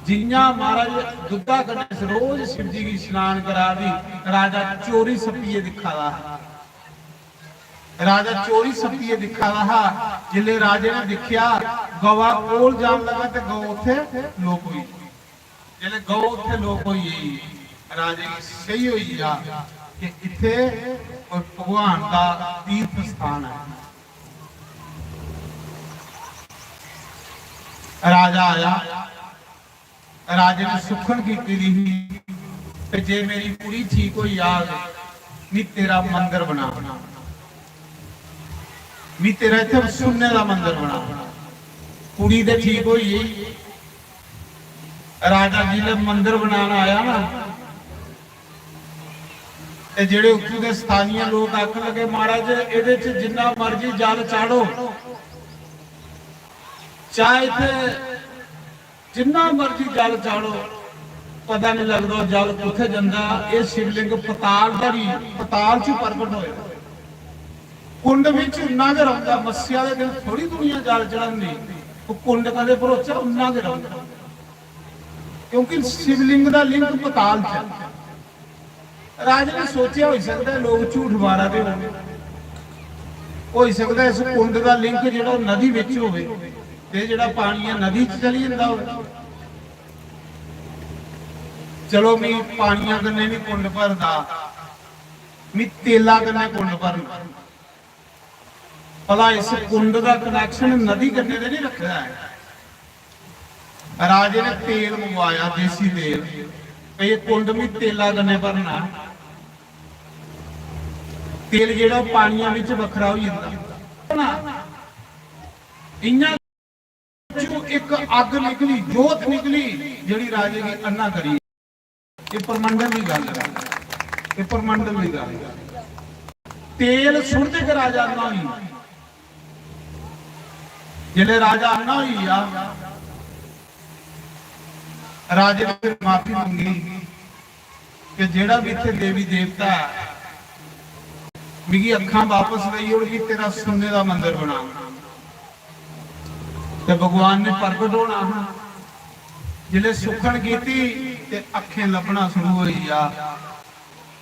B: जिन्ना महाराज दुधा कने रोज शिव जी की स्नान करा दी। राजा चोरी सपिए दिखा रहा, राजा चोरी सपिए दिखा रहा। जिले राजे ने दिखिया गवा कोल जाम लगा ते गौ उथे लोक हुई, जिले गौ उथे लोक हुई। राजे की सही हुई आ कि इथे भगवान का तीर्थ स्थान है। राजा आया, राजे ने सुखन की कि जे मेरी कुड़ी ठीक हुई आ नी तेरा मंदिर बना, नी तेरा इथे सुनने का मंदिर बना। कुड़ी दे ठीक हुई, राजा जी ने मंदिर बनाना आया ना, ते जेड़े उत्थों के स्थानीय लोग आखन लगे महाराज इहदे च जिन्ना मर्जी जल चाड़ो, चाहे इत्थे जिन्ना मर्जी जल चाड़ो, पता नहीं लगदा जल कित्थे जांदा। ये शिवलिंग पताल दा ही पताल च प्रगट होया, कुंड विच उन्ना के रहुंदा। मस्सिया दे दिन थोड़ी दुनिया जल चढ़ांदी, वो कुंड कदे भरोचा उन्ना के रहुंदा, क्योंकि शिवलिंग दा लिंग पताल च। राजा ने सोचा हो सकता है लोग झूठ मारा दे, हो सकता है इस कुंड का लिंक जो नदी विच होवे ते जिहड़ा पानी है नदी च चली जांदा होवे। चलो मैं पानियां कन्ने नहीं कुंड भरदा, मैं तेला कन्ने कुंड भरदा। भला इस कुंड का कनैक्शन नदी कन्ने ते नहीं रखदा है। राजे ने तेल मंगवाया, देसी तेल, ये कुंड में तेला कन्ने भरना। तेल जेड़ा पानियां विच वखरा हो जांदा, इन्ना एक अग निकली, जोत निकली जिहड़ी राजे की अन्ना करी। ये परमंडल की गल है, ये परमंडल की गल है। तेल सुटदे के राजा अन्ना होई, जिहड़े राजा अन्ना होई आ, राजे ने माफी मंगी कि जेड़ा भी इत्थे देवी देवता मिगी अखां वापस लई होगी, तेरा सोने का मंदिर बना। ते भगवान ने प्रगट होना, जिले सुखन कीती ते अखें लभना शुरू होई आ।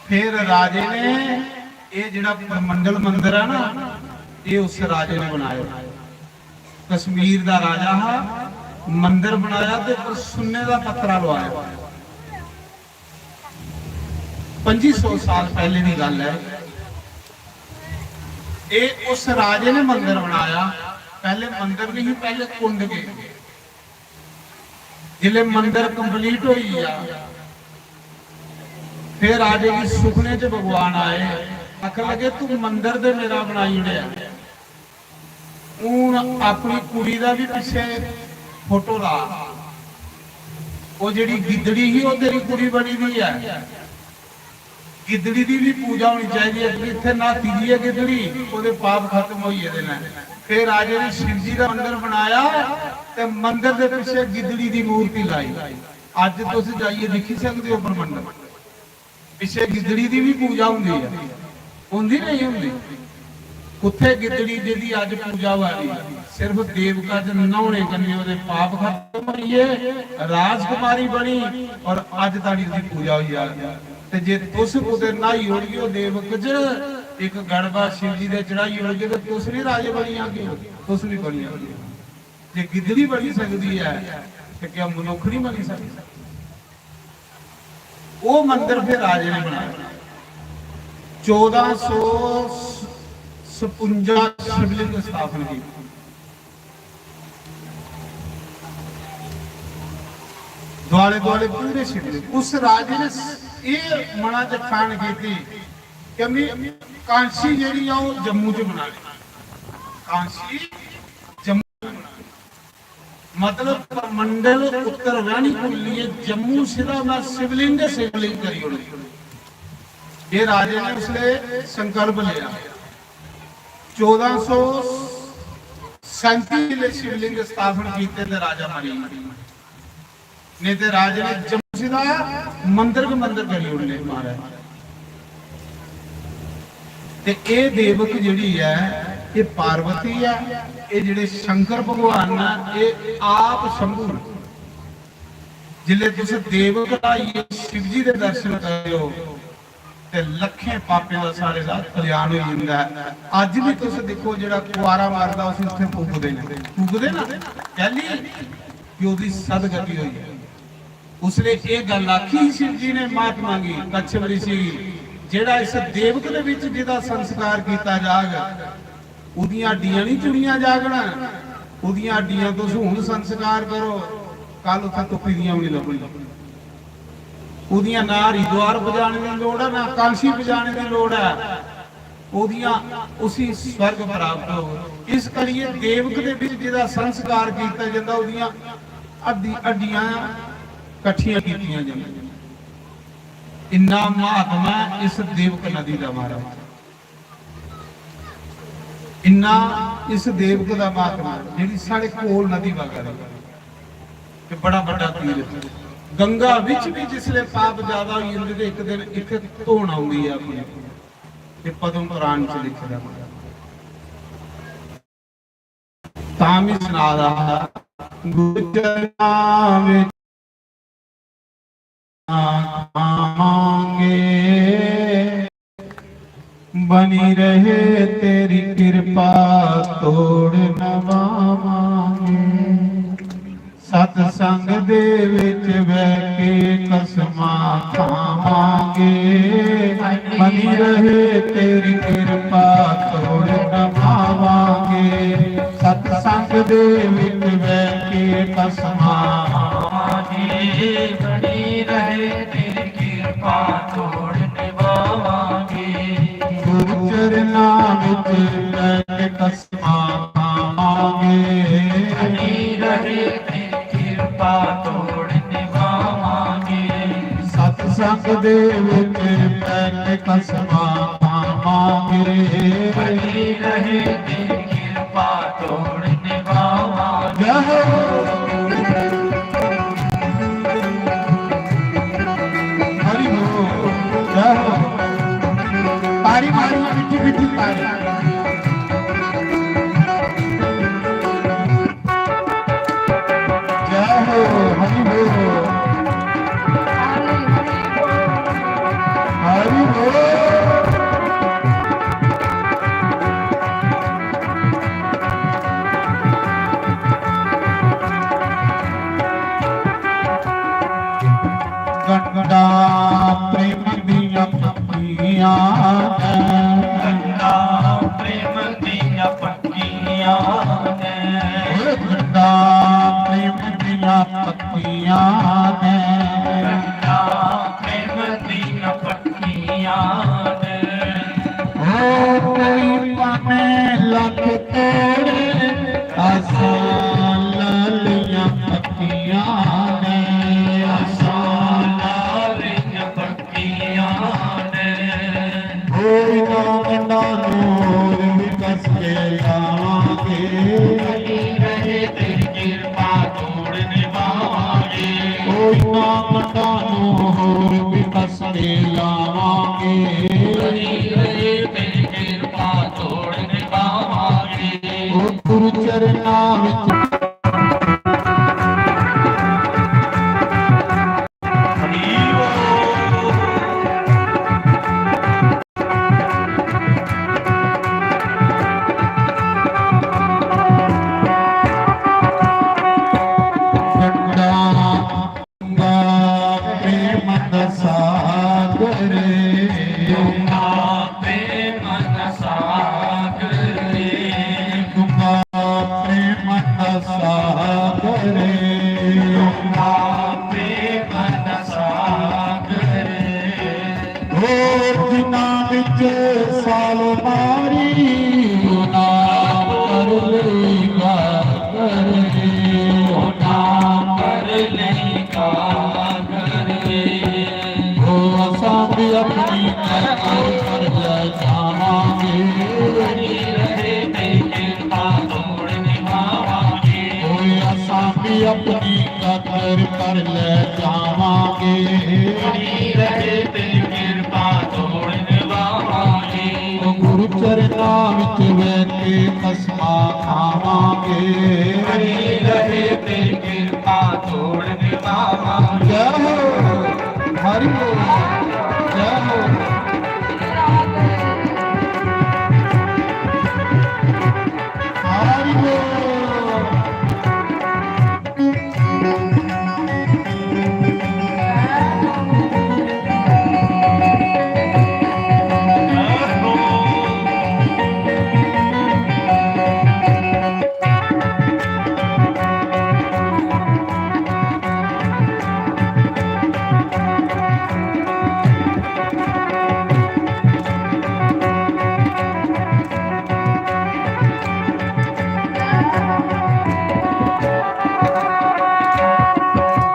B: फिर राजे ने ये जिहड़ा परमंडल मंदिर है ना, ये उस राजे ने बनाया। कश्मीर का राजा हा, मंदिर बनाया ते सुन्ने का पत्थरा लवाया। 2500 साल पहले की गल है। ये उस राजे ने मंदिर बनाया। पहले मंदिर नहीं, पहले कुंड के। जिले मंदिर कंप्लीट हुई आ, फिर राजे की सुखने च भगवान आए, आखन लगे तू मंदिर दे मेरा बनाई उड़िया, हूं अपनी कुड़ी का भी पिछे फोटो ला। वो जिहड़ी गिदड़ी ही वो तेरी कुड़ी बनी हुई है, गिदड़ी की भी पूजा होनी चाहिए। इत्थे नहाती दी है गिदड़ी, ਉਹਦੇ पाप खत्म हो जाते। फिर राजे ने शिव जी का मंदिर बनाया ते मंदिर के पिछे गिदड़ी की मूर्ति लाई। अज तुम जाइए देखी सकते हो परमंडल पिछे गिदड़ी की भी पूजा होंगी है, होंगी नहीं होंगी। उत्थे गिदड़ी जी अज पूजा वाली सिर्फ देवका च नहाने कन्ने ਉਹਦੇ पाप खत्म होइए, राजकुमारी बनी और अज ताड़ी दी पूजा हुई आ। ते जे तुस कुते नहाई होगी वो देवक च एक गड़बा शिव जी दे चढ़ाई होगी तो तुस नहीं राजे बनी आगे, तुस नहीं बनी आगे। जे गिदड़ी बनी सकती है तो क्या मनुख नहीं बनी सकती। वो मंदिर फिर राजे ने बनाया। 1456 शिवलिंग स्थापना की। दुआले दुआले पूरे शिवलिंग। उस राजे ने ये मना च ठान की कि मैं कांसी जी जम्मू च बना ली। कांसी जम्मू मतलब मंडल उत्तर रानी को लिए जम्मू सिरा मैं शिवलिंग शिवलिंग करी ਇਹ ਰਾਜੇ ਨੇ ਉਸਲੇ ਸੰਕਲਪ ਲਿਆ 1437 ਦੇ ਸ਼ਿਵਲਿੰਗ ਸਥਾਪਨ ਕੀਤੇ ਤੇ ਰਾਜਾ ਮਰੀ ਨੇ ਤੇ ਰਾਜੇ ਨੇ ਜਮਸੀ ਦਾ ਮੰਦਰ ਕਰੀ ਉਹਨੇ ਮਾਰਿਆ ਤੇ ਇਹ ਦੇਵਕ ਜਿਹੜੀ ਹੈ ਇਹ ਪਾਰਵਤੀ ਹੈ ਇਹ ਜਿਹੜੇ ਸ਼ੰਕਰ ਭਗਵਾਨ ਆ ਇਹ ਆਪ ਸ਼ੰਭੂ ਜਿਲੇ ਤੁਸੀਂ ਦੇਵਕ ਦਾ ਸ਼ਿਵ ਜੀ ਦੇ ਦਰਸ਼ਨ ਕਰਿਓ ਤੇ ਲੱਖੇ ਪਾਪਿਆਂ ਦਾ ਸਾਰੇ ਦਾ ਕਲਿਆਣ ਹੋ ਜਾਂਦਾ ਹੈ। ਅੱਜ ਵੀ ਤੁਸੀਂ ਦੇਖੋ ਜਿਹੜਾ ਕੁਆਰਾ ਮਾਰਦਾ ਉਸ ਉੱਥੇ ਫੂਕਦੇ ਨਾ ਕਹਿੰਦੀ ਕਿ ਉਹਦੀ ਸਦਗਤੀ ਹੋਈ ਹੈ ਉਸਨੇ ਇਹ ਗੱਲ ਆਖੀ ਸ਼ਿਵ ਜੀ ਨੇ ਮਹਾਤਮਾ ਜੀ ਕਛਪ ਰਿਸ਼ੀ ਜਿਹੜਾ ਇਸ ਦੇਵਕ ਦੇ ਵਿੱਚ ਜਿਹਦਾ ਸੰਸਕਾਰ ਕੀਤਾ ਜਾਗਾ ਉਹਦੀਆਂ ਹੱਡੀਆਂ ਨਹੀਂ ਚੁਣੀਆਂ ਜਾਗਣਾ ਉਹਦੀਆਂ ਹੱਡੀਆਂ ਤੋਂ ਹੁਣ ਸੰਸਕਾਰ ਕਰੋ ਕੱਲ ਉੱਥੇ ਟੁੱਪੀ ਦੀਆਂ ਵੀ ਨਹੀਂ ਲੱਭਣੀਆਂ ਉਹਦੀਆਂ ਨਾ ਹਰਿਦੁਆਰ ਵਜਾਣੇ ਦੀ ਲੋੜ ਹੈ ਨਾ ਕਾਂਸੀ ਵਜਾਣੇ ਦੀ ਲੋੜ ਹੈ ਉਹਦੀਆਂ ਉਸੇ ਸਵਰਗ ਪ੍ਰਾਪਤ ਹੋ ਇਸ ਕਰੀਏ ਦੇਵਕ ਦੇ ਵਿੱਚ ਜਿਹਦਾ ਸੰਸਕਾਰ ਕੀਤਾ ਜਾਂਦਾ ਉਹਦੀਆਂ ਹੱਡੀਆਂ ਇਕੱਠੀਆਂ ਕੀਤੀਆਂ ਜਾਂਦੀਆਂ ਇੰਨਾ ਮਹਾਤਮਾ ਇਸ ਦੇਵਕ ਨਦੀ ਦਾ ਮਹਾਰਾਜ ਇੰਨਾ ਇਸ ਦੇਵਕ ਦਾ ਮਹਾਤਮਾ ਜਿਹੜੀ ਸਾਡੇ ਕੋਲ ਨਦੀ ਵਗ ਰਹੀ ਤੇ ਬੜਾ ਵੱਡਾ ਤੀਰਥ ਗੰਗਾ ਵਿੱਚ ਵੀ ਜਿਸਲੇ ਪਾਪ ਜ਼ਿਆਦਾ ਹੋਈ ਜਾਂਦੇ ਤੇ ਇੱਕ ਦਿਨ ਇੱਥੇ ਧੋਣ ਆਉਂਦੀ ਹੈ ਆਪਣੀ ਤੇ ਪਦਮ ਪੁਰਾਣ ਚ ਲਿਖਿਆ ਤਾਂ ਵੀ ਸੁਣਾਦਾ ਗੁਰਚਰਨਾਂ ਵਿੱਚ ਆਵਾਂਗੇ ਬਣੀ ਰਹੇ ਤੇਰੀ ਕਿਰਪਾ ਤੋੜ ਨਵਾਵਾਂਗੇ ਸਤ ਸੰਗ ਦੇ ਵਿੱਚ ਬਹਿ ਕੇ ਕਸਮਾਂ ਖਾਵਾਂਗੇ ਬਣੀ ਰਹੇ ਤੇਰੀ ਕਿਰਪਾ ਤੋੜ ਨਵਾਵਾਂਗੇ ਸਤ ਸੰਗ ਦੇ ਵਿੱਚ ਬਹਿ ਕੇ ਕਸਮਾਂ ਖਾਵਾਂਗੇ
C: ਬਣੀ ਰਹੇ ਤੇਰੀ ਕਿਰਪਾ ਤੋੜ ਨਿਭਾਵਾਂਗੇ
B: ਗੁਰੂ ਚਰਨਾਂ ਵਿੱਚ ਬਹਿ ਕੇ ਕਸਮਾਂ ਖਾਵਾਂਗੇ
C: ਬਣੀ ਰਹੇ ਤੇਰੀ ਕਿਰਪਾ ਤੋੜ ਨਿਭਾਵਾਂਗੇ
B: ਸਤ ਸੰਗ ਦੇ ਵਿੱਚ ਬਹਿ ਕੇ ਕਸਮਾਂ ਖਾਵਾਂਗੇ
C: ਬਣੀ ਰਹੇ ਤੇਰੀ ਕਿਰਪਾ ਤੋੜ ਨਿਭਾਵਾਂਗੇ
B: ਹਰੀ ਹੋ ਜਹੋ ਤਾਰੀ ਮਾਰੀ ਮਿੱਠੀ ਮਿੱਠੀ ਤਾਰੀ ਜਹੋ ਹਰੀ ਹੋ ਹਰੀ ਹੋ ਗੰਡਾ ਪ੍ਰੇਮ ਦੀਆਂ ਪੱਤੀਆਂ
C: ਗੰਡਾ ਪ੍ਰੇਮ ਦੀਆਂ ਪੱਤੀਆਂ ਨੇ
B: ਗੰਡਾ ਪ੍ਰੇਮ ਦੀਆਂ ਪੱਤੀਆਂ ਨੇ
C: ਗੰਡਾ ਪ੍ਰੇਮ ਦੀਆਂ ਪੱਤੀਆਂ ਨੇ
B: ਓ ਕੋਈ ਪਾਵੇਂ ਲੱਖ ਤੋੜੇ ਆਸਾਂ ਲਾਲੀਆਂ ਪੱਤੀਆਂ ਨੇ
C: ਆਸਾਂ ਲਾਲੀਆਂ ਪੱਤੀਆਂ ਨੇ
B: ਕੋਈ ਨਾ ਗੰਡਾ ਨੂਰ ਵੀ ਕਸ ਕੇ ਲਾਵਾਂਗੇ
C: ਬਣੀ ਰਹੇ ਤੇਰੀ ਕਿਰਪਾ ਤੋੜ ਨਿਭਾਵਾਂਗੇ
B: ਕੋਈ ਨਾ ਗੰਡਾ ਨੂਰ ਵੀ ਕਸ ਕੇ ਲਾਵਾਂਗੇ
C: ਬਣੀ ਰਹੇ ਤੇਰੀ ਕਿਰਪਾ ਤੋੜ ਨਿਭਾਵਾਂਗੇ
B: ਉਹ ਗੁਰੂ ਚਰਨਾਂ ਵਿੱਚ ਗੰਗਾ ਪ੍ਰੇਮ ਦਸਾਗਰ ਕਦਰ ਕਰ ਲੈ ਜਾਵਾਂਗੇ।
C: ਬਣੀ ਰਹੇ ਤੇਰੀ ਕਿਰਪਾ ਤੋੜ ਨਿਭਾਵਾਂਗੇ।
B: ਉਹ ਗੁਰੂ ਚਰਨਾਂ ਵਿੱਚ ਬਹਿ ਕੇ ਕਸਮਾਂ ਖਾਵਾਂਗੇ।
C: ਬਣੀ ਰਹੇ ਤੇਰੀ ਕਿਰਪਾ ਤੋੜ ਨਿਭਾਵਾਂਗੇ।
B: ਜੈ ਹੋ ਹਰਿ ਬੋਲ, ਜੈ ਹੋ ਹਰਿ ਬੋਲ।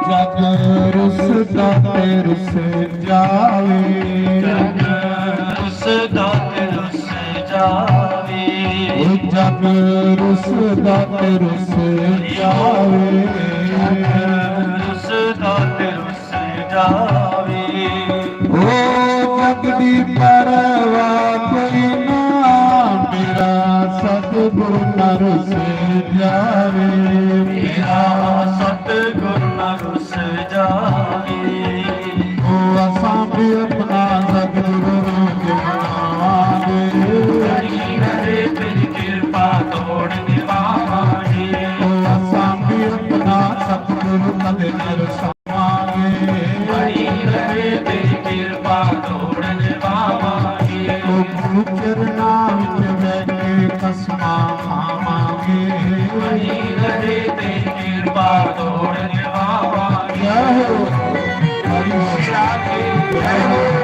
B: ਜਗ ਰੁੱਸਦਾ ਤੇ ਰੁੱਸ ਜਾਵੇ।
C: ਜਗ ਰੁੱਸਦਾ ਤੇ ਰੁੱਸ ਜਾਵੇ।
B: ਉਹ ਜਗ ਰੁੱਸਦਾ ਤੇ ਰੁੱਸ ਜਾਵੇ।
C: ਰੁੱਸਦਾ ਤੇ ਰੁੱਸ ਜਾਵੇ।
B: ਉਹ ਜਗ ਦੀ ਪਰਵਾਹ ਕੋਈ ਨਾ, ਮੇਰਾ ਸਤਿਗੁਰ ਨਾ ਰੁੱਸ ਜਾਵੇ।
C: ਮੇਰਾ ਸਤਿਗੁਰ ਨਾ ਰੁੱਸ ਜਾਵੇ।
B: ਉਹ ਅਸਾਂ ਵੀ ਆਪਣਾ ਸਤਿਗੁਰ ਜਨਾਵਾਂਗੇ।
C: ਬਣੀ ਰਹੇ ਤੇਰੀ ਕਿਰਪਾ ਤੋੜ ਨਿਭਾਵਾਂਗੇ।
B: ਉਹ ਅਸਾਂ ਵੀ ਆਪਣਾ ਸਤਿਗੁਰ ਕਦੇ ਨਰਸਾਵਾਂਗੇ।
C: ਬਣੀ ਰਹੇ ਤੇਰੀ ਕਿਰਪਾ ਤੋੜ ਨਿਭਾਵਾਂਗੇ।
B: ਉਹ ਗੁਰੂ ਚਰਨਾਂ ਵਿੱਚ ਬਹਿ ਕੇ ਕਸਮਾਂ ਖਾਵਾਂਗੇ।
C: ਬਣੀ ਰਹੇ ਤੇਰੀ ਕਿਰਪਾ ਤੋੜ ਨਿਭਾਵਾਂਗੇ।
B: ਜੈ ਹੋ ਹਰਿ ਬੋਲ, ਜੈ ਹੋ ਹਰਿ ਬੋਲ।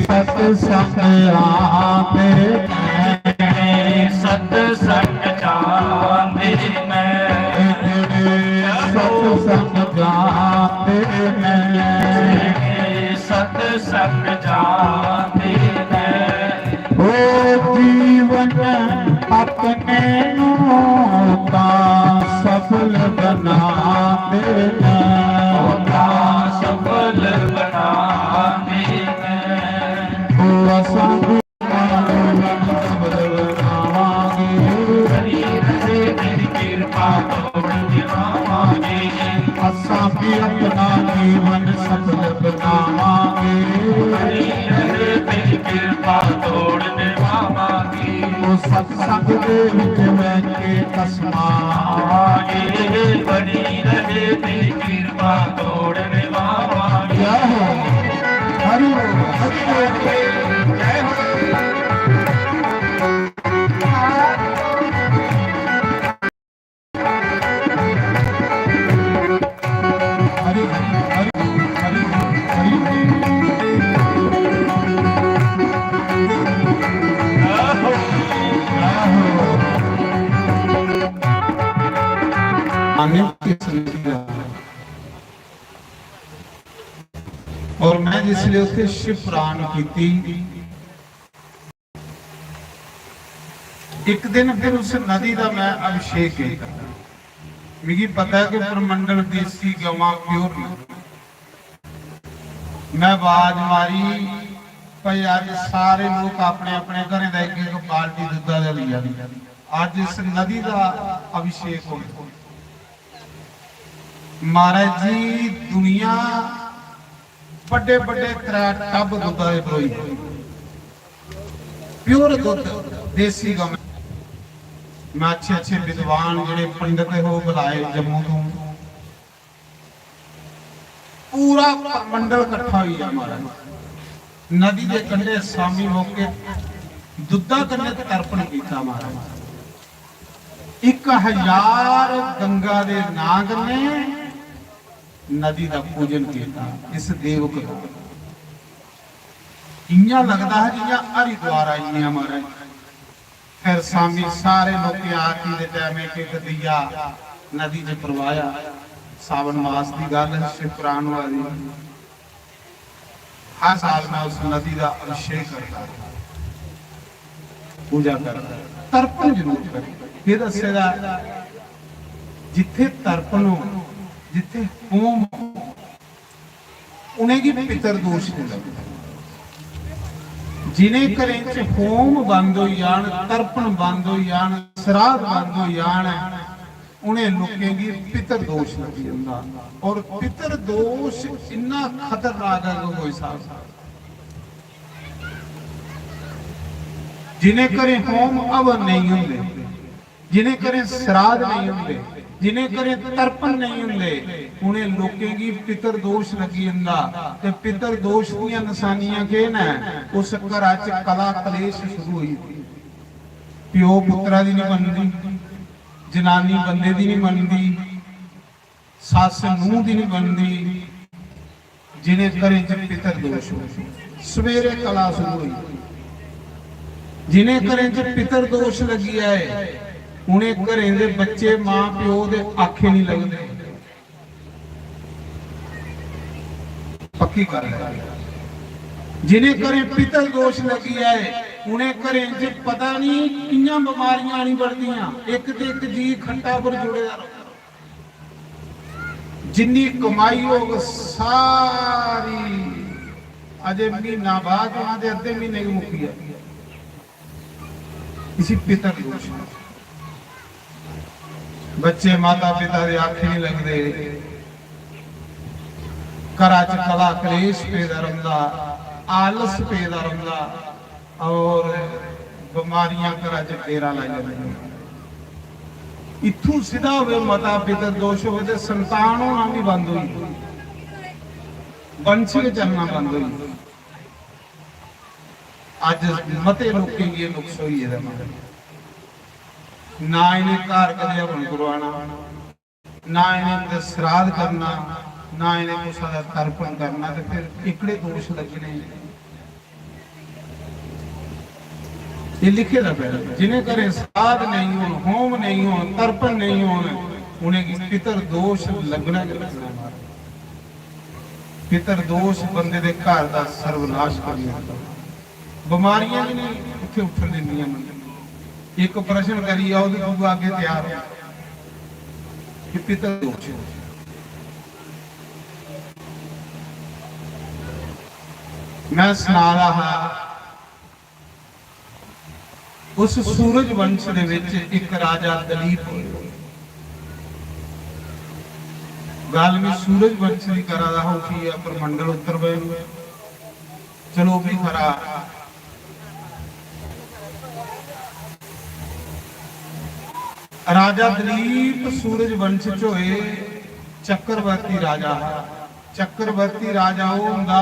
B: ਸਤ ਸੰਗ ਆਪੇ
C: ਸਤ ਸੰਗ ਚਾਂਦੇ ਮੈਂ।
B: ਸਤ ਸੰਗ ਆਪੇ ਮੈਂ।
C: ਸਤ ਸੰਗ ਚਾਂਦੇ ਮੈਂ।
B: ਉਹ ਜੀਵਨ ਆਪਣੇ ਨੂੰ ਤਾਂ ਸਫਲ ਬਣਾ ਦੇਣਾ।
C: ਉਹਦਾ ਸਫਲ ਬਣਾ ਦੇਣਾ।
B: ਉਹ ਅਸਾਂ ਵੀ ਸਫਲ ਬਣਾਵਾਂਗੇ।
C: ਬਣੀ ਰਹੇ ਤੇਰੀ ਕਿਰਪਾ ਤੋੜ ਨਿਭਾਵਾਂਗੇ।
B: ਅਸਾਂ ਵੀ ਆਪਣਾ ਜੀਵਨ ਸਫਲ ਬਣਾਵਾਂਗੇ।
C: ਬਣੀ ਰਹੇ ਤੇਰੀ ਕਿਰਪਾ ਤੋੜ ਨਿਭਾਵਾਂਗੇ।
B: ਉਹ ਸਤਸੰਗ ਦੇ ਵਿੱਚ ਬਹਿ ਕੇ ਕਸਮਾਂ
C: ਆਗੇ ਬਣੀ ਰਹੇ ਤੇਰੀ ਕਿਰਪਾ ਤੋੜ ਨਿਭਾਵਾਂਗੇ।
B: ਜੈ ਹੋ ਹਰਿ ਬੋਲ, ਹਰਿ ਬੋਲ, ਜੈ ਹੋ ਹਰਿ ਹਰਿ ਹਰਿ और मैं जिसलिए उसके शिव पुराण की एक दिन फिर उस नदी का मैं अभिषेक किया। मुझे पता है कि प्रमंडल देसी गवां प्योर मैं आवाज मारी भाई अज सारे लोग अपने अपने घरें का एक एक बाल्टी दुधा का लिया अज इस नदी का अभिषेक हो। महाराज जी दुनिया बड़े बड़े टब दुधा के परोई प्योर दुध देसी गौ। मैं अच्छे अच्छे विद्वान ਜਿਹੜੇ पंडित हो बुलाए जम्मू तो पूरा मंडल इकट्ठा हुई हमारा नदी के कंढे शामी होके दुधा कन्ने तर्पण किया। महाराज 1000 गंगा दे नाग ने नदी का पूजन किया इस देवक इयां लगता है जियां हरिद्वार आई हैं महाराज। फिर सामी सारे लोग आरती के टाइम एक एक दिया नदी च परवाया। सावन मास की गल है, शिवपुराण वाली। हर साल मैं उस नदी का अभिषेक करता, पूजा करता, तर्पण जरूर कर। ये दसेगा जिथे तर्पण हो, जिथे होम हो, उन्हें की पितर दोष नहीं लगता। जिन्हें घरें च होम बंद हो जान, तर्पण बंद हो जान, श्राद्ध बंद हो जान, उन्हें लोगों की पितर दोष लग जाता। और पितर दोष इन्ना खतरनाक है कि कोई हिसाब। जिन्हें घरें होम हवन नहीं होंगे, जिन्हें घरें श्राद्ध नहीं होंगे, जिन्हें घरें तर्पण नहीं होंगे, उन्हें लोगों की पितर दोष लगी जाता। ते पितर दोष दी निशानियां के न उस घर च कला कलेश शुरू हुई। प्यो पुत्रा दी नहीं बनती, जनानी बंदे दी नहीं बनती, सस नूह दी नहीं बनती। जिन्हें घरें च पितर दोष हो, सवेरे कला शुरू हुई। जिन्हें घरें च पितर दोष लगी है, उन्हें घरें दे बच्चे मां प्यो दे आखे नहीं लगते। पक्की गल है। जिन्हें घरें पितर दोष लगी है, उन्हें घरें च पता नहीं किन्नियां बीमारियां आनी बढ़दियां। एक ते एक जी खट्टा पर जुड़ेदा, जिन्नी कमाई होग सारी अजे महीना बाद वहां दे अद्धे महीने की मुक्की है। इसी पितर दोष। बच्चे माता पिता के आखे नहीं लगते, घरा च कला कलेश पैदा रहा, आलस पैदा रहा और बीमारियां घरा च डेरा लाई जाती। इथू सीधा हो माता पिता दोष हो तो संतान होना भी बंद हुई, वंश चलना बंद हुई। अज मते लोगों की नुक्स हुई है। ना इन्हें घर कदे हवन करवाना, ना इन्हें कदे श्राद्ध करना, ना इन्हें कुछ तर्पण करना, तो फिर इकड़े दोष लगने। ये लिखे दा पहले जिन्हें घरें श्राद्ध नहीं हो, होम नहीं हो, तर्पण नहीं हो, उन्हें पितर दोष लगना के लगना। पितर दोष बंदे दे घर दा सर्वनाश कर दिंदा। बीमारियां नहीं उत्थे उठन दिंदियां। एक प्रश्न करिए आगे तैयार हो कि पितर दोष। मैं सुना रहा उस सूरज वंश दे विच एक राजा दलीप गल में सूरज वंश की करा रहा हो कि परमंडल उत्तर गए। चलो भी खरा। राजा दलीप सूरज वंश चोए चक्रवर्ती राजा। चक्रवर्ती राजा वो हुंदा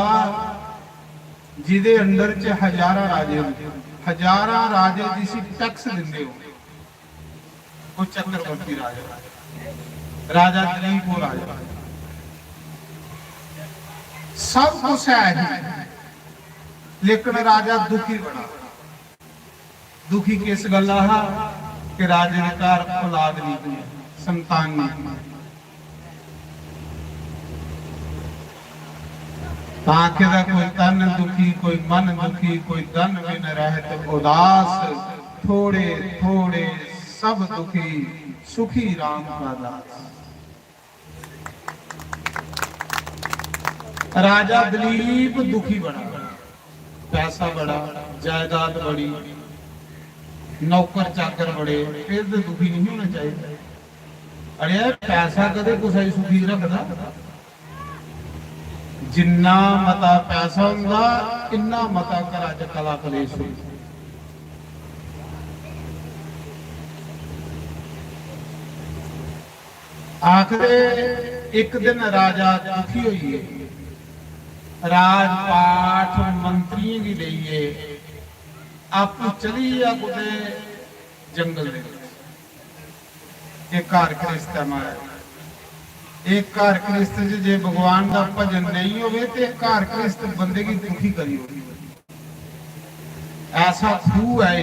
B: जिदे अंडर च हजारां राजे होंदे, हजारां राजे जिसी टैक्स दिंदे हो, वो चक्रवर्ती राजा। राजा दलीप वो राजा सब कुछ है, लेकिन राजा दुखी बड़ा। दुखी किस गल्ला कि राजे ने घर औलाद नहीं, संतान नहीं। आंखें दा कोई तन दुखी, कोई मन दुखी, कोई धन भी न रहे तो उदास, थोड़े थोड़े सब दुखी, सुखी राम का दास। राजा दलीप दुखी बड़ा, पैसा बड़ा, जायदाद बड़ी, नौकर चाकर बड़े, फिर तो दुखी नहीं होना चाहिए। अरे पैसा कदे कुछ सुखी रखता। जिन्ना मता पैसा हुंदा इन्ना मता घरा च कला कलेश हुंदा। आखिरे एक दिन राजा दुखी होइए, राजपाठ मंत्रियों की लईए आप चली या कुते जंगल दे एक घर गृहस्थ मारा। एक घर गृहस्थ जे भगवान का भजन नहीं होवे ते घर गृहस्थ बंदे की दुखी करी होगी। ऐसा खूह है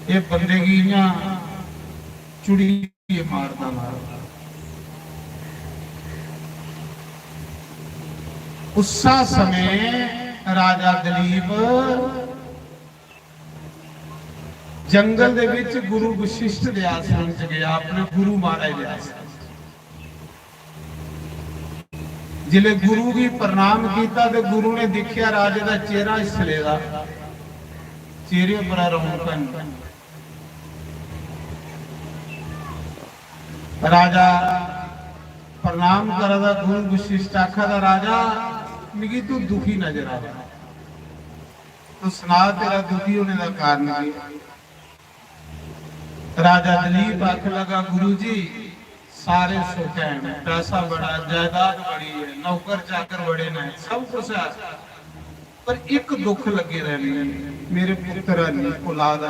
B: ये बंदे की चुड़ी मारदा मारदा उसा समय राजा दलीप जंगल दे विच गुरु वशिष्ठ दे आश्रम च गया अपने गुरु महाराज दे आश्रम जिले गुरु की प्रणाम किया तो गुरु ने देखिया राजे का चेहरा इसले का चेहरे पर रौनक राजा प्रणाम करदा गुरु वशिष्ठ आखदा राजा मिगी तू दुखी नजर आ रहा तो सुना तेरा दुखी होने का कारण की राजा दलीप आख लगा गुरु जी सारे सुख हैं पैसा बड़ा जायदाद बड़ी है नौकर चाकर बड़े ने सब कुछ है पर एक दुख लगे रहने मेरे पुत्र औलाद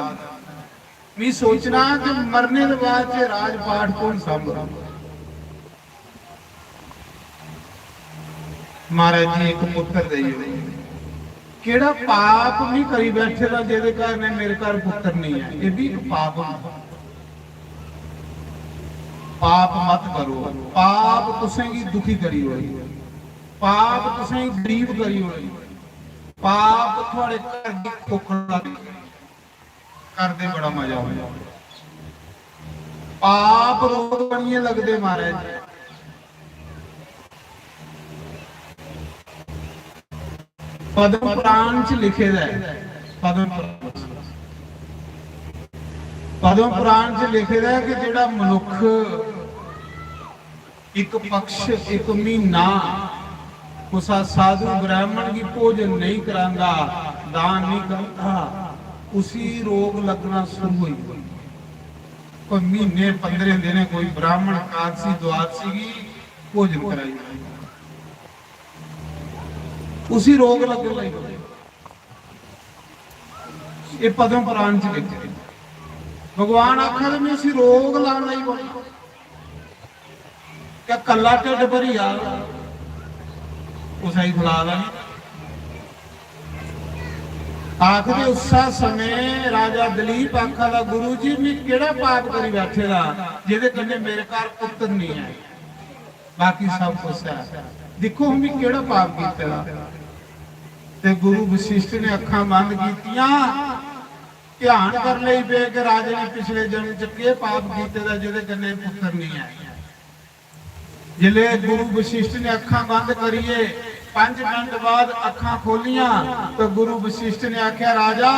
B: मैं सोचना कि मरने के बाद राजपाट कौन संभाल महाराज जी एक पुत्र दईओ केड़ा पाप नहीं करी बैठे दा जेदे कारण मेरे घर पुत्र नहीं है ये भी एक पाप है पाप मत करो पाप तुसें की दुखी करी होई पाप तुसें गरीब करी होई पाप थोड़े घर दी खोखला करदे बड़ा मजा आउंदा पाप रोग बनिए लगदे महाराज पद्म पुराण च लिखे दा पद्म पुराण च लिखे दा कि जेड़ा मनुख एक पक्ष एक महीना उसा साधु ब्राह्मण की भोजन नहीं करांदा दान नहीं करता उसी रोग लगना शुरू हुई कोई महीने 15 दिन कोई ब्राह्मण कादसी द्वादशी की भोजन कराई उसी रोग लगने लगे ये पद्म पुराण च लिखे भगवान आखा मैं उसी रोग लाने ही बोला क्या कला ढिड भरी आ उस खिला नहीं आखिर उसा समय राजा दलीप आखा दा गुरु जी मैं केड़ा पाप करी बैठे दा जिहदे कन्ने मेरे घर पुत्र नहीं है बाकी सब कुछ है देखो हम भी केड़ा पाप कीता ते गुरु वशिष्ठ ने अखां बंद कीतियां ध्यान कर लई पे कि राजे ने पिछले जन्म च के पाप कीते दा जिहदे कन्ने पुत्र नहीं है जिले गुरु वशिष्ठ ने अखां बंद करिए 5 मिनट बाद अखां खोलियां तो गुरु वशिष्ठ ने आख्या राजा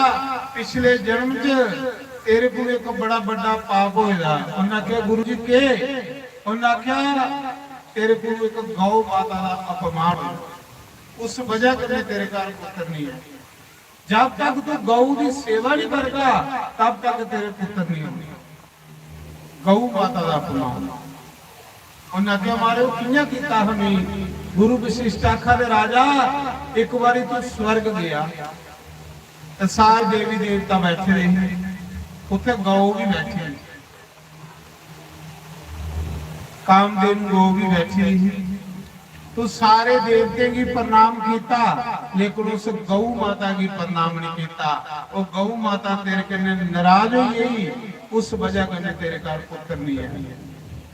B: पिछले जन्म च तेरे को एक बड़ा बड़ा पाप होएगा उन्हें आख्या गुरु जी के उन्हें आख्या तेरे को एक गौ माता का अपमान उस वजह कन्ने तेरे घर पुत्र नहीं है जब तक तू गौ की सेवा नहीं करता तब तक तेरे पुत्र नहीं होंगे गौ माता का अपमान उन्हें क्या मारे किया किया हमें गुरु वशिष्ठ आखा दे राजा एक बारी तू स्वर्ग गया सारे देवी देवता बैठे रहे उथे गौ भी बैठी कामदेव गौ भी बैठी रही तो सारे देवते की प्रणाम किया लेकिन उस गौ माता की प्रणाम नहीं किया वो गौ माता तेरे कन्ने नाराज हो गई उस वजह कन्ने तेरे घर पुत्र नहीं है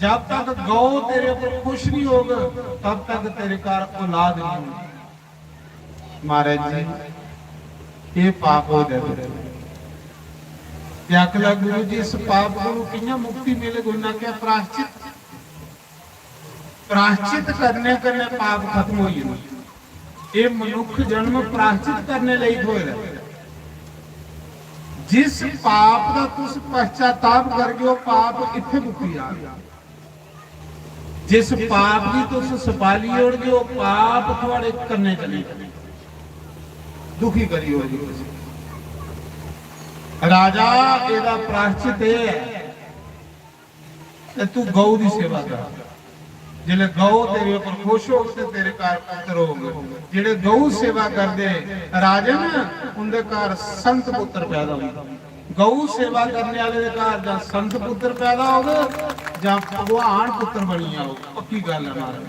B: जब तक गौ तेरे ऊपर खुश नहीं होगा तब तक तेरे घर औलाद नहीं होगी महाराज जी ये पाप हो जाए अगला गुरु जी इस पाप को किया मुक्ति मिले गुना क्या प्रायश्चित करने करने पाप खत्म हो ये मनुष्य जन्म प्रायश्चित करने लिए होएगा जिस पाप का तुस पश्चाताप करके वो पाप इत्थे मुक्ति आ गया जिस पाप की तुस सपाली ओढ़ गए वो पाप थोड़े करने चले दुखी करी होगी राजा एदा प्रायश्चित है तू गौ की सेवा कर जिले गौ तेरे ऊपर खुश हो तेरे घर पुत्र होंगे जेडे गौ सेवा करते राजन उनके घर संत पुत्र पैदा होंगे गौ सेवा करने वाले घर जा संत पुत्र पैदा होगा या भगवान पुत्र बनी आओ पक्की गल है महाराज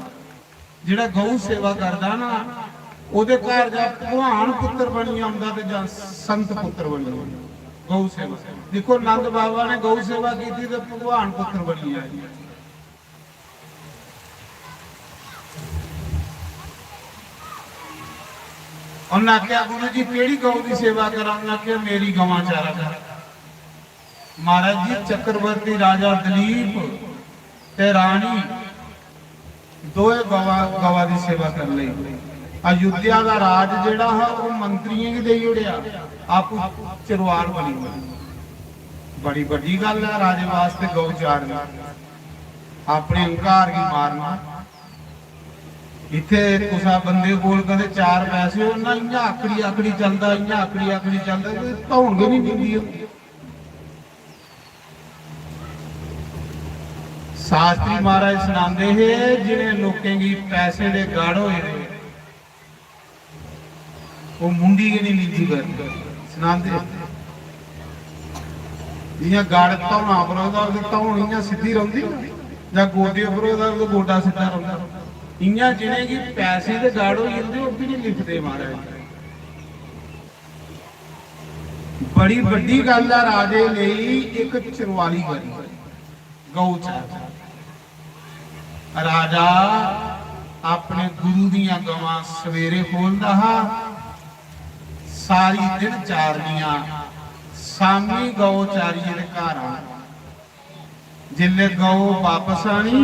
B: जेड़ा गौ सेवा करता ना ਉਹਦੇ ਘਰ ਜਾਂ ਭਗਵਾਨ ਪੁੱਤਰ ਬਣੀ ਆਉਂਦਾ ਤੇ ਜਾਂ ਸੰਤ ਪੁੱਤਰ ਬਣੀ ਆਉਂਦਾ। ਗਊ ਸੇਵਾ ਦੇਖੋ, ਨੰਦ ਬਾਬਾ ਨੇ ਗਊ ਸੇਵਾ ਕੀਤੀ ਤੇ ਭਗਵਾਨ ਪੁੱਤਰ ਬਣੀ ਆਈ। ਉਹਨਾਂ ਆਖਿਆ ਗੁਰੂ ਜੀ ਕਿਹੜੀ ਗਊ ਦੀ ਸੇਵਾ ਕਰਾਂ? ਉਹਨਾਂ ਆਖਿਆ ਮੇਰੀ ਗਵਾਂ ਚਾਰਾ ਕਰ। ਮਹਾਰਾਜ ਜੀ ਚੱਕਰਵਰਤੀ ਰਾਜਾ ਦਲੀਪ ਤੇ ਰਾਣੀ ਦੋਏ ਗਵਾਂ ਦੀ ਸੇਵਾ ਕਰ ਲਈ। ਅਯੁੱਧਿਆ ਦਾ ਰਾਜ ਜਿਹੜਾ ਹੈ ਉਹ ਮੰਤਰੀਆਂ ਹੀ ਦੇਈ ਉੜਿਆ, ਆਪ ਚਰਵਾਰ ਬਣੀ ਹੋਈ। ਬੜੀ ਵੱਡੀ ਗੱਲ ਹੈ ਰਾਜੇ ਵਾਸਤੇ ਗਊ ਚਾਰਨਾ, ਆਪਣੇ ਹੰਕਾਰ ਕੀ ਮਾਰਨਾ। ਇੱਥੇ ਕੁਸਾ ਬੰਦੇ ਕੋਲ ਕਦੇ 4 ਪੈਸੇ ਉਹਨਾਂ ਇੰਨਾ ਆਕੜੀ ਆਕੜੀ ਚੱਲਦਾ, ਇੰਨਾ ਆਕੜੀ ਆਕੜੀ ਚੱਲਦਾ ਤੇ ਧੌਣਗੇ ਨਹੀਂ ਦਿੰਦੀ। शास्त्री महाराज सुनाते हैं जिन्हें लोगों की पैसे दे गाढ़ होए वो मुंडी के नहीं नीची कर सुनाते जियां गाड़ धौना परोदा धौन इयां सीधी रौंदी जां गोडे परोदा गोडा सीधा रौंदा इयां जिन्हें की पैसे दे गाढ़ होई जंदे वो भी नहीं लिखते। महाराज बड़ी वड्डी गल है राजे लई एक चरवाली करी गौ चार। राजा अपने गुरु दियां गवां सवेरे खोलदा हा, सारी दिन चारनियां, शामी गौ चारिये दे घर आना। जिल्ले गौ वापस आनी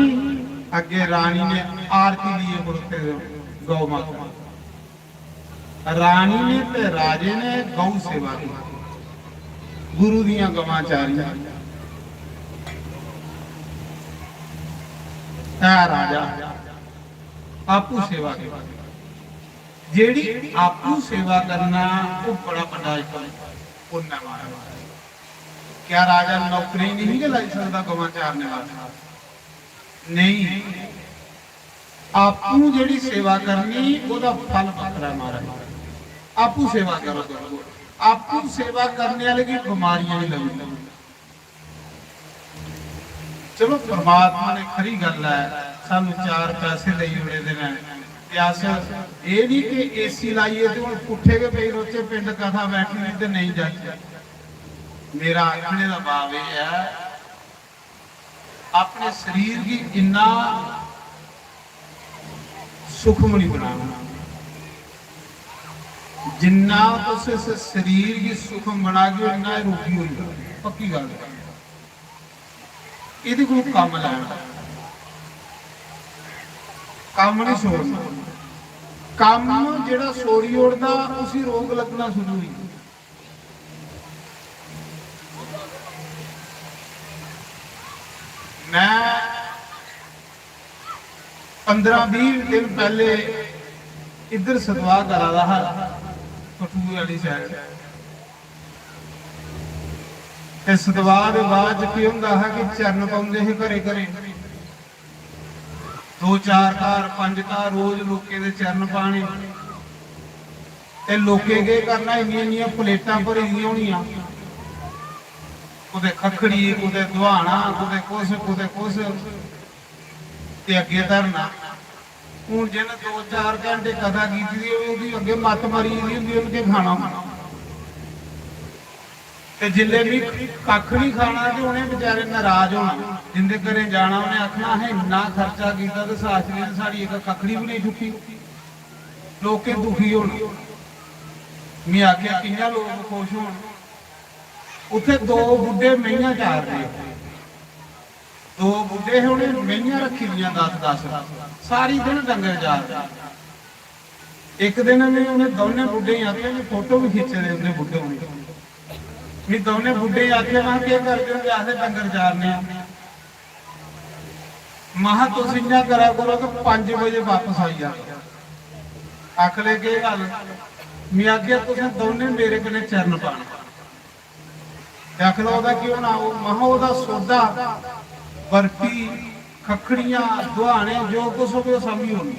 B: अगे रानी ने आरती लिए मुड़ते गौ माता। रानी ने ते राजे ने गौ सेवा की, गुरु दियां गवां चारियां। राजा आपू सेवा जेड़ी आपू सेवा करना वो बड़ा बड़ा पुण्य है। क्या राजा नौकरी नहीं लाई सकता गवां चारने वाला? नहीं, आपू जेड़ी सेवा करनी ओदा फल बखरा महाराज। आपू सेवा करो, आपू सेवा करने वाले की बीमारियां नहीं लगती। चलो परमात्मा ने खरी गल है सानू 4 पैसे दई उड़े दे ने प्यास ये नहीं कि एसी लाइए तो हम पुठे के पे रोचे पिंड कथा बैठने ते नहीं जाते। मेरा आखने का भाव ये है अपने शरीर की इन्ना सुखम नहीं बनाना जिन्ना उस शरीर की सुखम बना के इन्ना रोगी हो जाए। पक्की गल है ਇਹਦੇ ਕੋਲ ਕੰਮ ਲੈਣਾ, ਕੰਮ ਨਹੀਂ ਛੋੜਨਾ। ਕੰਮ ਜਿਹੜਾ ਛੋੜੀ ਉੜਦਾ ਉਸੇ ਰੋਗ ਲੱਗਣਾ ਸ਼ੁਰੂ ਹੋਈ। मैं 15-20 दिन पहले इधर सतवा करा रहा कठूए वाली साइड। सतवा के बाद की होंदा है कि चरण पाउंदे ही घरे घरे 2-4 घार 5 घार रोज लोके दे चरण पाने ते लोके के करना इन्नियां प्लेटां भरी दी होनियां कुते खखड़ी कुते दुहाना कुते कुछ ते अगे धरना। हुण जिन्हें 2-4 घंटे कथा कीती ओदी अगे मत मारी दी हुंदी उनके खाना ते जिले भी कख नहीं खाना ते उन्हें बेचारे नाराज होना। जिंदे घरे जाना उन्हें आखना है इन्ना खर्चा किया तो शास्त्री ने साड़ी एक कखड़ी भी नहीं चुकी। लोके दुखी होना। मैं आख्या कियां लोग खुश होण। उत्थे 2 बुढ़े मईयां चार रहे 2 बुढ़े उन्हें मईयां रखी दियां 10-10 सारी दिन डंगर जा रहे। एक दिन में उन्हें दोनों बुढ़े आते हैं फोटो भी खींचे रहे उन्हें बुढ़े होने भी दोनों बुढ़े आके वहां क्या करते हो आधे डंगर चारने महा तो सिंजा करा करो तो 5 बजे वापस आई जा आख ले के गल मैं आख्या तुम दोने मेरे कने चरण पाना आख लो क्यों ना महा ओदा सौदा बर्फी खखड़ियां दुहाने जो कुछ हो सभी होनी।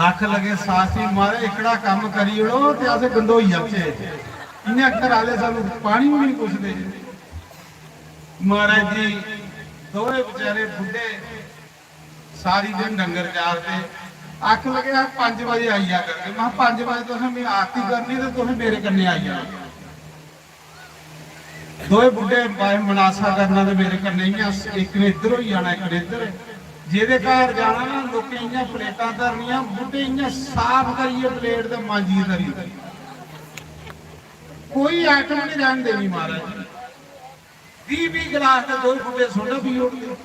B: आख लगे सासी मारे एकड़ा काम करी उड़ो ते अस गंडोई जाचे इन्हें घर आले सानू पानी भी नहीं पुछदे। महाराज जी दोवे बेचारे बुढ़े सारी दिन डंगर चारते आख लगे यार 5 बजे आई जा करके मैं 5 बजे तुसें मैं आरती करनी तो तुसें मेरे कन्ने आई जाना दोए बुढ़े भाई मनासा करना तो मेरे कन्ने ही एक ने इधर हो जाना एक ने इधर जेदे घर जाना ना लोग इयां प्लेटां धरनियां बुढ़े इयां साफ करिए प्लेट ते मांजी धरी कोई आइटम नहीं रहन देनी महाराज 20 गिलास ते दो बुढ़े सोडा पी उठदे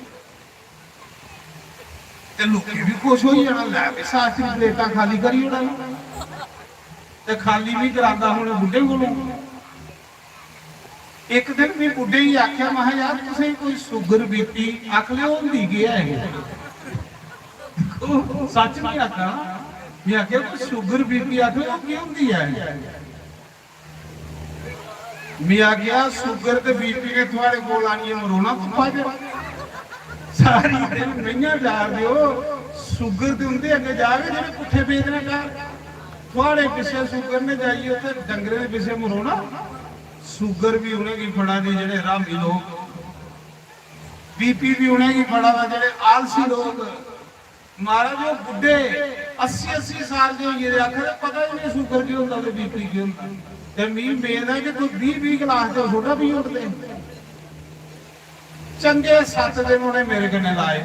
B: ते लोकी भी खुश हो जाना लै भी साथी प्लेटां खाली करी उड़ा ते खाली भी करांदा हुण बुढ़े कोलों एक दिन भी बुढ़े ही आख्या मैं यार तुसें कोई शुगर बीपी आख लियो होंदी क्या है सच नहीं आखा मैं आख्या कोई शुगर बीपी आख लियो क्या होंदी है मैं आख्या शुगर ते बीपी ने थोड़े कोल आनी है मरोना तुपा दे सारी दिन मईयां जा दियो शुगर ते उंदे अगे जावे जेने पुठे बेचने का थोड़े पिछे शुगर ने जाइए ते डंगरे दे पिछे मरोना शुगर भी उन्हें की फड़ा दी जेडे रामी लोग बीपी भी उन्हें की फड़ा दा जेडे आलसी लोग महाराज वो बुढ़े 80 साल के होइए दे आखर पता ही नहीं शुगर की होंदा ते बीपी की होंदा ते मी मेद है कि कोई 20 गिलास ते सोडा पी उठदे चंगे 7 दिन उन्हें मेरे कन्ने लाए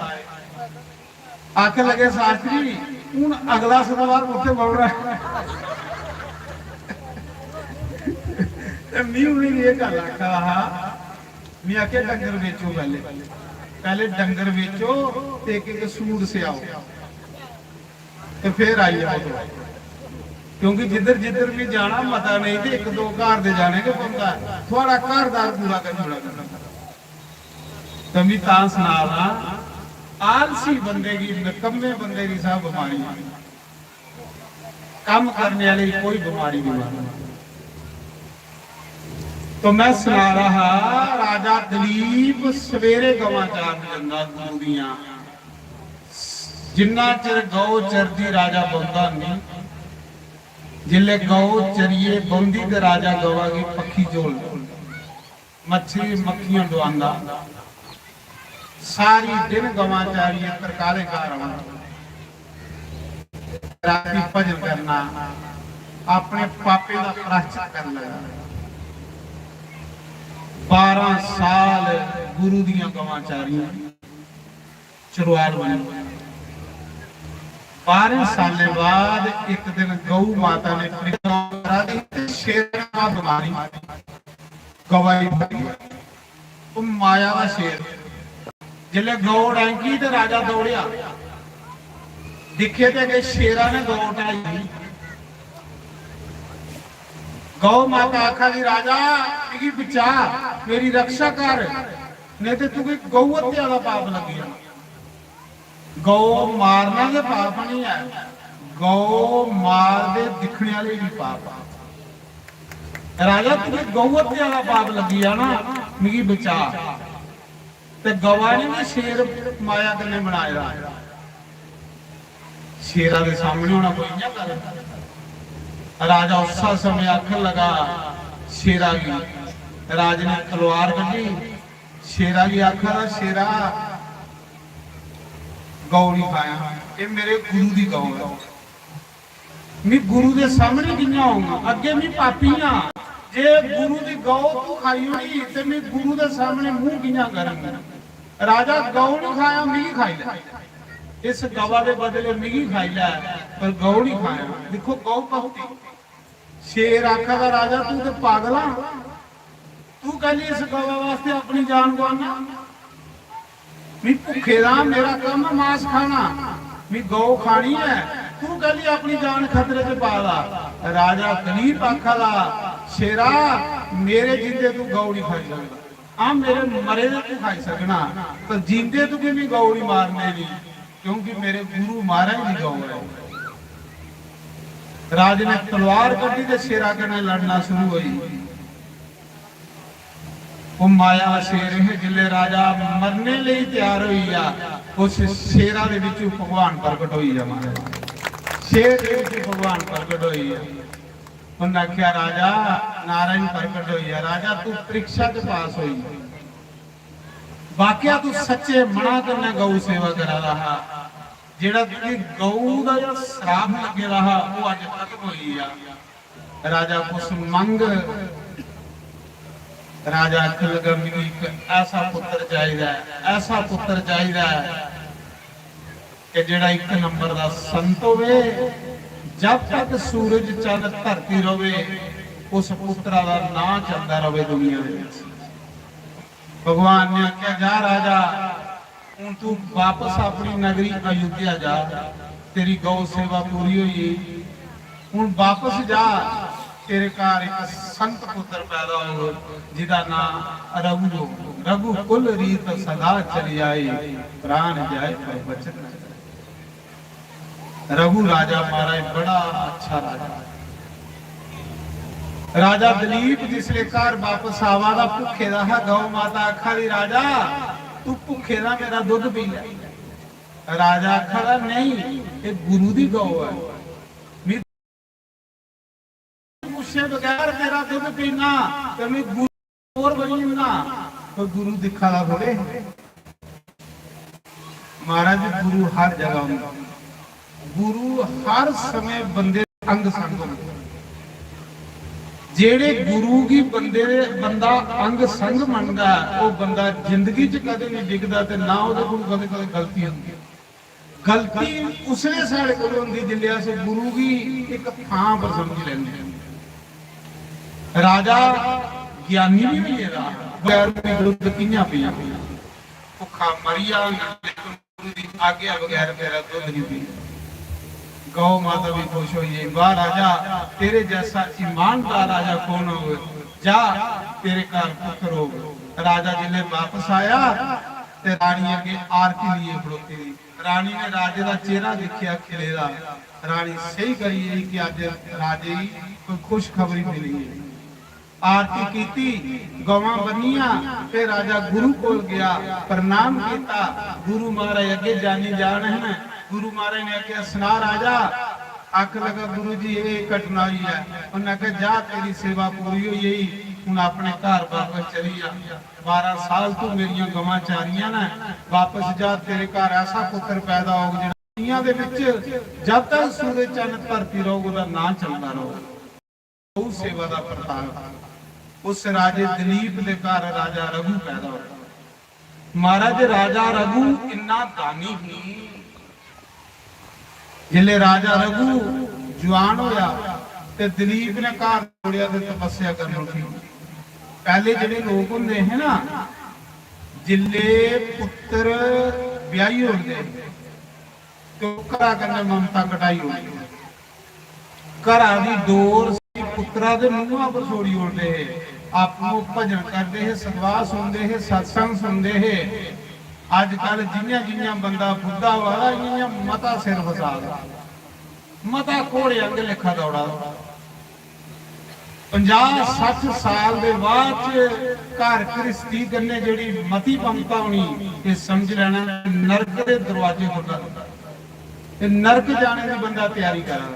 B: आख लगे शास्त्री हुण अगला सवाल उत्थे बोल रहा डंगर बेचो पहले डंगर बेचो एक सूट सियाओ ते फिर आई जाओ क्योंकि जिधर जिधर भी जाना मता नहीं तो 1-2 घर दे जाने के बंदा थोड़ा घरदार पूरा कर छोड़ा तभी ता सुना आलसी बंदे की निकम्मे बंदे की सब बीमारी काम करने वाली कोई बीमारी नहीं तो मैं सुना रहा राजा दिलीप सवेरे गवां चार जंगा गुरु दियां जिन्ना चिर गौ चरदी राजा बंदा नहीं जिले गौ चरिए बंदी ते राजा गवा की पक्खी झोल मछली मक्खियां डुआंदा सारी दिन गवां चारिए तरकारे घर आना राती भजन करना अपने पापे का प्रायश्चित करना 12 साल गुरु दियां गवां चारियां चरवाल बने 12 साल बाद एक दिन गौ माता ने करा दी शेर बीमारी गवाई तो माया का शेर जिले गौ डैंकी ते राजा दौड़िया दिखे ते शेरा ने गौ उठाई गौ माता आखा दी राजा मेरी बचा मेरी रक्षा कर नहीं तो तू गौ हत्या का पाप लगी गौ मारना के पाप नहीं है गौ मार दे दिखने वाले भी पाप राजा तुझे गौ हत्या का पाप लगी है ना मेरी बचा ते गवाने ने शेर माया कने बनाया शेरा के सामने होना कोई ना कर राजा उस समय आखन लगा शेरा की राज ने तलवार कटी शेरा की आखा शेरा गौ नहीं खाया ये मेरे गुरु की गौ है मैं गुरु के सामने किया होगा अगे मैं पापी हाँ जे गुरु की गौ तू खाई होनी तो मैं गुरु के सामने मुंह किया करूंगा राजा गौ नहीं खाया मिगी खाई लै इस गवा के बदले मिगी खाई लै पर गौ नहीं खाया देखो गौ भक्ति शेर आखा का राजा तू तो पागल तू कहली इस गवा वास्ते अपनी जान गवाना मैं भुखे दा मेरा काम मांस खाना मैं गौ खानी है तू कहली अपनी जान खतरे च पा ला राजा दिलीप आखा ला शेरा मेरे जिंदे तू गौ नहीं खाई सकता मेरे मरे दे तू खाई सकना पर जिंदे तू भी गौ नहीं मारने नहीं क्योंकि मेरे गुरु मारा ही गौ है राज ने तलवार कटी ते शेरा कने लड़ना शुरू हुई वो माया शेर है जिले राजा मरने लिए तैयार हुई आ उस शेरा दे विच भगवान प्रगट होई आ महाराज शेर दे विच भगवान प्रगट होई आ उन्हें आख्या राजा नारायण प्रगट होई आ राजा तू परीक्षा च पास होई वाकया तू सच्चे मना करने गौ सेवा करा रहा ਜਿਹੜਾ ਕਿ ਗਊ ਦਾ ਜਿਹੜਾ ਸਰਾਪ ਲੱਗੇ ਰਹਾ ਉਹ ਅੱਜ ਖਤਮ ਹੋਈ ਆ। ਰਾਜਾ ਕੁਸਮੰਗ ਰਾਜਾ ਆਖਣ ਲੱਗਾ ਮੈਨੂੰ ਇੱਕ ਐਸਾ ਪੁੱਤਰ ਚਾਹੀਦਾ ਹੈ, ਐਸਾ ਪੁੱਤਰ ਚਾਹੀਦਾ ਹੈ ਕਿ ਜਿਹੜਾ ਇੱਕ ਨੰਬਰ ਦਾ ਸੰਤ ਹੋਵੇ, ਜਦ ਤੱਕ ਸੂਰਜ ਚੰਦ ਧਰਤੀ ਰਵੇ ਉਸ ਪੁੱਤਰਾ ਦਾ ਨਾਂ ਚੱਲਦਾ ਰਵੇ ਦੁਨੀਆ ਦੇ ਵਿੱਚ। ਭਗਵਾਨ ਨੇ ਆਖਿਆ ਜਾ ਰਾਜਾ ਹੁਣ ਤੂੰ ਵਾਪਸ ਆਪਣੀ ਨਗਰੀ ਅਯੁੱਧਿਆ ਜਾ, ਤੇਰੀ ਗਊ ਸੇਵਾ ਪੂਰੀ ਹੋਈ, ਹੁਣ ਵਾਪਸ ਜਾ, ਤੇਰੇ ਘਰ ਇੱਕ ਸੰਤ ਪੁੱਤਰ ਪੈਦਾ ਹੋ ਜਿਹਦਾ ਨਾਮ ਰਘੂ ਹੋ। ਰਘੂ ਕੁਲ ਰੀਤ ਸਦਾ ਚਲੀ ਆਈ, ਪ੍ਰਾਣ ਜਾਏ ਪਰ ਬਚਨ ਨਾ ਜਾਏ। ਰਘੂ ਰਾਜਾ ਮਹਾਰਾਜ ਬੜਾ ਅੱਛਾ ਰਾਜਾ ਦਲੀਪ ਜਿਸਲੇ ਘਰ ਵਾਪਸ ਆਵਾ ਦਾ ਭੁੱਖੇ ਦਾ ਹੈ, ਗਊ ਮਾਤਾ ਆਖਾ ਦੀ ਰਾਜਾ ਤੂੰ ਭੁੱਖੇ ਦਾ ਮੇਰਾ ਦੁੱਧ ਪੀ ਲੈ। ਰਾਜਾ ਆਖਾ ਨਹੀਂ, ਇਹ ਗੁਰੂ ਦੀ ਗਊ ਹੈ, ਪੁੱਛੇ ਬਗੈਰ ਤੇਰਾ ਦੁੱਧ ਪੀਣਾ ਤੇ ਮੈਂ ਗੁਰੂ ਹੋਰ ਬਣੀ ਨਾ। ਕੋਈ ਗੁਰੂ ਦਿਖਾ ਦਾ ਥੋੜੇ ਮਹਾਰਾਜ, ਗੁਰੂ ਹਰ ਜਗ੍ਹਾ ਹੁੰਦਾ, ਗੁਰੂ ਹਰ ਸਮੇਂ ਬੰਦੇ ਅੰਗ ਸੰਗ ਹੁੰਦਾ। ਜਿਹੜੇ ਗੁਰੂ ਕੀ ਬੰਦਾ ਅੰਗ ਸੰਗ ਮੰਨਦਾ ਉਹ ਬੰਦਾ ਜ਼ਿੰਦਗੀ 'ਚ ਕਦੇ ਨਹੀਂ ਡਿੱਗਦਾ ਤੇ ਨਾ ਉਹਦੇ ਕੋਲ ਕਦੇ ਗਲਤੀ ਹੁੰਦੀ। ਗਲਤੀ ਉਸਨੇ ਸਾਡੇ ਕੋਲ ਹੁੰਦੀ ਜਿੱਲੇ ਅਸੀਂ ਗੁਰੂ ਕੀ ਇੱਕ ਥਾਂ ਪਰ ਸਮਝ ਲੈਂਦੇ। ਰਾਜਾ ਗਿਆਨੀ ਵੀ ਨਹੀਂ ਇਹਦਾ ਬਗੈਰ ਦੁੱਧ ਕਿੰਨਾ ਪੀਆ, ਭੁੱਖਾ ਮਰੀਆ ਗੁਰੂ ਦੀ ਆਗਿਆ ਬਗੈਰ ਤੇਰਾ ਦੁੱਧ ਨਹੀਂ ਪੀ। गौ माता भी खुश हुई, वाह राजा तेरे जैसा ईमानदार राजा कौन हो, जा तेरे घर पुत्र हो। राजा जिले वापस आया ते रानी अगे आरती लिए खड़ोती थी। रानी ने राजे का चेहरा देखिया खिले दा, रानी सही करी कि अज राजे कोई खुशखबरी मिली है। आरती कीती, गवां बनिया, फिर राजा गुरु कोल गया, प्रणाम किया। गुरु महाराज अगे जानी जान है। गुरु महाराज ने आख्या सुना राजा। आख लगा गुरु जी ये घटना हुई है। उन्हें आख्या जा तेरी सेवा पूरी हुई है, हुण अपने घर वापस चली जा। 12 साल तू मेरियां गवां चारियां ने, वापस जा, तेरे घर ऐसा पुत्र पैदा हो जिहड़ा दुनिया दे विच जब तक सूरज चंद धरती रहूगा ओहदा नां चलदा रहूगा। गौ सेवा दा प्रताप उस राजे दलीप दे घर राजा रघु पैदा होया। महाराज राजा रघु इन्ना दानी ही, जिले राजा रघु जवान होया ते दलीप ने घर छोड़िया ते तपस्या करन लगी। पहले जिहड़े लोग हुंदे है ना, जिले पुत्र ब्याही होंदे ते घरा कन्नै ममता कटाई होंदी, घरा दी डोर पुत्रा दे मूंहां पर छोड़ी उड़दे है, आपनों भजन करते है, सतवाह सुनते है, सत्संग सुनते है। अजकल जिन्या जिन्या बंदा बुद्धा वाला इन्या मता सिर फसा मता घोड़े अंग लेखा दौड़ा। 50-60 साल दे बाद घर गृहस्थी करने जेड़ी मती ममता होनी, ये समझ लेना नरक दे दरवाजे खुलदा, नरक जाने की बंदा तैयारी करा।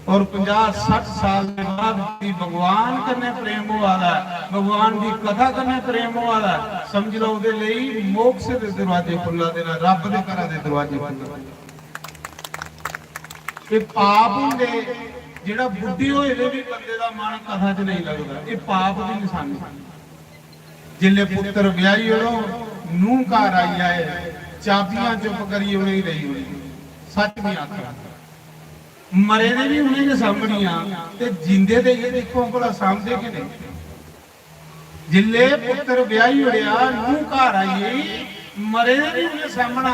B: और 50-60 साल के बाद भगवान कन्ने प्रेम हुआ है, भगवान की कथा कन्ने प्रेम हुआ है, समझ लो उहदे लई मोक्ष दे दरवाजे खुला देना, रब दे घरां दे दरवाजे खुला। ये पाप हुंदे जेड़ा बुद्धि होए दे भी बंदे दा मन कथा च नहीं लगदा, ये पाप दी निशानी। जिले पुत्र ब्याही हो नूं घर आई आए, चाबियां चुप करी उन्हें रही हुई, सच नहीं आखा। मरे ने भी उन्हें ने सामणिया ते जिंदे दे ये देखो भला सामने के नहीं। जिले पुत्र ब्याही होया नूं घर आई, मरे ने भी उन्हें सामना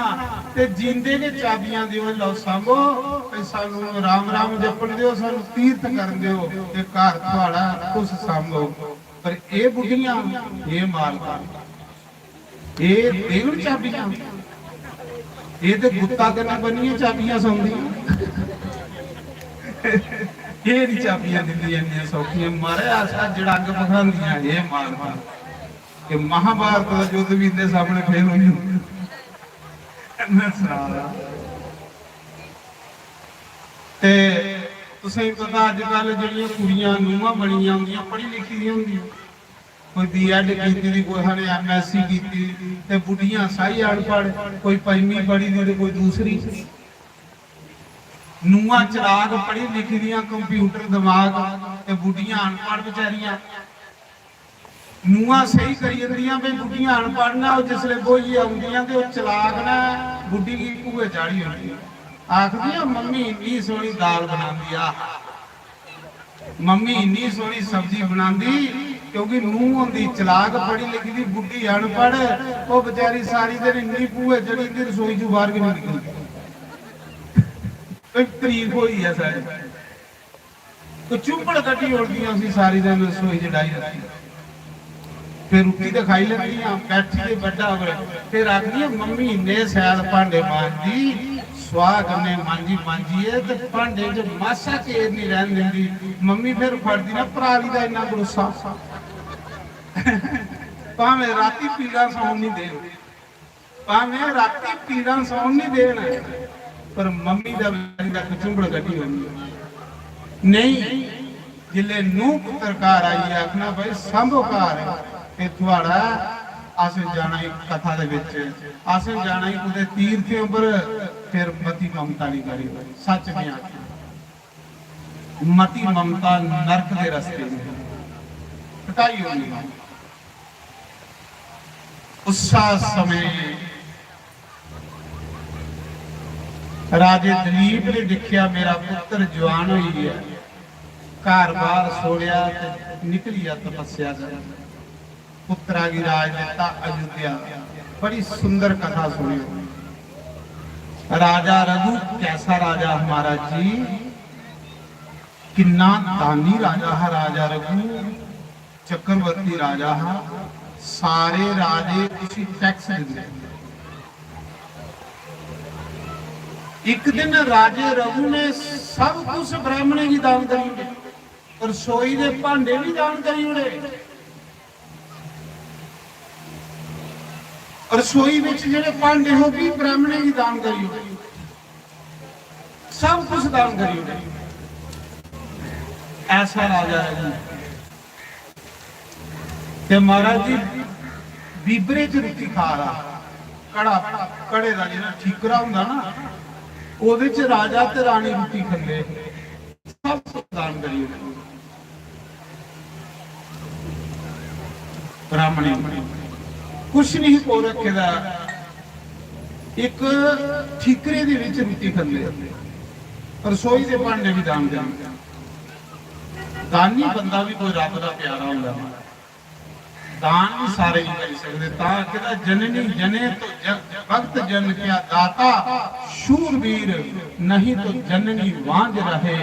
B: ते जिंदे ने चाबियां दिओ, लो सांभो सानू राम राम जपण दिओ, सानू तीर्थ करन दिओ, ते घर तुहाड़ा तुस सांभो। पर ये बुढ़ियां ये मालका ये देवण चाबियां, ये ते गुत्ता करना बनियां चाबियां सौंदियां। ये नहीं चाबियां दिंदियां सौखियां, मारे आसा जड़ंग पखांदियां ये मालका। कि महाभारत का युद्ध भी इनके सामने फेल हुई। ते तुसें पता अजकल जिहड़ियां कुड़ियां नूहां बणियां हुंदियां पढ़ी लिखी दियां हुंदियां, कोई B.Ed कीती दी, कोई हने MSc कीती, ते बुढ़ियां साई अनपढ़, कोई 5वीं पढ़ी दी ते कोई दूसरी। ਨੂੰਹਾਂ ਚਲਾਕ ਪੜ੍ਹੀ ਲਿਖੀ ਦੀਆਂ ਕੰਪਿਊਟਰ ਦਿਮਾਗ ਤੇ ਬੁੱਢੀਆਂ ਅਨਪੜ੍ਹ ਵਿਚਾਰੀਆਂ। ਨੂੰਹਾਂ ਸਹੀ ਕਰੀ ਜਾਂਦੀਆਂ ਵੀ ਬੁੱਢੀਆਂ ਅਨਪੜ੍ਹ ਨਾ, ਉਹ ਜਿਸਲੇ ਬੋਝੀ ਆਉਂਦੀਆਂ ਤੇ ਉਹ ਚਲਾਕ ਨਾ ਬੁੱਢੀ ਕੀ ਭੂਏ ਚਾੜੀ ਹੁੰਦੀ ਆਖਦੀਆਂ ਮੰਮੀ ਇੰਨੀ ਸੋਹਣੀ ਦਾਲ ਬਣਾਉਂਦੀ ਆ, ਮੰਮੀ ਇੰਨੀ ਸੋਹਣੀ ਸਬਜ਼ੀ ਬਣਾਉਂਦੀ, ਕਿਉਂਕਿ ਨੂੰਹ ਹੁੰਦੀ ਚਲਾਕ ਪੜ੍ਹੀ ਲਿਖੀ ਦੀ, ਬੁੱਢੀ ਅਨਪੜ੍ਹ ਉਹ ਵਿਚਾਰੀ ਸਾਰੀ ਦਿਨ ਇੰਨੀ ਭੂਏ ਚੜੀ ਹੁੰਦੀ ਰਸੋਈ ਚੋਂ ਬਾਹਰ ਵੀ ਨਹੀਂ ਨਿਕਲਦੀ। ਤਰੀਕ ਹੋਈ ਆ ਸਾਰੇ ਕੋ ਚੁੰਪੜ ਕੱਢੀ ਉੜਦੀਆਂ ਸੀ ਸਾਰੀ ਦਿਨ ਰਸੋਈ ਚ ਡਾਈ ਰੱਖੀ, ਫਿਰ ਰੋਟੀ ਤੇ ਖਾਈ ਲੈਂਦੀਆਂ ਬੈਠੀ ਤੇ ਵੱਡਾ ਹੋਵੇ, ਫਿਰ ਆਖਦੀਆਂ ਮੰਮੀ ਇੰਨੇ ਸੈਲ ਭਾਂਡੇ ਮਾਂਜਦੀ, ਸਵਾਹ ਕਰਨੇ ਮਾਂਜੀਏ ਤੇ ਭਾਂਡੇ ਚ ਮਾਸਾ ਕੇਰ ਨਹੀਂ ਰਹਿਣ ਦਿੰਦੀ। ਮੰਮੀ ਫਿਰ ਫੜਦੀ ਨਾ ਪਰਾਲੀ ਦਾ ਇੰਨਾ ਗੁੱਸਾ, ਭਾਵੇਂ ਰਾਤੀ ਪੀੜਾ ਸੌਣ ਨਹੀਂ ਦੇਣ, ਭਾਵੇਂ ਰਾਤੀ ਪੀੜਾ ਸੌਣ ਨਹੀਂ ਦੇਣ, ਪਰ ਮੰਮੀ ਦਾ ਚੁੰਬੜ ਕੱਢੀ ਹੁੰਦੀ ਨਹੀਂ। ਜਿਲੇ ਨੂੰ ਪੁੱਤਰ ਘਰ ਆਈ ਆਖਣਾ ਭਾਈ ਸੰਭੋ ਘਰ ਤੇ ਤੁਹਾਡਾ ਆਸੇ ਜਾਣਾ ਇੱਕ ਕਥਾ ਦੇ ਵਿੱਚ, ਆਸੇ ਜਾਣਾ ਹੀ ਉਹਦੇ ਤੀਰਥ ਉੱਪਰ, ਫਿਰ ਮਤੀ ਮਮਤਾ ਨਹੀਂ ਕਰੀ। ਸੱਚ ਨਹੀਂ ਆਖਿਆ, ਮਤੀ ਮਮਤਾ ਨਰਕ ਦੇ ਰਸਤੇ ਨੇ ਕਟਾਈ ਹੋਣੀ। ਉਸਾ ਸਮੇਂ ਰਾਜੇ ਦਲੀਪ ਨੇ ਦੇਖਿਆ ਮੇਰਾ ਪੁੱਤਰ ਜਵਾਨ ਹੋਈ ਗਿਆ, ਘਰ-ਬਾਰ ਛੋੜਿਆ ਤੇ ਨਿਕਲੀ ਆ ਤਪੱਸਿਆ ਕਰਨ। ਪੁੱਤਰਾ ਦੀ ਰਾਜ ਦਿੱਤਾ ਅਯੁੱਧਿਆ। बड़ी सुंदर कथा सुनियो। राजा रघु कैसा राजा हमारा जी, किन्ना दानी राजा है राजा रघु, चक्रवर्ती राजा है। सारे राजे उसी टैक्स देंगे। एक दिन राजे रघु ने सब कुछ ब्राह्मणे की दान करी, रसोई के भांडे भी दान करी उड़े, रसोई में जेडे भांडे हो भी ब्राह्मणे की दान करी उड़े, सब कुछ दान करी उड़े। ऐसा राजा रघु। महाराज जी बीबरे च रोटी खा रहा, कड़ा कड़े का जो ठीकरा हुंदा ना, ਉਹਦੇ ਚ ਰਾਜਾ ਤੇ ਰਾਣੀ ਰੋਟੀ ਖੰਦੇ, ਸਭ ਦਾਨ ਕਰੀ ਬ੍ਰਾਹਮਣੀ ਕੁਛ ਨਹੀਂ ਕੋ ਰੱਖੇਦਾ, ਇੱਕ ਠੀਕਰੇ ਦੇ ਵਿੱਚ ਰੋਟੀ ਖੰਦੇ, ਰਸੋਈ ਦੇ ਭਾਂਡੇ ਵੀ ਦਾਨ ਕਰਦੇ। ਦਾਨੀ ਬੰਦਾ ਵੀ ਕੋਈ ਰੱਬ ਦਾ ਪਿਆਰਾ ਹੁੰਦਾ, दान भी सारे नहीं कर सकते। कहता जननी जने तो भक्त जन क्या दाता, शूरवीर नहीं तो जननी वांझ रहे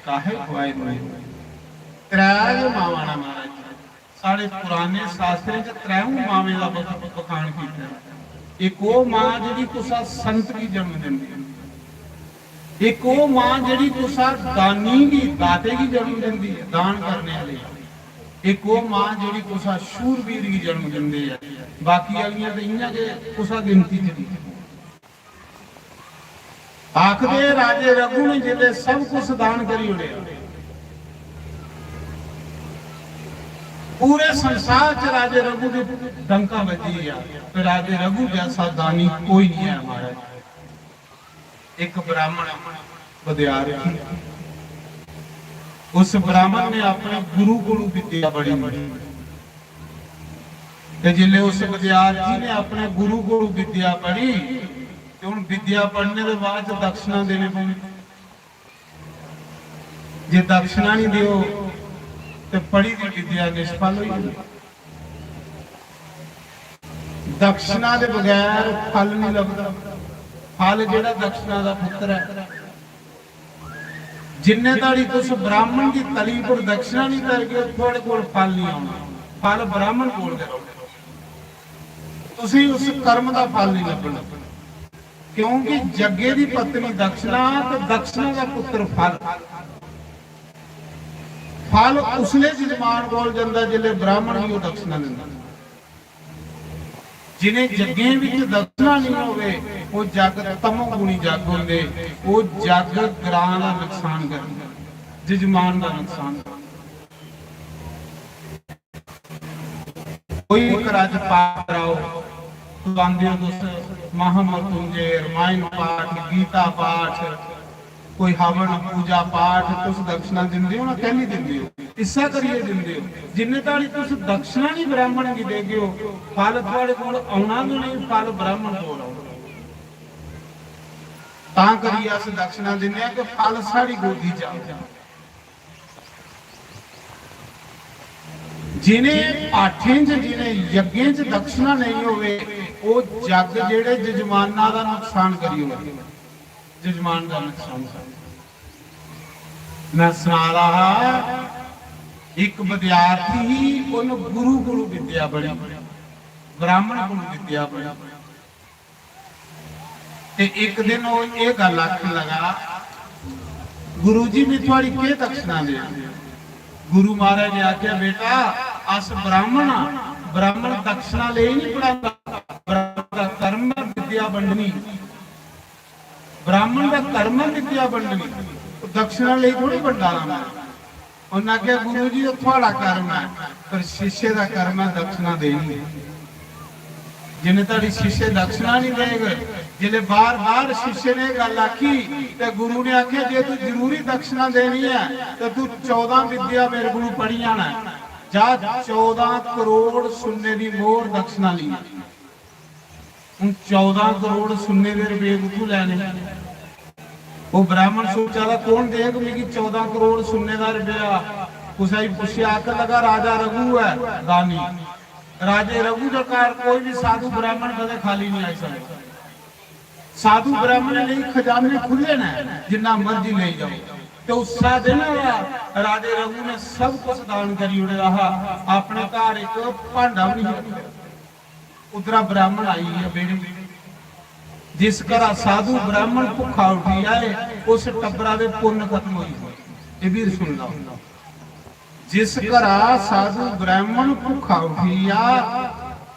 B: काहे खुआए में। त्रै मावां ना महाराज साढ़े पुराने शास्त्रों च त्रैऊ मावे दा बखान कीता। एक वो मां जिहड़ी तुसा संत की जन्म दिंदी, एक वो मां जिहड़ी तुसा दानी की दाते की जन्म दिंदी है, दान करने वाली। एक वो मां जिहड़ी तुसा शूरवीर की जन्म दिंदे है, बाकी वालियां ते इयां के तुसा गिनती च नहीं। आखदे राजे रघु ने जिले सब कुछ दान करी उड़े, पूरे संसार च राजे रघु की डंका बजी है, तो राजे रघु जैसा दानी कोई नहीं है हमारा। एक ब्राह्मण विद्यार्थी, उस ब्राह्मण ने अपने गुरु को विद्या पढ़ी, जिले उस विद्यार्थी ने अपने गुरु को विद्या पढ़ी, तो उन विद्या पढ़ने के बाद दक्षिणा देने पड़ी। जे दक्षिणा नहीं दियो तो पढ़ी दी विद्या निष्फल हुई। दक्षिणा के बगैर फल नहीं लगता। फल जेड़ा दक्षिणा का पुत्र है, जिन्ने ताड़ी तुस ब्राह्मण की तली पर दक्षिणा नहीं करके थोड़े कोल फल नहीं आना, फल ब्राह्मण कोल करोगे, तुसी उस कर्म का फल नहीं लभना। क्योंकि जगे की पत्नी दक्षिणा तो दक्षिणा का पुत्र फल। फल उसले जजमान कोल जांदा जिले ब्राह्मण की दक्षिणा दिंदा। जिन्हें जगे विच दक्षिणा नहीं होवे वो जग तमोगुणी जग होंदे, वो जग ग्रां दा नुकसान करदा, जजमान दा नुकसान। कोई कराज पाठ कराओ, आंदे हो तुस महामृत्युंजय, रामायण पाठ, गीता पाठ, कोई हवन पूजा पाठ तुस दक्षिणा दिंदे हो ना, कहली दिंदे हो, इस्सा करिए दिंदे हो। जिन्ने ताड़ी तुस दक्षिणा नहीं ब्राह्मण की देगे हो, फल थोड़े कोल आउणा भी नहीं, फल ब्राह्मण कोल आउणा। तां करिए अस दक्षिणा दिंदे कि फल साड़ी गोदी च आवे। जिन्हें पाठें च जिन्हें यज्ञें च दक्षिणा नहीं होवे, वो जग जेड़े जजमाना दा नुकसान करी होवे, जजमान का नुकसान कर। मैं सुना रहा एक विद्यार्थी ही उन गुरु गुरु विद्या बड़ी, ब्राह्मण गुरु विद्या बड़ी, ते एक दिन वो ये गल आखन लगा, गुरु जी भी थोड़ी के दक्षिणा दे। गुरु महाराज ने आख्या, बेटा अस ब्राह्मण ब्राह्मण दक्षिणा ले नहीं पढ़ाता, ब्राह्मण का कर्म विद्या बंडनी, ब्राह्मण का कर्म विद्या बंडनी, दक्षिणा ले थोड़ी बंडाला मैं। उन्हें आख्या, गुरु जी थोड़ा कर्म है, पर शिष्य का कर्म है दक्षिणा देनी। जिन्हें ताड़ी शिष्य दक्षिणा नहीं देगा, जिले बार बार शिष्य ने गल आखी तो गुरु ने आख्या, जे तू जरूरी दक्षिणा देनी है तो तू 14 विद्या मेरे को पढ़ी आना, जा 14 करोड़ सुन्ने की मोहर दक्षिणा ली। 14 करोड़ सुन्ने के रुपये तू लैने। वो ब्राह्मण सोचा था कौन देगा मेरी 14 करोड़ सुन्ने का रुपया। कुछ पूछे आकर लगा, राजा रघु है दानी, राजे रघु सरकार कोई भी साधु ब्राह्मण कदे खाली नहीं आ सकता। साधु ब्राह्मण नहीं, खजाने खुले ना, जिन्ना मर्जी ले जाओ। तो उस दिन राजे रघु ने सब कुछ दान करी उड़े रहा, अपने घर एक भांडा भी नहीं। उधरा ब्राह्मण आई है बेड़ी, जिस घर साधु ब्राह्मण भुखा उठी आए, उस टब्बरा दे पुण्य खत्म हुई। ये भी सुन लो, जिस घर साधु ब्राह्मण भुखा उठी आ,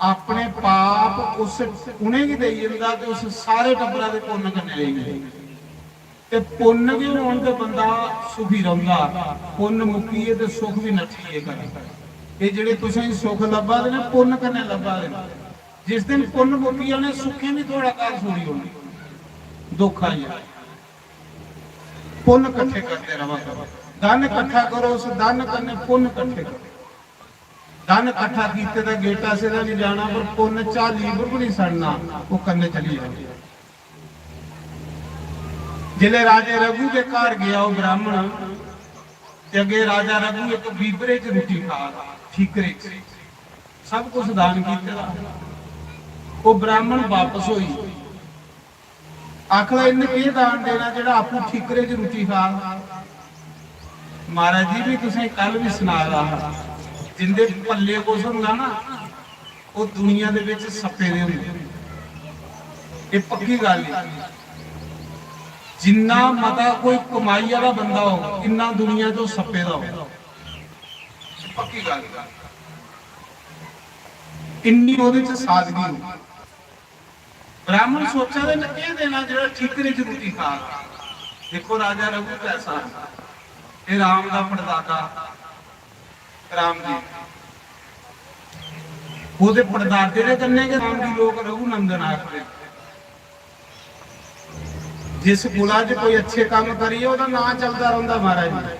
B: अपने पाप उस उन्हें की दे दिंदा ते उस सारे टब्बरा दे पुण्य करने लेंगे। ते पुण्य भी होण ते बंदा सुखी रहंदा, पुण्य मुक्कीए ते सुख भी नठीए कर। ये जेड़े तुसें सुख लब्भा दे ने, पुण्य करने लब्भा दे। जिस दिन पुण्य मुक्की ने सुखे भी थोड़ा घर छोड़ी होनी, दुख आई पुण्य इकट्ठे करते रहा करो, धन इकट्ठा करो, उस धन करने पुण्य इकट्ठे करो। धन इकट्ठा कीते तो गेटा से नहीं जाना, पर पुण्य चाली पर भी नहीं सड़ना, वो करने चली जाती। जिले राजे रघु के घर गया वो ब्राह्मण, अगे राजा रघु एक बीबरे च रोटी खा, ठीकरे सब कुछ दान किया। वो ब्राह्मण वापस हुई, आखला इन्हें ये दान देना जो आपू ठीकरे च रोटी खा। महाराज जी भी तुसें कल भी सुना रहा, जिंदे पल्ले कुछ होंदा ना, वो दुनिया दे विच सप्पे दे हुंदे। ये पक्की गल है, जिन्ना मता कोई कमाई वाला बंदा हो, इन्ना दुनिया चो सप्पे दा हो, पक्की गल। इन्नी ओहदे च सादगी हो। ब्राह्मण सोचा दे ने ये देना जेड़ा ठीकरे च रोटी खा। देखो राजा रघु कैसा, ये राम दा पड़दादा राम जी, ਉਹਦੇ ਪੜਦਾਦੇ ਦੇ ਕੰਨੇ के नाम की लोग रघुनंदन आखते। जिस कुला च कोई अच्छे काम करिए ਉਹਦਾ ਨਾਂ ਚੱਲਦਾ ਰਹਿੰਦਾ महाराज जी।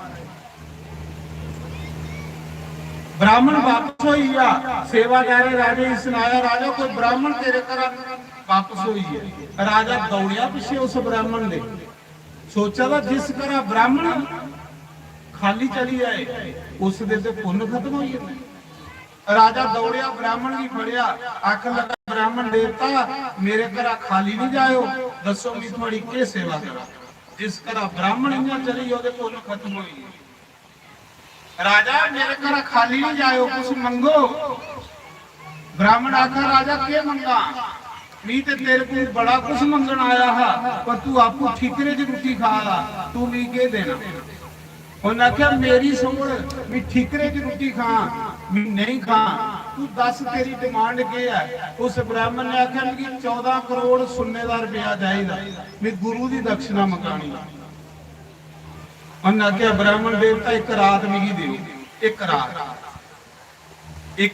B: ब्राह्मण वापस होई आ, सेवादारे राजे ने सुनाया, राजा कोई ब्राह्मण तेरे घर वापस हुई है। राजा दौड़िया पीछे उस ब्राह्मण दे, सोचा था जिस घर ब्राह्मण खाली चली आए उस दे ते पुण्य खत्म होई है। राजा दौड़िया ब्राह्मण की फड़िया, आखन लगा ब्राह्मण देवता मेरे घर खाली नहीं जाओ, दसो मैं थोड़ी के सेवा करा। जिस घर ब्राह्मण इन्ना चली ओदे पुण्य खत्म होई। राजा मेरे घर खाली नहीं जाओ, कुछ मंगो। ब्राह्मण आखा, राजा के मंगा, मी ते तेरे को बड़ा कुछ मंगन आया है, पर तू आपको ठीकरे च रोटी खा ला, तू मी के देना। उन्हें आख्या मेरी सुन, मैं ठीकरे च रोटी खा मैं नहीं खा, तू दस तेरी डिमांड के है। उस ब्राह्मण ने आख्या कि 14 करोड़ सुन्ने का रुपया चाहिए, मैं गुरु की दक्षिणा मंगानी। उन्हें आख्या ब्राह्मण देवता एक रात मिगी दिओ, एक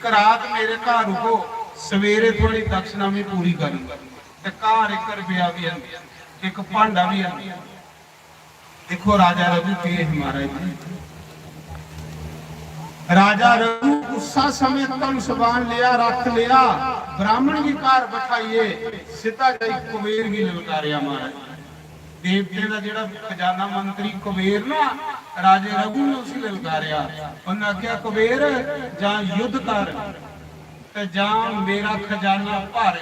B: रात मेरे घर रुको, सवेरे थोड़ी दक्षिणा में पूरी करूंगा। घर 1 रुपया भी है, एक भांडा भी है, देखो राजा रघु के महाराज जी, राजा रघु गुस्सा समय तन सबान लिया, रख लिया, ब्राह्मण की कार बैठाइए, सीता जाई कुबेर की ललकारिया महाराज। देवते का जेड़ा खजाना मंत्री कुबेर ना, राजे रघु ने उसी ललकारिया। उन्हें आख्या कुबेर जां युद्ध कर ते जां मेरा खजाना भर,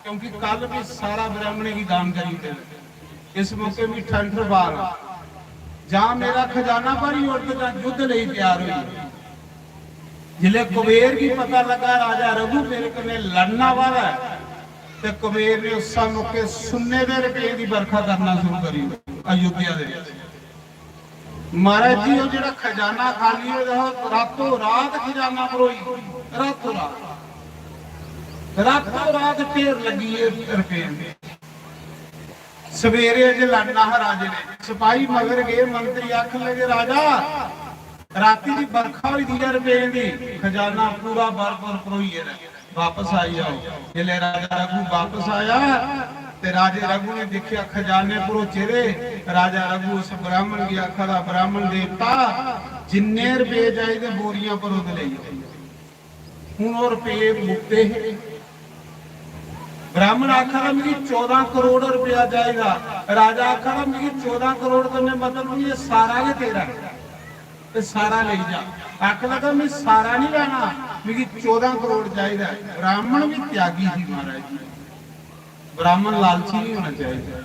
B: क्योंकि कल भी सारा ब्राह्मणे की दान करी थे, इस मौके भी ठंड बार जहां मेरा खजाना भरी और युद्ध नहीं तैयार हुई। जिले कुबेर की पता लगा राजा रघु मेरे कने लड़ना वाला है, तो कुबेर ने उस मौके सुन्ने दे रुपये की बरखा करना शुरू करी अयोध्या दे। महाराज जी वो जेड़ा खजाना खाली हो रातों रात खजाना भरोई, रातों रात ढेर लगी है रुपये। सवेरे अजे लड़ना है राजे ने, सिपाही मगर गए, मंत्री आख लगे राजा राती की बरखा हुई 1000 रुपए की, खजाना पूरा भरपूर भरोई है, वापस आई जाओ। जिले राजा रघु वापस आया ते राजे रघु ने देखिया खजाने पुरो चेहरे, राजा रघु उस ब्राह्मण की आखा ब्राह्मण देवता जिन्ने रुपये चाहिए बोरियां परो ले हूं रुपये मुकते है। ब्राह्मण आखा मेरी 14 करोड़ रुपया जाएगा, राजा आखा मेरी 14 करोड़ करने मतलब ये सारा के तेरा ते सारा ले जा। आख लगा मैं सारा नहीं लेना, मेरी 14 करोड़ चाहिए। ब्राह्मण भी त्यागी थी महाराज जी, ब्राह्मण लालची नहीं होना चाहिए।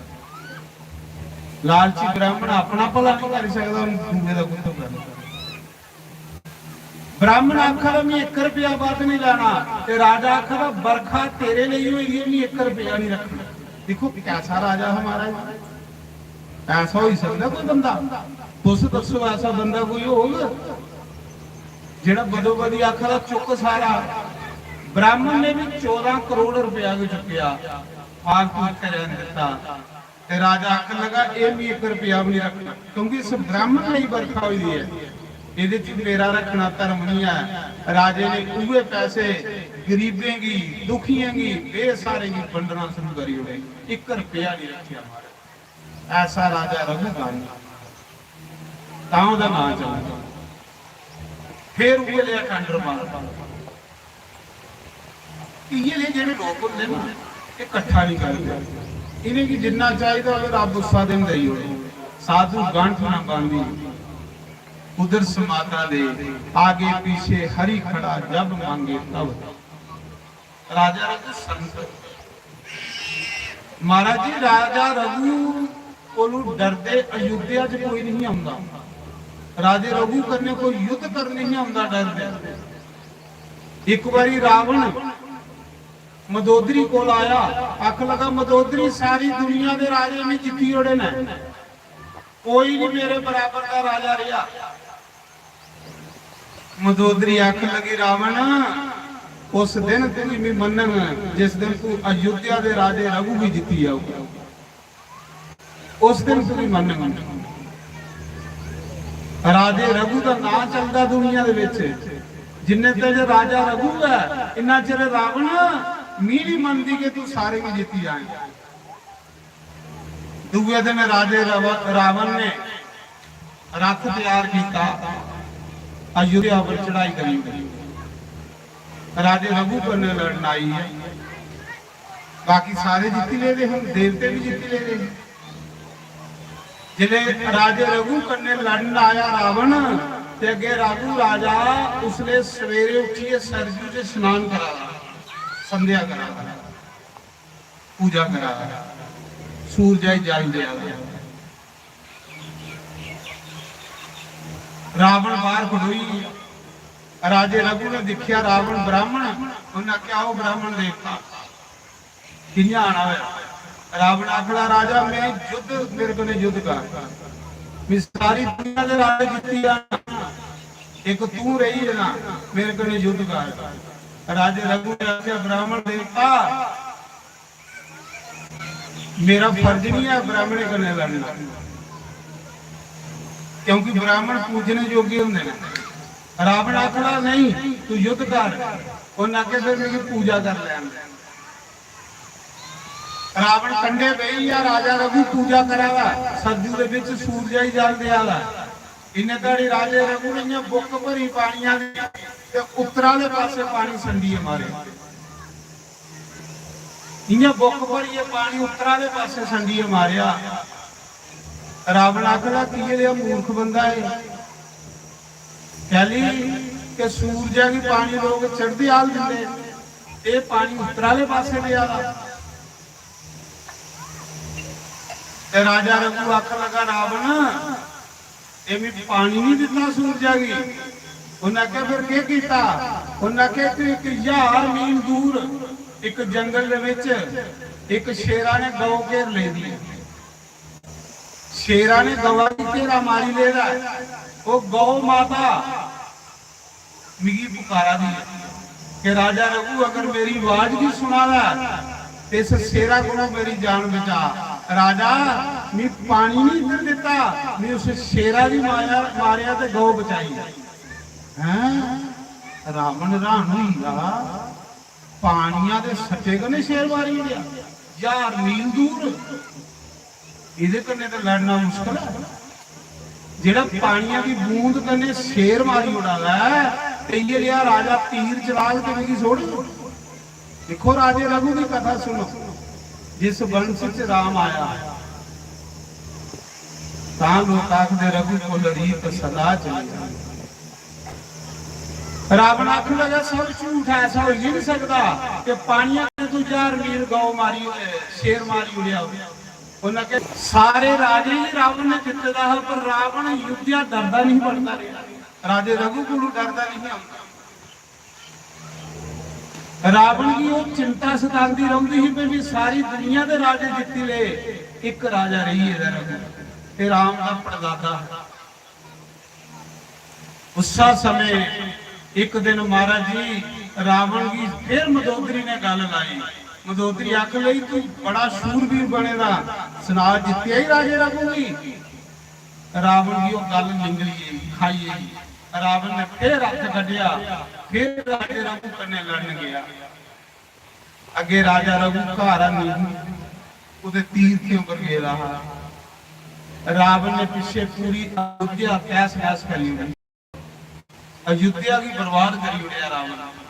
B: लालची ब्राह्मण अपना भला नहीं कर सकता, दूसरे का कुछ करना। ब्राह्मण आखा मैं 1 रुपया बात नहीं लाना, ते राजा आखा बरखा तेरे लिए हुई है, मैं 1 रुपया नहीं रखना। देखो कैसा राजा हमारा, ऐसा हो ही सकता कोई बंदा? तुस दसो ऐसा बंदा कोई होगा जेड़ा बदो बदी आखा चुक सारा। ब्राह्मण ने भी 14 करोड़ रुपया भी चुकया, फालतू कर दिता। ते राजा आख लगा ये भी 1 रुपया भी नहीं रखना, क्योंकि इस ब्राह्मण ने ही बरखा हुई है, ਇਹਦੇ ਚ ਮੇਰਾ ਰੱਖਣਾ ਧਰਮ ਨਹੀਂ ਹੈ। ਰਾਜੇ ਨੇ ਉਹੇ ਪੈਸੇ ਗਰੀਬਾਂ ਦੀ, ਦੁਖੀਆਂ ਦੀ, ਬੇਸਾਰੇ ਦੀ ਵੰਡਣਾ ਸ਼ੁਰੂ ਕਰੀ ਹੋਏ, 1 ਰੁਪਿਆ ਨਹੀਂ ਰੱਖਿਆ ਮਾਰੇ। ਐਸਾ ਰਾਜਾ ਰਘੂ ਗਾਨੀ ਤਾਂ ਉਹਦਾ ਨਾਂ ਚੱਲਦਾ। ਫਿਰ ਉਹ ਲਿਆ ਕੰਡਰ ਮਾਰ ਇਹ ਲੈ ਜਿਹੜੇ ਲੋਕ ਹੁੰਦੇ ਨਾ ਇਹ ਇਕੱਠਾ ਨਹੀਂ ਕਰਦੇ, ਇਹਨੇ ਕੀ ਜਿੰਨਾ ਚਾਹੀਦਾ ਹੋਵੇ ਰੱਬ ਉਸਾ ਦਿਨ ਦੇਈ ਹੋਵੇ। ਸਾਧੂ ਗੰਠ ਨਾ ਬਾਂधी उधर समाता दे, आगे पीछे हरि खड़ा जब मांगे तब। राजा रघु संत महाराज जी, राजा रघु कोलू डरदे अयोध्या च कोई नहीं आंदा। राजे रघु करने कोई युद्ध करने नहीं आंदा डरदे। एक बारी रावण मदोदरी कोल आया, आख लगा मदोदरी सारी दुनिया दे राजे में जिती ओड़े ने, कोई नहीं मेरे बराबर का राजा रहा। मदोदरी आख लगी रावण उस दिन तू भी मनन जिस दिन तू अयोध्या दे राजे रघु भी जीती आऊगा, उस दिन तू भी मनन। राजे रघु का नाम चलता दुनिया दे विच, जिन्ने तक राजा रघु है इन्ना चिर रावण मीरी मनदी के तू सारे भी जीती आए। दूसरे दिन राजे रावण ने रथ तैयार किया, अयोध्या पर चढ़ाई करी। राजे रघु पर लड़ना आई है, बाकी सारे जीती ले रहे, हम देवते भी जीती ले रहे। जिले राजे रघु कन्ने लड़न आया रावण ते अगे रघु राजा उसने सवेरे उठिए सरजू से स्नान करा, संध्या करा, पूजा करा, सूरज जाई दिया। रावण बाहर खड़ोई, राजे रघु ने देखिया रावण ब्राह्मण, उन्हें क्या हो ब्राह्मण देवता किया आना है। रावण आखला राजा मैं युद्ध मेरे को युद्ध कर, मैं सारी दुनिया के राजे जीती आ, एक तू रही है ना, मेरे को युद्ध कर। राजे रघु ने आख्या ब्राह्मण देवता मेरा फर्ज नहीं है ब्राह्मण कने लड़ना, क्योंकि ब्राह्मण पूजने योग्य होंगे। रावण आखड़ा नहीं तू युद्ध कर, उन्हें आखे फिर मेरी पूजा कर लें। ਰਾਵਣ ਕੰਡੇ ਬਈ ਆ ਰਾਜਾ ਰਘੂ ਪੂਜਾ ਕਰਾਵਾ ਸਰਜੂ ਦੇ ਵਿੱਚ ਸੂਰਜ ਹੀ ਜਲ ਦਿਆ ਵਾ ਇਹਨੇ ਤਾੜੀ ਰਾਜੇ ਰਘੂ ਨੇ ਬੁੱਕ ਭਰੀ ਪਾਣੀਆਂ ਦੀ ਤੇ ਉੱਤਰਾਲੇ ਪਾਸੇ ਪਾਣੀ ਸੰਡੀਏ ਮਾਰੇ ਇਹਨੇ ਬੁੱਕ ਭਰੀ ਪਾਣੀ ਉੱਤਰਾਲੇ ਪਾਸੇ ਸੰਡੀਏ ਮਾਰਿਆ ਰਾਵਣ ਆਖਦਾ ਕੀ ਇਹ ਮੂਰਖ ਬੰਦਾ ਹੈ कहली कि सूरजा की पानी लोग चढ़ती हाल दिंदे ये पानी उत्तराले पासे ले आला ते राजा रघु आख लगा रावण ये मैं पानी नहीं दिता सूरजा की उन्हें क्या फिर क्या कीता उन्हें क्या कि 1000 मील दूर एक जंगल दे विच एक शेरा ने गौ घेर ले दी शेरा ने गवा की घेरा मारी ले रहा वो गौ माता मिगी पुकारा दी कि राजा रघु अगर मेरी आवाज भी सुना तो इस शेरा को मेरी जान बचा राजा मैं पानी नहीं इधर देता मैं उस शेरा की मारिया तो गौ बचाई है रावण रान हुईगा पानिया के सच्चे कने शेर मारी गया 1000 मील दूर इहदे कन्ने तो लड़ना मुश्किल है जेड़ा पानिया की बूंद कने शेर मारी उड़ावा ते ये लिया राजा तीर चला के मिगी छोड़ देखो राजे रघु की कथा सुनो जिस वंश च राम आया तां लोक आखदे रघु कुल रीत सदा चली रावण आख लगा सब झूठ है ऐसा हो ही नहीं सकता कि पानिया ने तू 1000 मील गौ मारी शेर मारी उड़िया उन्हें के सारे राजे ही रावण ने जितदा है पर रावण युद्धिया डरदा नहीं बनता राजे रघु को डरदा नहीं आता रावण की वो चिंता सतांदी रहंदी ही भी सारी दुनिया के राजे जित्ती ले एक राजा रही है रघु ते राम का परदादा उसा समय एक दिन महाराज जी रावण की फिर मदोदरी ने गल लाई मदोदरी आख लई तू बड़ा शूरवीर बनेगा सुना जित्तिया ही राजे रघु की रावण की वो गल निकली खाई रावण ने फिर हथ कढ़िया फिर राजे रघु कन्ने लड़न गया अगे राजा रघु घर नहीं उदे तीर के ऊपर ले रहा रावण ने पीछे पूरी अयोध्या तहस नहस करी अयोध्या की बर्बाद करी उड़िया रावण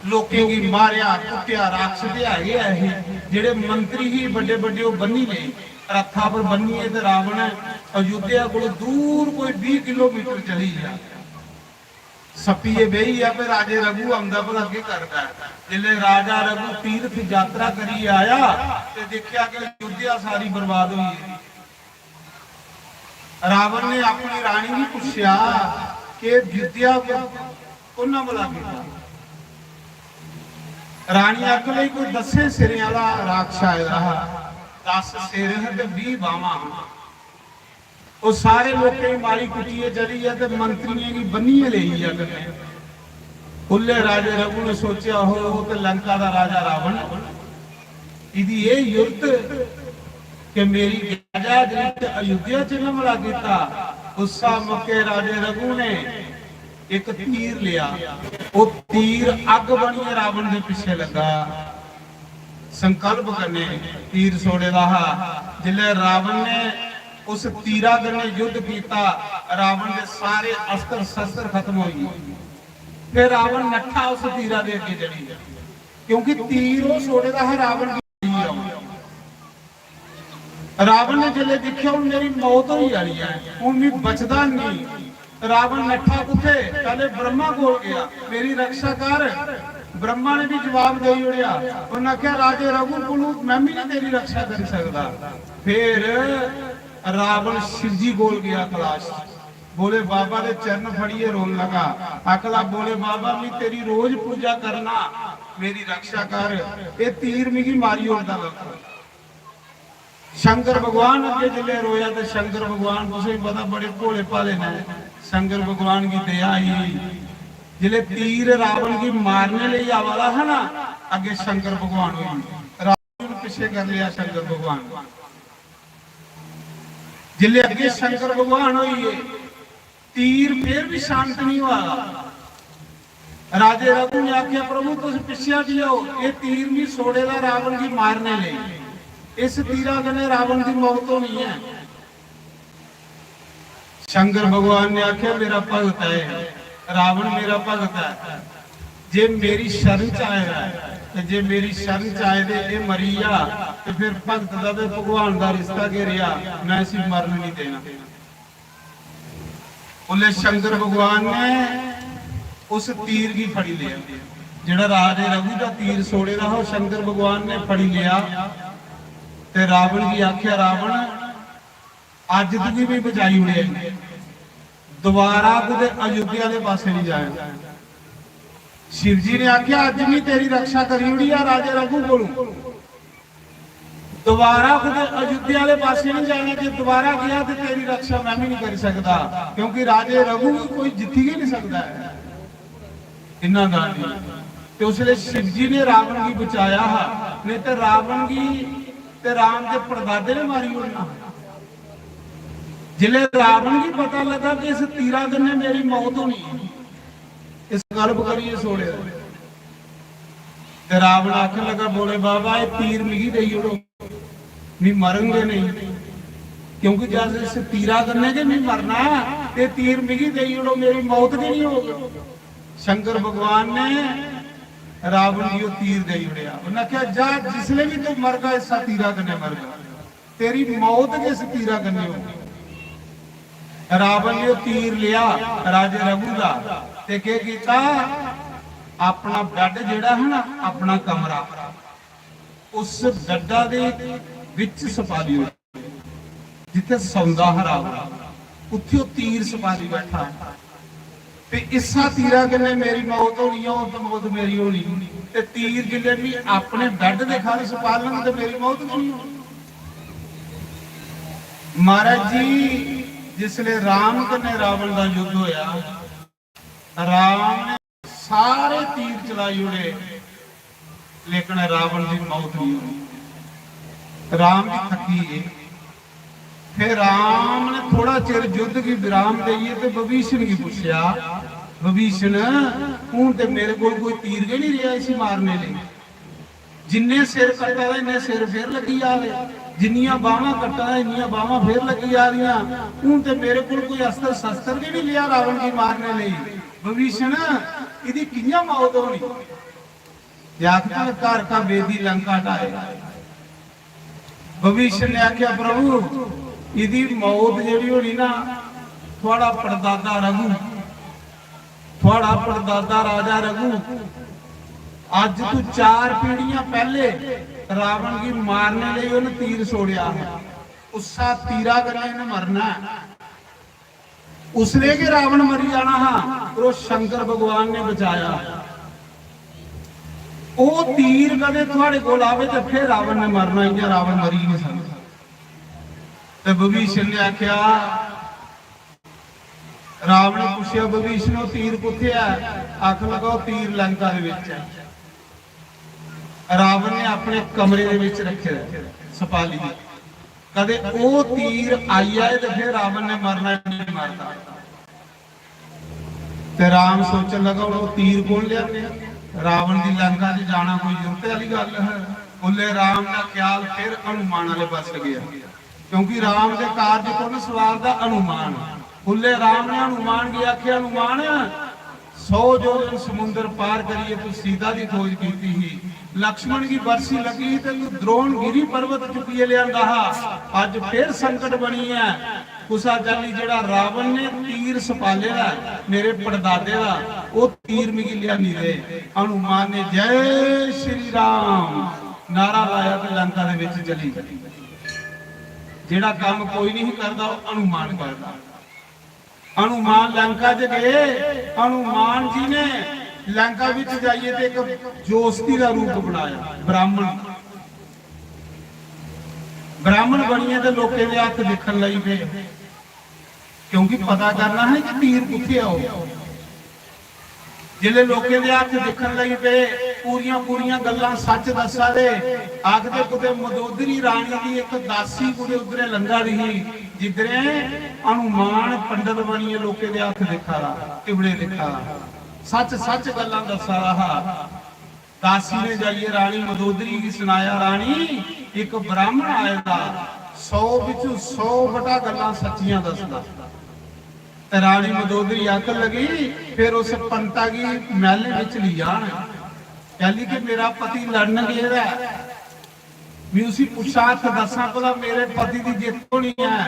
B: लोकें की मारिया कुटिया राक्षस है जेड़े मंत्री ही बड़े बड़े वो बनी ले रथा पर बनी है तो रावण अयोध्या को दूर कोई 20 किलोमीटर चली गया सपीए बेही है पे राजे रघु आंदा भला के करदा जिले राजा रघु तीर्थ यात्रा करी आया ते देखया कि अयोध्या सारी बर्बाद हुई है रावण ने अपनी रानी भी पूछया कि अयोध्या कोना भला कीता रानी आख लई कोई 10 सिरे वाला राक्षस आया 10 सिर है ते 20 बावां वो सारे लोग मारी कुटिए चली है तो मंत्रियों की बनिए ले खुले राजे रघु ने सोचा हो तो लंका का राजा रावण इदी ये युद्ध कि मेरी राजा अयोध्या च हमला किया उस मौके राजे रघु ने एक तीर लिया वो तीर अग बनी रावण के पीछे लगा संकल्प करने तीर सोड़े रहा जिले रावण ने उस तीरा ने युद्ध किया रावण के सारे अस्त्र शस्त्र खत्म हो गए फिर रावण नठा उस तीरा दे अगे चली क्योंकि तीर वो सोड़े रहा रावण रावण ने जिले देखिया मेरी मौत हो रही है हूं मैं बचदा नहीं रावण नठा कुथे पहले ब्रह्मा कोल गया मेरी रक्षा कर ब्रह्मा ने भी जवाब दे उड़िया उन्हें क्या राजे रघु को मैं भी नहीं तेरी रक्षा कर सकता फिर रावण शिव जी बोल गया कैलाश बोले बाबा ने चरण फड़िए रोन लगा अकला बोले बाबा मैं तेरी रोज पूजा करना मेरी रक्षा कर ये तीर मिगी मारी होता शंकर भगवान अगे जिले रोया तो शंकर भगवान तुझे पता बड़े भोले भाले ने शंकर भगवान की दया ही जिले तीर रावण की मारने ले आवाला है ना अगे शंकर भगवान हुई रावण पीछे कर लिया शंकर भगवान जिले अगे शंकर भगवान हुई है तीर फिर भी शांत नहीं हुआ राजे रघु ने आख्या प्रभु तुम पिछे हटियो, ये तीर भी सोड़े का रावण की मारने ले, इस तीरा कने रावण की मौत होनी है। शंकर भगवान ने आख्या मेरा भगत है, रावण मेरा भगत है, जे मेरी शरण च आएगा ते जे मेरी शरण च आए ते ये मरी जा ते फिर भगत दा ते भगवान दा रिश्ता के रहा, मैं इसी मरन नहीं देना। बोले शंकर भगवान ने उस तीर की फड़ी लिया, जिहड़ा राजे रघु का तीर सोड़े दा हो शंकर भगवान ने फड़ी लिया ते रावण की आख्या रावण अज तू भी बचाई उड़े, दोबारा कदे अयोध्या के पासे नहीं जाएगा। शिव जी ने आख्या अज भी तेरी रक्षा करी उड़ी है राजे रघु को, दोबारा कदे अयोध्या के पासे नहीं जाना, जे दोबारा गया तो तेरी रक्षा मैं भी नहीं कर सकता, क्योंकि राजे रघु कोई जित्ती ही नहीं सकता है इन्ना गांधी। तो उसने शिव जी ने रावण की बचाया, नहीं तो रावण की ते राम के परदादे ने मारी उड़ना। जिले रावण की पता लगा कि इस तीरा कन्ने मेरी मौत होनी, इस गल्प करिए सोड़े ते रावण आखन लगा बोले बाबा ये तीर मिगी दई उड़ो, नहीं मरेंगे नहीं, क्योंकि जब इस तीरा कन्ने के नहीं मरना ते तीर मिगी दई उड़ो, मेरी मौत की नहीं होगी। शंकर भगवान ने रावण की तीर दे उड़िया, उन्हें क्या जा जिसले भी तू मर गया इस तीरा कन्ने मर गया, तेरी मौत किस तीरा कन्ने होगी। रावण ने तीर लिया राजे रघु का ते के कीता, अपना बेड जिहड़ा है ना अपना कमरा उस बेडा दे विच सपाली जिथे सौंदा है रावण, उत्थे तीर सपाली बैठा ते इसा तीरा कन्ने मेरी मौत होनी है, उस मौत मेरी होनी ते तीर जिले भी अपने बेड दे खाल सपालन ते मेरी मौत नहीं होनी। महाराज जी जिसले राम कन्ने रावण का युद्ध होया, राम ने सारे तीर चलाई उड़े, लेकिन रावण की मौत नहीं हुई। राम की थकी है, फिर राम ने थोड़ा चिर युद्ध की विराम देइए तो विभीषण की पूछया, विभीषण हूं ते मेरे को कोई तीर के नहीं रहा इसी मारने ले, जिन्ने सिर कटा इन्ने सिर फिर लगी जा रहे, जिन्नियां बाहां कटा इन्नियां बाहां फिर लगी जा रही, हूं ते मेरे को कोई अस्त्र शस्त्र भी नहीं लिया रावण की मारने ले, विभीषण इदी कियां मौत होनी। आखता घर का बेदी लंका ढाएगा। विभीषण ने आख्या प्रभु इदी मौत जिहड़ी होनी ना, थोड़ा परदादा रघु, थोड़ा परदादा राजा रघु अज तू 4 पीढ़ियां पहले रावण की मारने लिए उन्हें तीर छोड़िया, उसा तीरा करने मरना, उसने के रावण मरी जाना हा, तो शंकर भगवान ने बचाया। वो तीर कदे थोड़े कोल आवे तो फिर रावण ने मरना, इं रावण मरी नहीं सकता। तो विभीषण ने आख्या, रावण ने पूछा विभीषण तीर कुत्थे है, आख लगा तीर लंका दे विच है। रावण ने अपने कमरे दे विच रखे सपाली दी, कदे वो तीर आई आए तो फिर रावण ने मरना नहीं मरता। ते राम सोचन लगा वो तीर कौन लिया, रावण की लंका च जाना कोई जरूरत वाली गल है। बोले राम का ख्याल फिर हनुमान वाले पास गया, क्योंकि राम के कार्य को न सवारदा हनुमान। बोले राम ने हनुमान की आख्या, हनुमान 100 जोजन समुद्र पार करिए तू सीता की खोज की ही, लक्ष्मण की बरसी लगी तो तू द्रोणगिरी पर्वत चुकिए लिया, अज फिर संकट बनी है। कुसा जाली जेड़ा रावण ने तीर सपाले मेरे परदादे का, वो तीर मिगी लिया नहीं रहे। हनुमान ने जय श्री राम नारा लाया तो लंका दे विच चली। जेड़ा काम कोई नहीं करता हनुमान करता। हनुमान लंका च गए, हनुमान जी ने लंका विच जाइए ते एक जोस्ती का रूप बनाया, ब्राह्मण ब्राह्मण बनिए तो लोगों के हथ देखने लगी पे, क्योंकि पता करना है कि तीर किथे आओ। जिले लोगों के हथ देखने लगी पे, पूरियां पूरियां गल्लां सच दसा दे। आखदे कुते मदोदरी रानी की एक दासी कुड़े उधरे लंघा रही, जिधरे हनुमान पंडित बनिए लोगों के हथ देखा टिबड़े देखा। सच सच गल्लां दसा रहा। दासी ने जाइए रानी मदोदरी की सुनाया, रानी एक ब्राह्मण आएगा 100 विचों 100 बटा गल्लां सच्चियां दसदा। ते रानी मदोदरी आखन लगी, फिर उस पंता की महले विच ली जान, कहली कि मेरा पति लड़न गया है, मैं उसी पूछा दसा भला मेरे पति की जित होनी है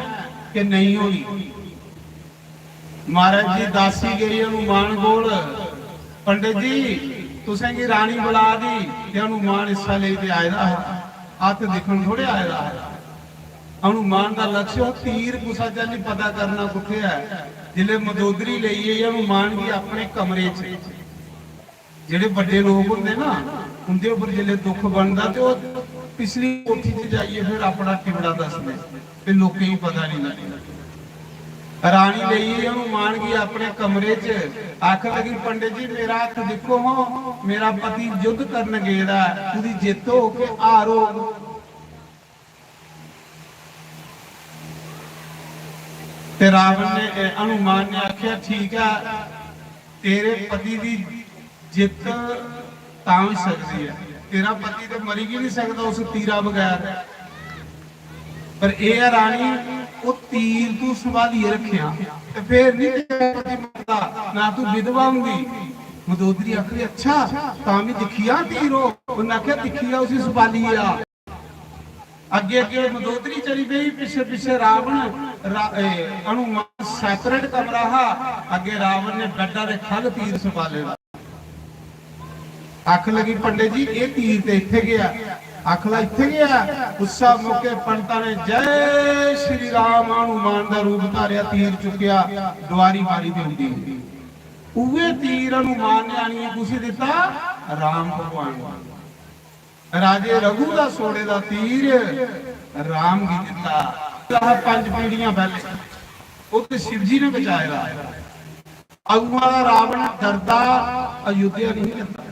B: कि नहीं होनी। महाराज जी दासी गई हनुमान कोल, पंडित जी तुसें की रानी बुला दी ते हनुमान हिस्सा लेके आएगा है, हथ दिखण थोड़े आएगा है। हनुमान का लक्ष्य तीर कुसा चल पता करना कुत्थे है। जिले मदोदरी लईए हनुमान की अपने कमरे च, जेडे बड़े लोग होंगे ना उनके उपर जिले दुख बनता तो पिछली कोठी च जाइए फिर अपना टिबड़ा दसदे, फिर लोकें ही पता नहीं लगता। रानी लईए हनुमान की अपने कमरे च, आख लगी पंडित जी मेरा हथ देखो, हो मेरा पति युद्ध करन गेदा, उसकी जित हो के हारो। ते रावण ने हनुमान ने आख्या ठीक है, तेरे पति की जित तां ही सकती है, तेरा पति तो मरी भी नहीं सकता उस तीरा बगैर। पर यह रानी वो तीर तू संभालिए रखिया ते फिर नहीं तेरा पति मरदा, ना तू विधवा होंगी। मदोदरी आखी अच्छा तां भी दिखिया तीरो, उन्हें आख्या दिखिया उसी संभालिया। अगे अगे मदोदरी चली गई, पिछे पिछे रावण हनुमान सैपरेट कमरा हा, अगे रावण ने गड्ढा दे खल तीर संभाले। आख लगी पंडित जी ये तीर ते इत्थे गया, आखला इत्थे गया। गुस्सा मौके पंडिता ने जय श्री राम हनुमान का रूप धारिया, तीर चुकिया, दुआरी मारी दी। उवे तीर हनुमान ने आनी कुछ दिता राम भगवान, राजे रघु का सोने का तीर राम की दिता। 5 पीढ़ियां पहले उते शिव जी ने बचाया। अगुआ रावण डरदा अयोध्या नहीं जाता,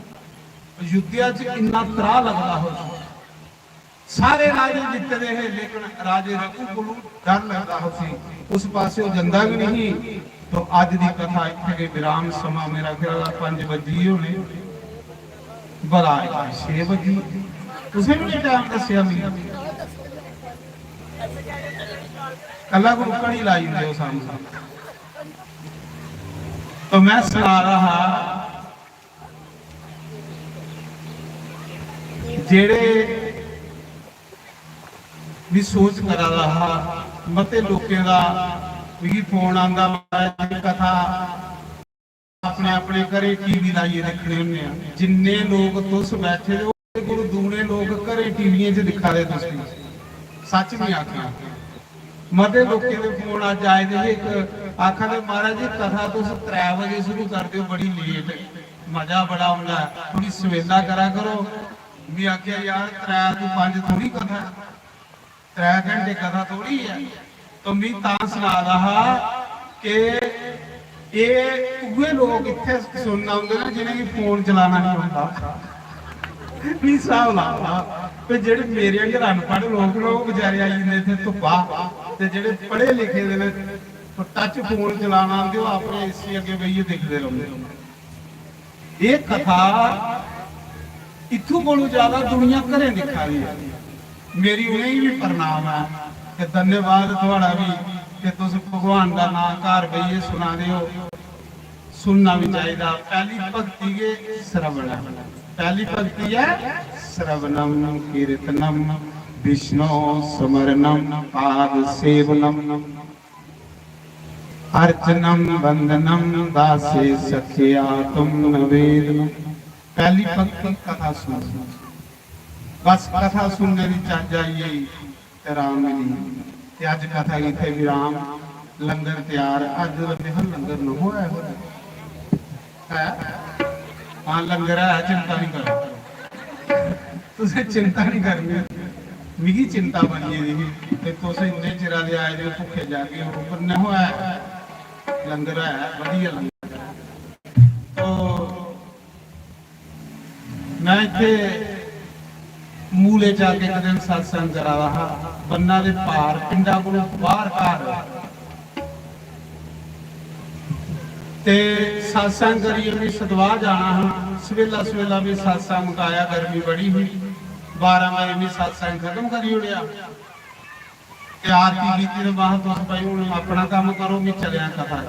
B: अयोध्या च इन्ना त्राह लगता हो, सारे राजे जितने हैं लेकिन राजे रघु को डर लगता हो सी, उस पासे जंदा भी नहीं। तो अज की कथा इत्थे के विराम, समा मेरा ख्याल 5 बजी होने, भला 6 बजी, तुसें भी नहीं टाइम दसिया मैनूं, कला को कड़ी लाई दे सामने। तो मैं सुना रहा जेड़े भी सोच करा रहा, मते लोकें दा भी फोन आंदा कथा अपने अपने घरे टीवी लाइए देखने होंगे, जिन्ने लोग तुस बैठे हो कोल दूने लोग घरे टीवियां च दिखा रहे, तुसीं सच नहीं आखना। मते लोकें दे फोन अज आए दे, एक आखा दे महाराज जी कथा तुस 3 बजे शुरू कर दो, बड़ी लेट, मजा बड़ा आउंदा, थोड़ी सवेला करा करो। भी आख्या यार 3 तो 5 थोड़ी कथा, 3 घंटे कथा थोड़ी है। तो मैं तां सुना रहा कि ये लोग इत्थे सुनना होंगे ना जिन्हें की फोन चलाना नहीं होता, नहीं साहब ला ते जेडे मेरे अंदर अनपढ़ लोग ने वो बेचारे आई जाते थे धुप्पा, ते जेडे पढ़े लिखे दे टच फोन चलाना आंदे वो अपने एसी अगे बेहिए देखते रहते। ये कथा इत्थों कोलों ज्यादा दुनिया घरे दिखा रही है। मेरी उन्हें भी प्रणाम है कि धन्यवाद थोड़ा भी कि तुम भगवान का नाम घर बेहिए सुना दे हो, सुनना भी चाहिए। पहली भक्ति के श्रवण, पहली भक्ति है श्रवणम कीर्तनम विष्णु स्मरणम पाद सेवनम अर्चनम वंदनम दासे सख्या तुम नवेदनम। पहली भक्ति कथा सुन, बस कथा सुनने की चज आई राम मिली। अज कथा इतने विराम, लंगर तैयार, अज लंगर न होया है, हाँ लंगर है, चिंता नहीं करो, तुझे चिंता नहीं करनी, मिगी चिंता बनी है तुम इन्ने चिरा दे आए भुखे जाके हो, पर न होया लंगर है, वधिया लंगर। तो मैं इत्थे मूले जाके एक दिन सत्संग करा रहा, बन्ना दे पार पिंडा को बाहर घर ते सत्संग करिए भी सतवाह जाना है सवेला सवेला भी सत्संग मुकाया गर्मी बड़ी हुई 12 बजे भी सत्संग खत्म करी उड़िया आरती की तो बाहर तुस भाई हूँ अपना काम करो भी चलिया कथा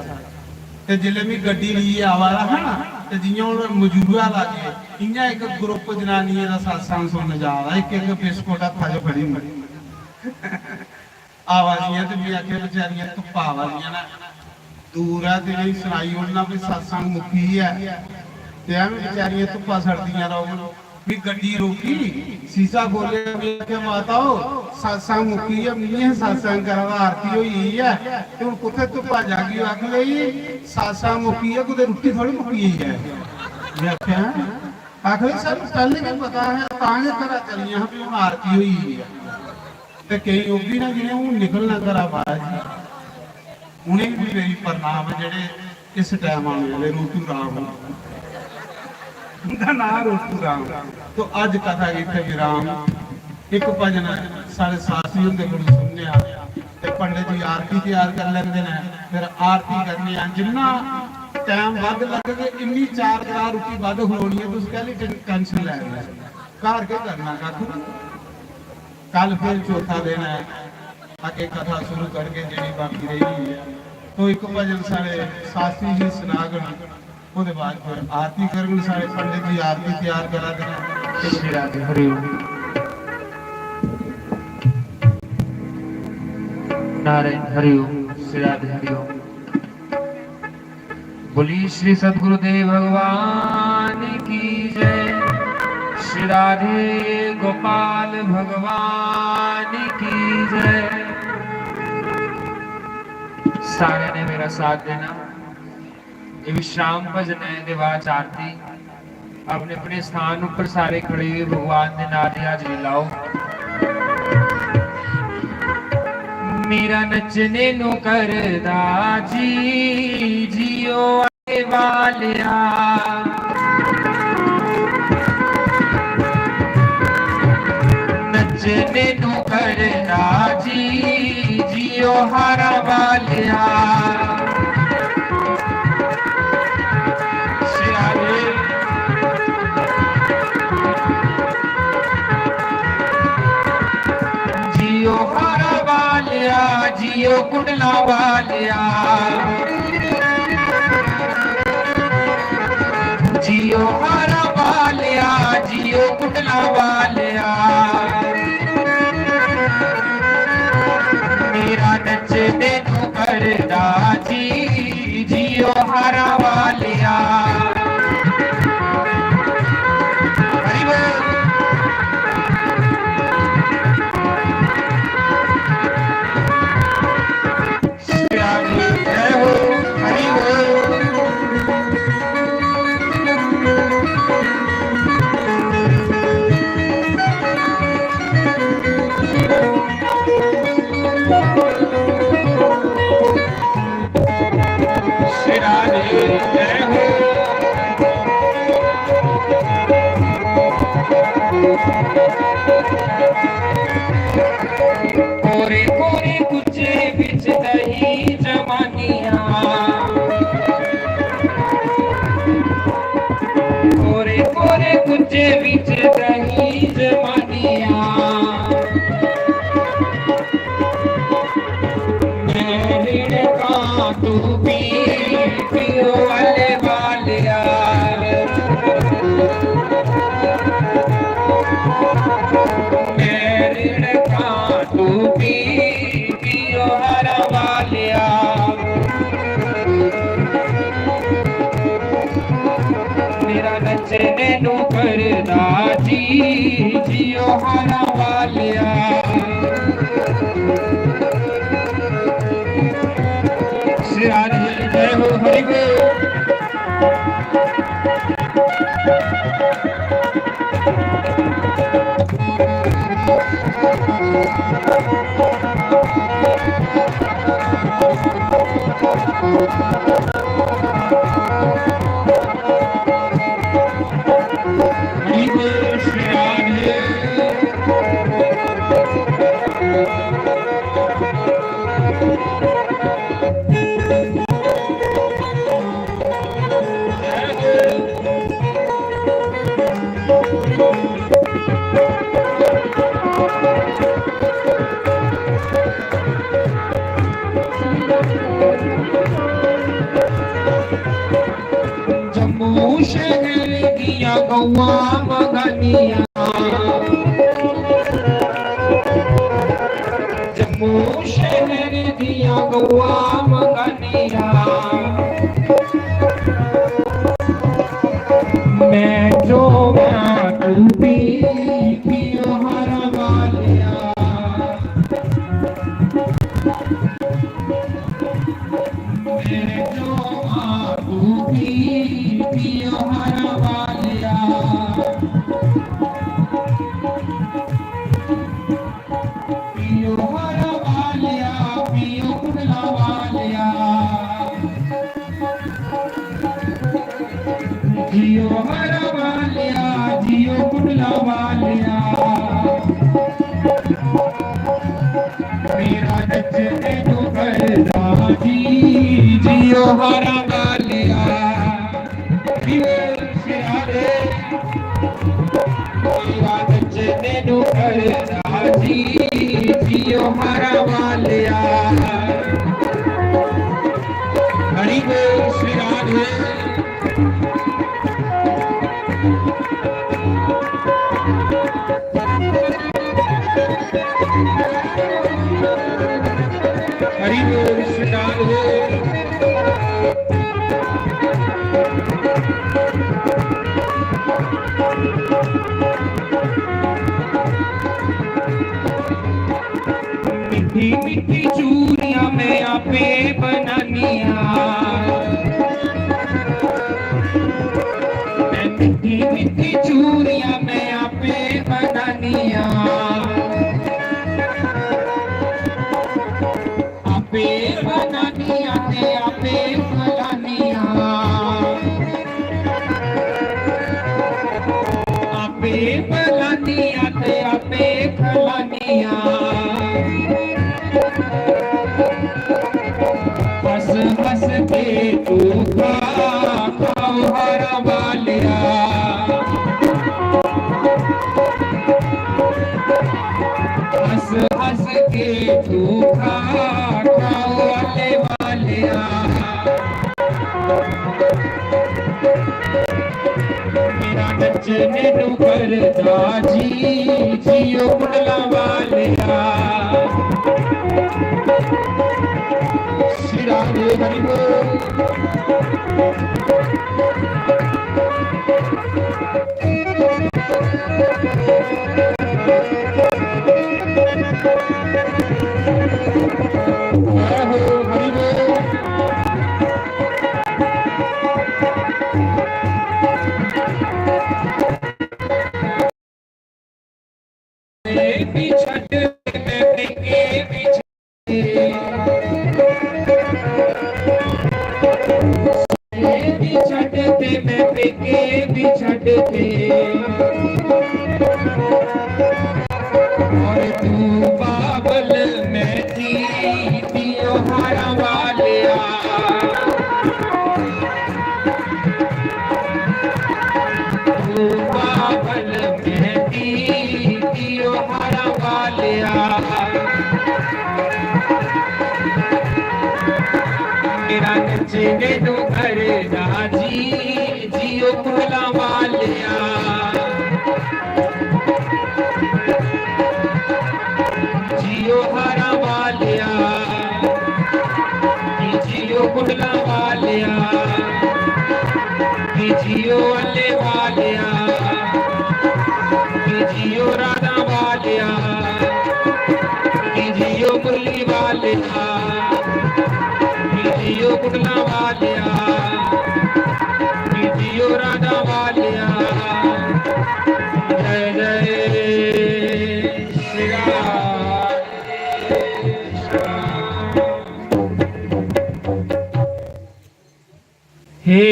B: ते जिले भी गड्डी ली आवा रहा ना ते जियां हूँ मजूरा लागे इयां एक ग्रुप जनानियां दा सत्संग सुनने जा रहा एक एक बिस्कुट हत्था च फड़ी आवाजियां ते भी आखे बेचारियां धुप्पा वालियां ना दूर है ते नहीं सुनाई उड़ना भी सत्संग मुक्की है ते एवं बेचारियां धुप्पा सड़दियां रहो भी गड्डी रोकी शीशा खोले के माताओ सत्संग मुक्की है मिली है सत्संग करा आरती हुई है ते हुण कुत्थे धुप्पा जागी आख लई सत्संग मुक्की है कुते रोटी थोड़ी मुक्की है मैं आख्या आख लई सर पहले भी पता है तांगे करा चलियां भी हुण आरती हुई है ते कई ओ भी ना जिने हुण निकलना करा बाज उन्हें भी मेरी प्रणाम जेड़े इस टाइम आने वाले रूटू राम उनका नाम रोटू राम तो अज कथा इतने विराम एक भजन सारे साथी उनके को सुनने ते पंडित जी आरती तैयार कर लेंदे ने फिर आरती करनी है जिन्ना टाइम वध लगे इन्नी 4 करा रुपये वध खलोनी है तुम कह ली टेंशन लै घर के करना कख कल फिर चौथा दिन है आगे कथा शुरू करके जी बाकी रही है तो एक भजन सारे शास्त्री जी सुनागन उसके बाद फिर आरती करन सारे पंडित जी आरती तैयार करा देना श्री राधे हरि
C: नारायण हरि श्री राधे हरि बोली श्री सद्गुरुदेव भगवान की जय श्री राधे गोपाल भगवान की जय सारे ने मेरा साथ देना ये विश्राम भजन है दिवाच आरती अपने अपने स्थान ऊपर सारे खड़े हुए भगवान के नाम की हाजरी लाओ मेरा नचने नु करदा जी जियो आए वालिया नचने नु करदा जी जियो हारा वालिया जियो हारा वालिया जियो कुंडला वालिया जियो हारा वालिया जियो कुंडला वालिया मेरा नचने नु करदा जी जियो हारा वालिया कोरे कोरे कुचे बिच दही जमानिया कोरे कोरे कुचे बिच दही जमानिया मेरे का तू पी पियो वाले वालिया मेरे का तू पी पियो हरा वालिया मेरा नचने नु करदा जी जियो हरा वालिया श्री राधे जय हो हरि बोल हरि बोल श्री राधे दिया गौआ मगनिया जम्मू शहर दिया गौआ मगनिया मैं जो तू भी पियो हरा वालिया मैं जो तू भी पियो हरा वालिया पियो हरा वालिया पियो कुंडला वालिया जियो हरा वालिया जियो कुंडला वालिया मेरा नचने तो करदा जी जियो हरा वालिया प्यारे मेरा नचने तो करदा जी जियो हरा वालिया हरि बोल श्री राधे हरि बोल श्री राधे मिठी मिठी चूरियां मैं आपे बनानिया मिठी मिठी चूरियां मैं आपे बनानिया आपे बनानिया ते आपे फलानिया आपे फलानिया ते आपे फलानिया हंस हंस के तू खाओ हरा वालिया हंस हंस के तू खाओ वाले वालिया मेरा नचने तू करदा जी जियो कुंडला वालिया श्री राधे हरि बोल हरि बोल बिछड़ मैं के बिछड़ते मैं के बिछड़ते और तू बाबल मैं थी पियो हरा वालिया तू बाबल मैं थी पियो हरा वालिया मेरा नचने तू करदा जी जियो कुंडला वालिया जियो हरा वालिया जियो कुंडला वालिया जियो अल्ले वालिया जियो राधा वालिया जियो मुरली वालिया जियो कुंडला वालिया जियो राधा वालिया जय जय श्री राम हे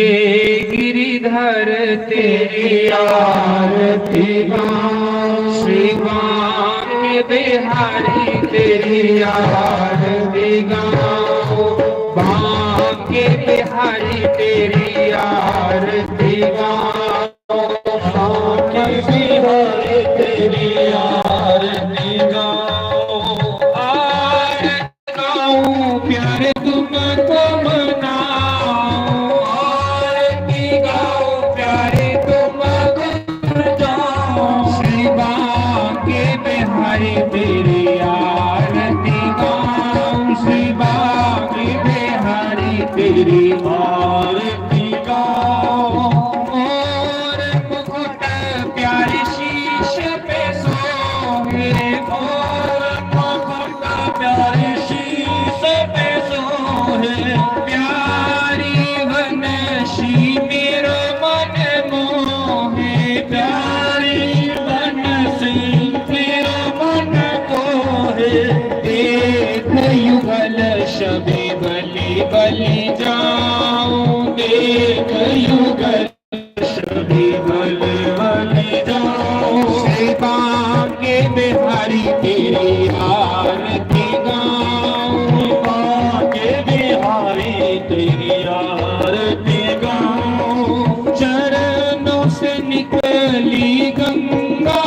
C: गिरिधर तेरी आरती गाऊं श्री बांके बिहारी तेरी आरती गाऊं बांके बिहारी तेरी आरती गाऊं बांके बिहारी तेरी आरती गाऊं आरती गाऊं प्यारे तुमको मनाऊं आरती गाऊं प्यारे तुम बलि जाऊं देख युगल श्री बलि जाऊं श्री बांके बिहारी तेरी आरती गाऊं बांके बिहारी तेरी आरती गाऊं चरणों से निकली गंगा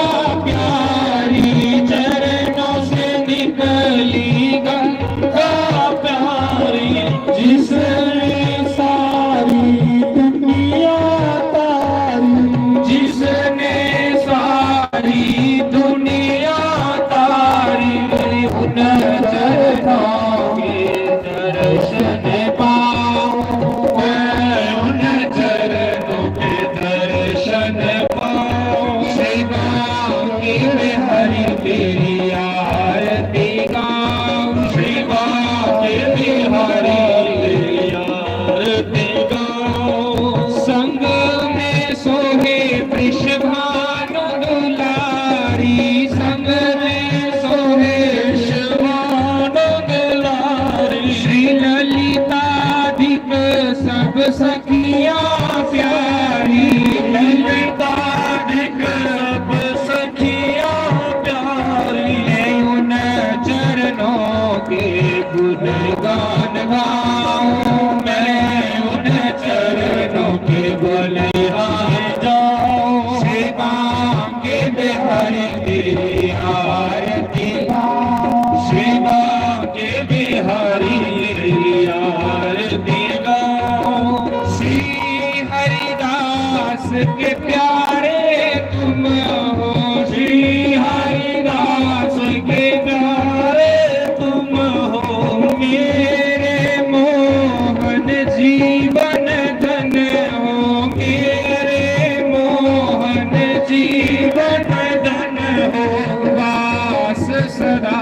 C: प्यारी चरणों से निकली गंगा प्यारी जिसने सारी दुनिया तारी जिसने सारी दुनिया तारी उन चरणों के दर्शन पाऊं मैं उन चरणों के दर्शन पाऊं श्री बांके बिहारी तेरी आरती गाऊं श्री बांके बिहारी तेरी आरती गाऊं संग में सोहे वृषभानु दुलारी संग में सोहे वृषभानु दुलारी श्री ललिताधिक सब सखियां प्यारी ललिताधिक सब सखियां प्यारी उन चरणों के गुणगान गाऊं मैं उन चरणों के बलिहार जाऊं श्री बांके बिहारी तेरी आरती गाऊं श्री बांके बिहारी तेरी आरती गाऊं श्री हरिदास के प्यारे तुम हो श्री हरिदास के प्यारे तुम हो मेरे मोहन जीवन धन हो मेरे मोहन जीवन धन हो वास सदा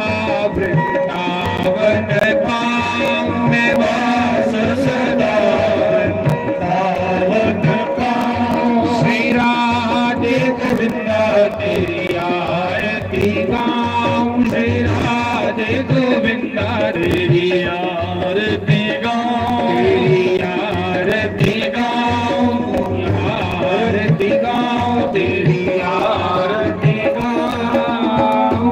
C: वृंदावन पाऊं मैं वास सदा वृंदावन पाऊं श्री राधे गोविंदा तेरी आरती गाऊं श्री राधे गोविंदा तेरी आरती गाऊं तेरी आरती गाऊं आरती गाऊं तेरी आरती गाऊं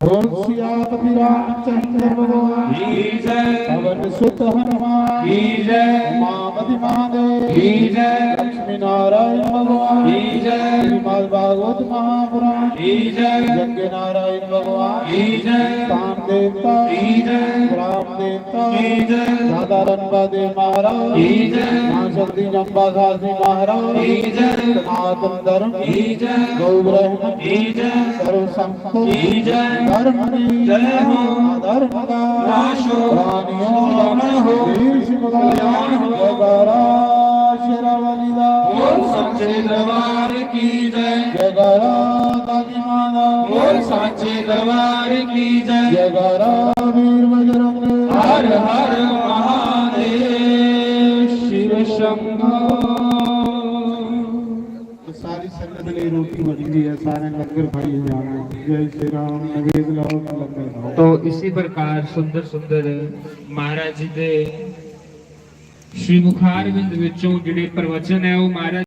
B: बोल सियापति रामचंद्र भगवान
C: की जय
B: पवन सुत हनुमान
C: की जय
B: उमापति महादेव
C: की जय
B: लक्ष्मी नारायण भगवान
C: की जय
B: श्रीमद् भागवत महापुराण
C: की जय
B: यज्ञ नारायण भगवान
C: की जय
B: काम देवता
C: की जय
B: राम देवता
C: की जय
B: दादा रणपदे महाराज
C: की जय
B: मां शक्ति जम्बा खासी महाराज
C: की जय
B: सनातन धर्म
C: की जय
B: गौ ब्रह्म
C: की जय
B: सर्व संत
C: की जय
B: धर्म की
C: जय हो
B: धर्म का
C: नाश हो
B: प्राणियों
C: कल्याण हो
B: वीर सिंह
C: कल्याण हो
B: जयकारा शेरावालीदा
C: बोल सच्चे दरबार की जय
B: जयकारा दादी माता
C: बोल सच्चे दरबार की जय
B: जयकारा वीर बजरंग
C: हर हर महादेव शिव शंभो
B: सारी संगत ने रोटी बनी हुई है सारे लंगर खाई जाना जय श्री राम नवेद लाओ लंगर खाओ
C: तो इसी प्रकार सुंदर सुंदर महाराज जी ਦੇ श्री मुखारविंद ਵਿੱਚੋਂ ਜਿਹੜੇ ਪ੍ਰਵਚਨ ਹੈ ਉਹ ਮਹਾਰਾਜ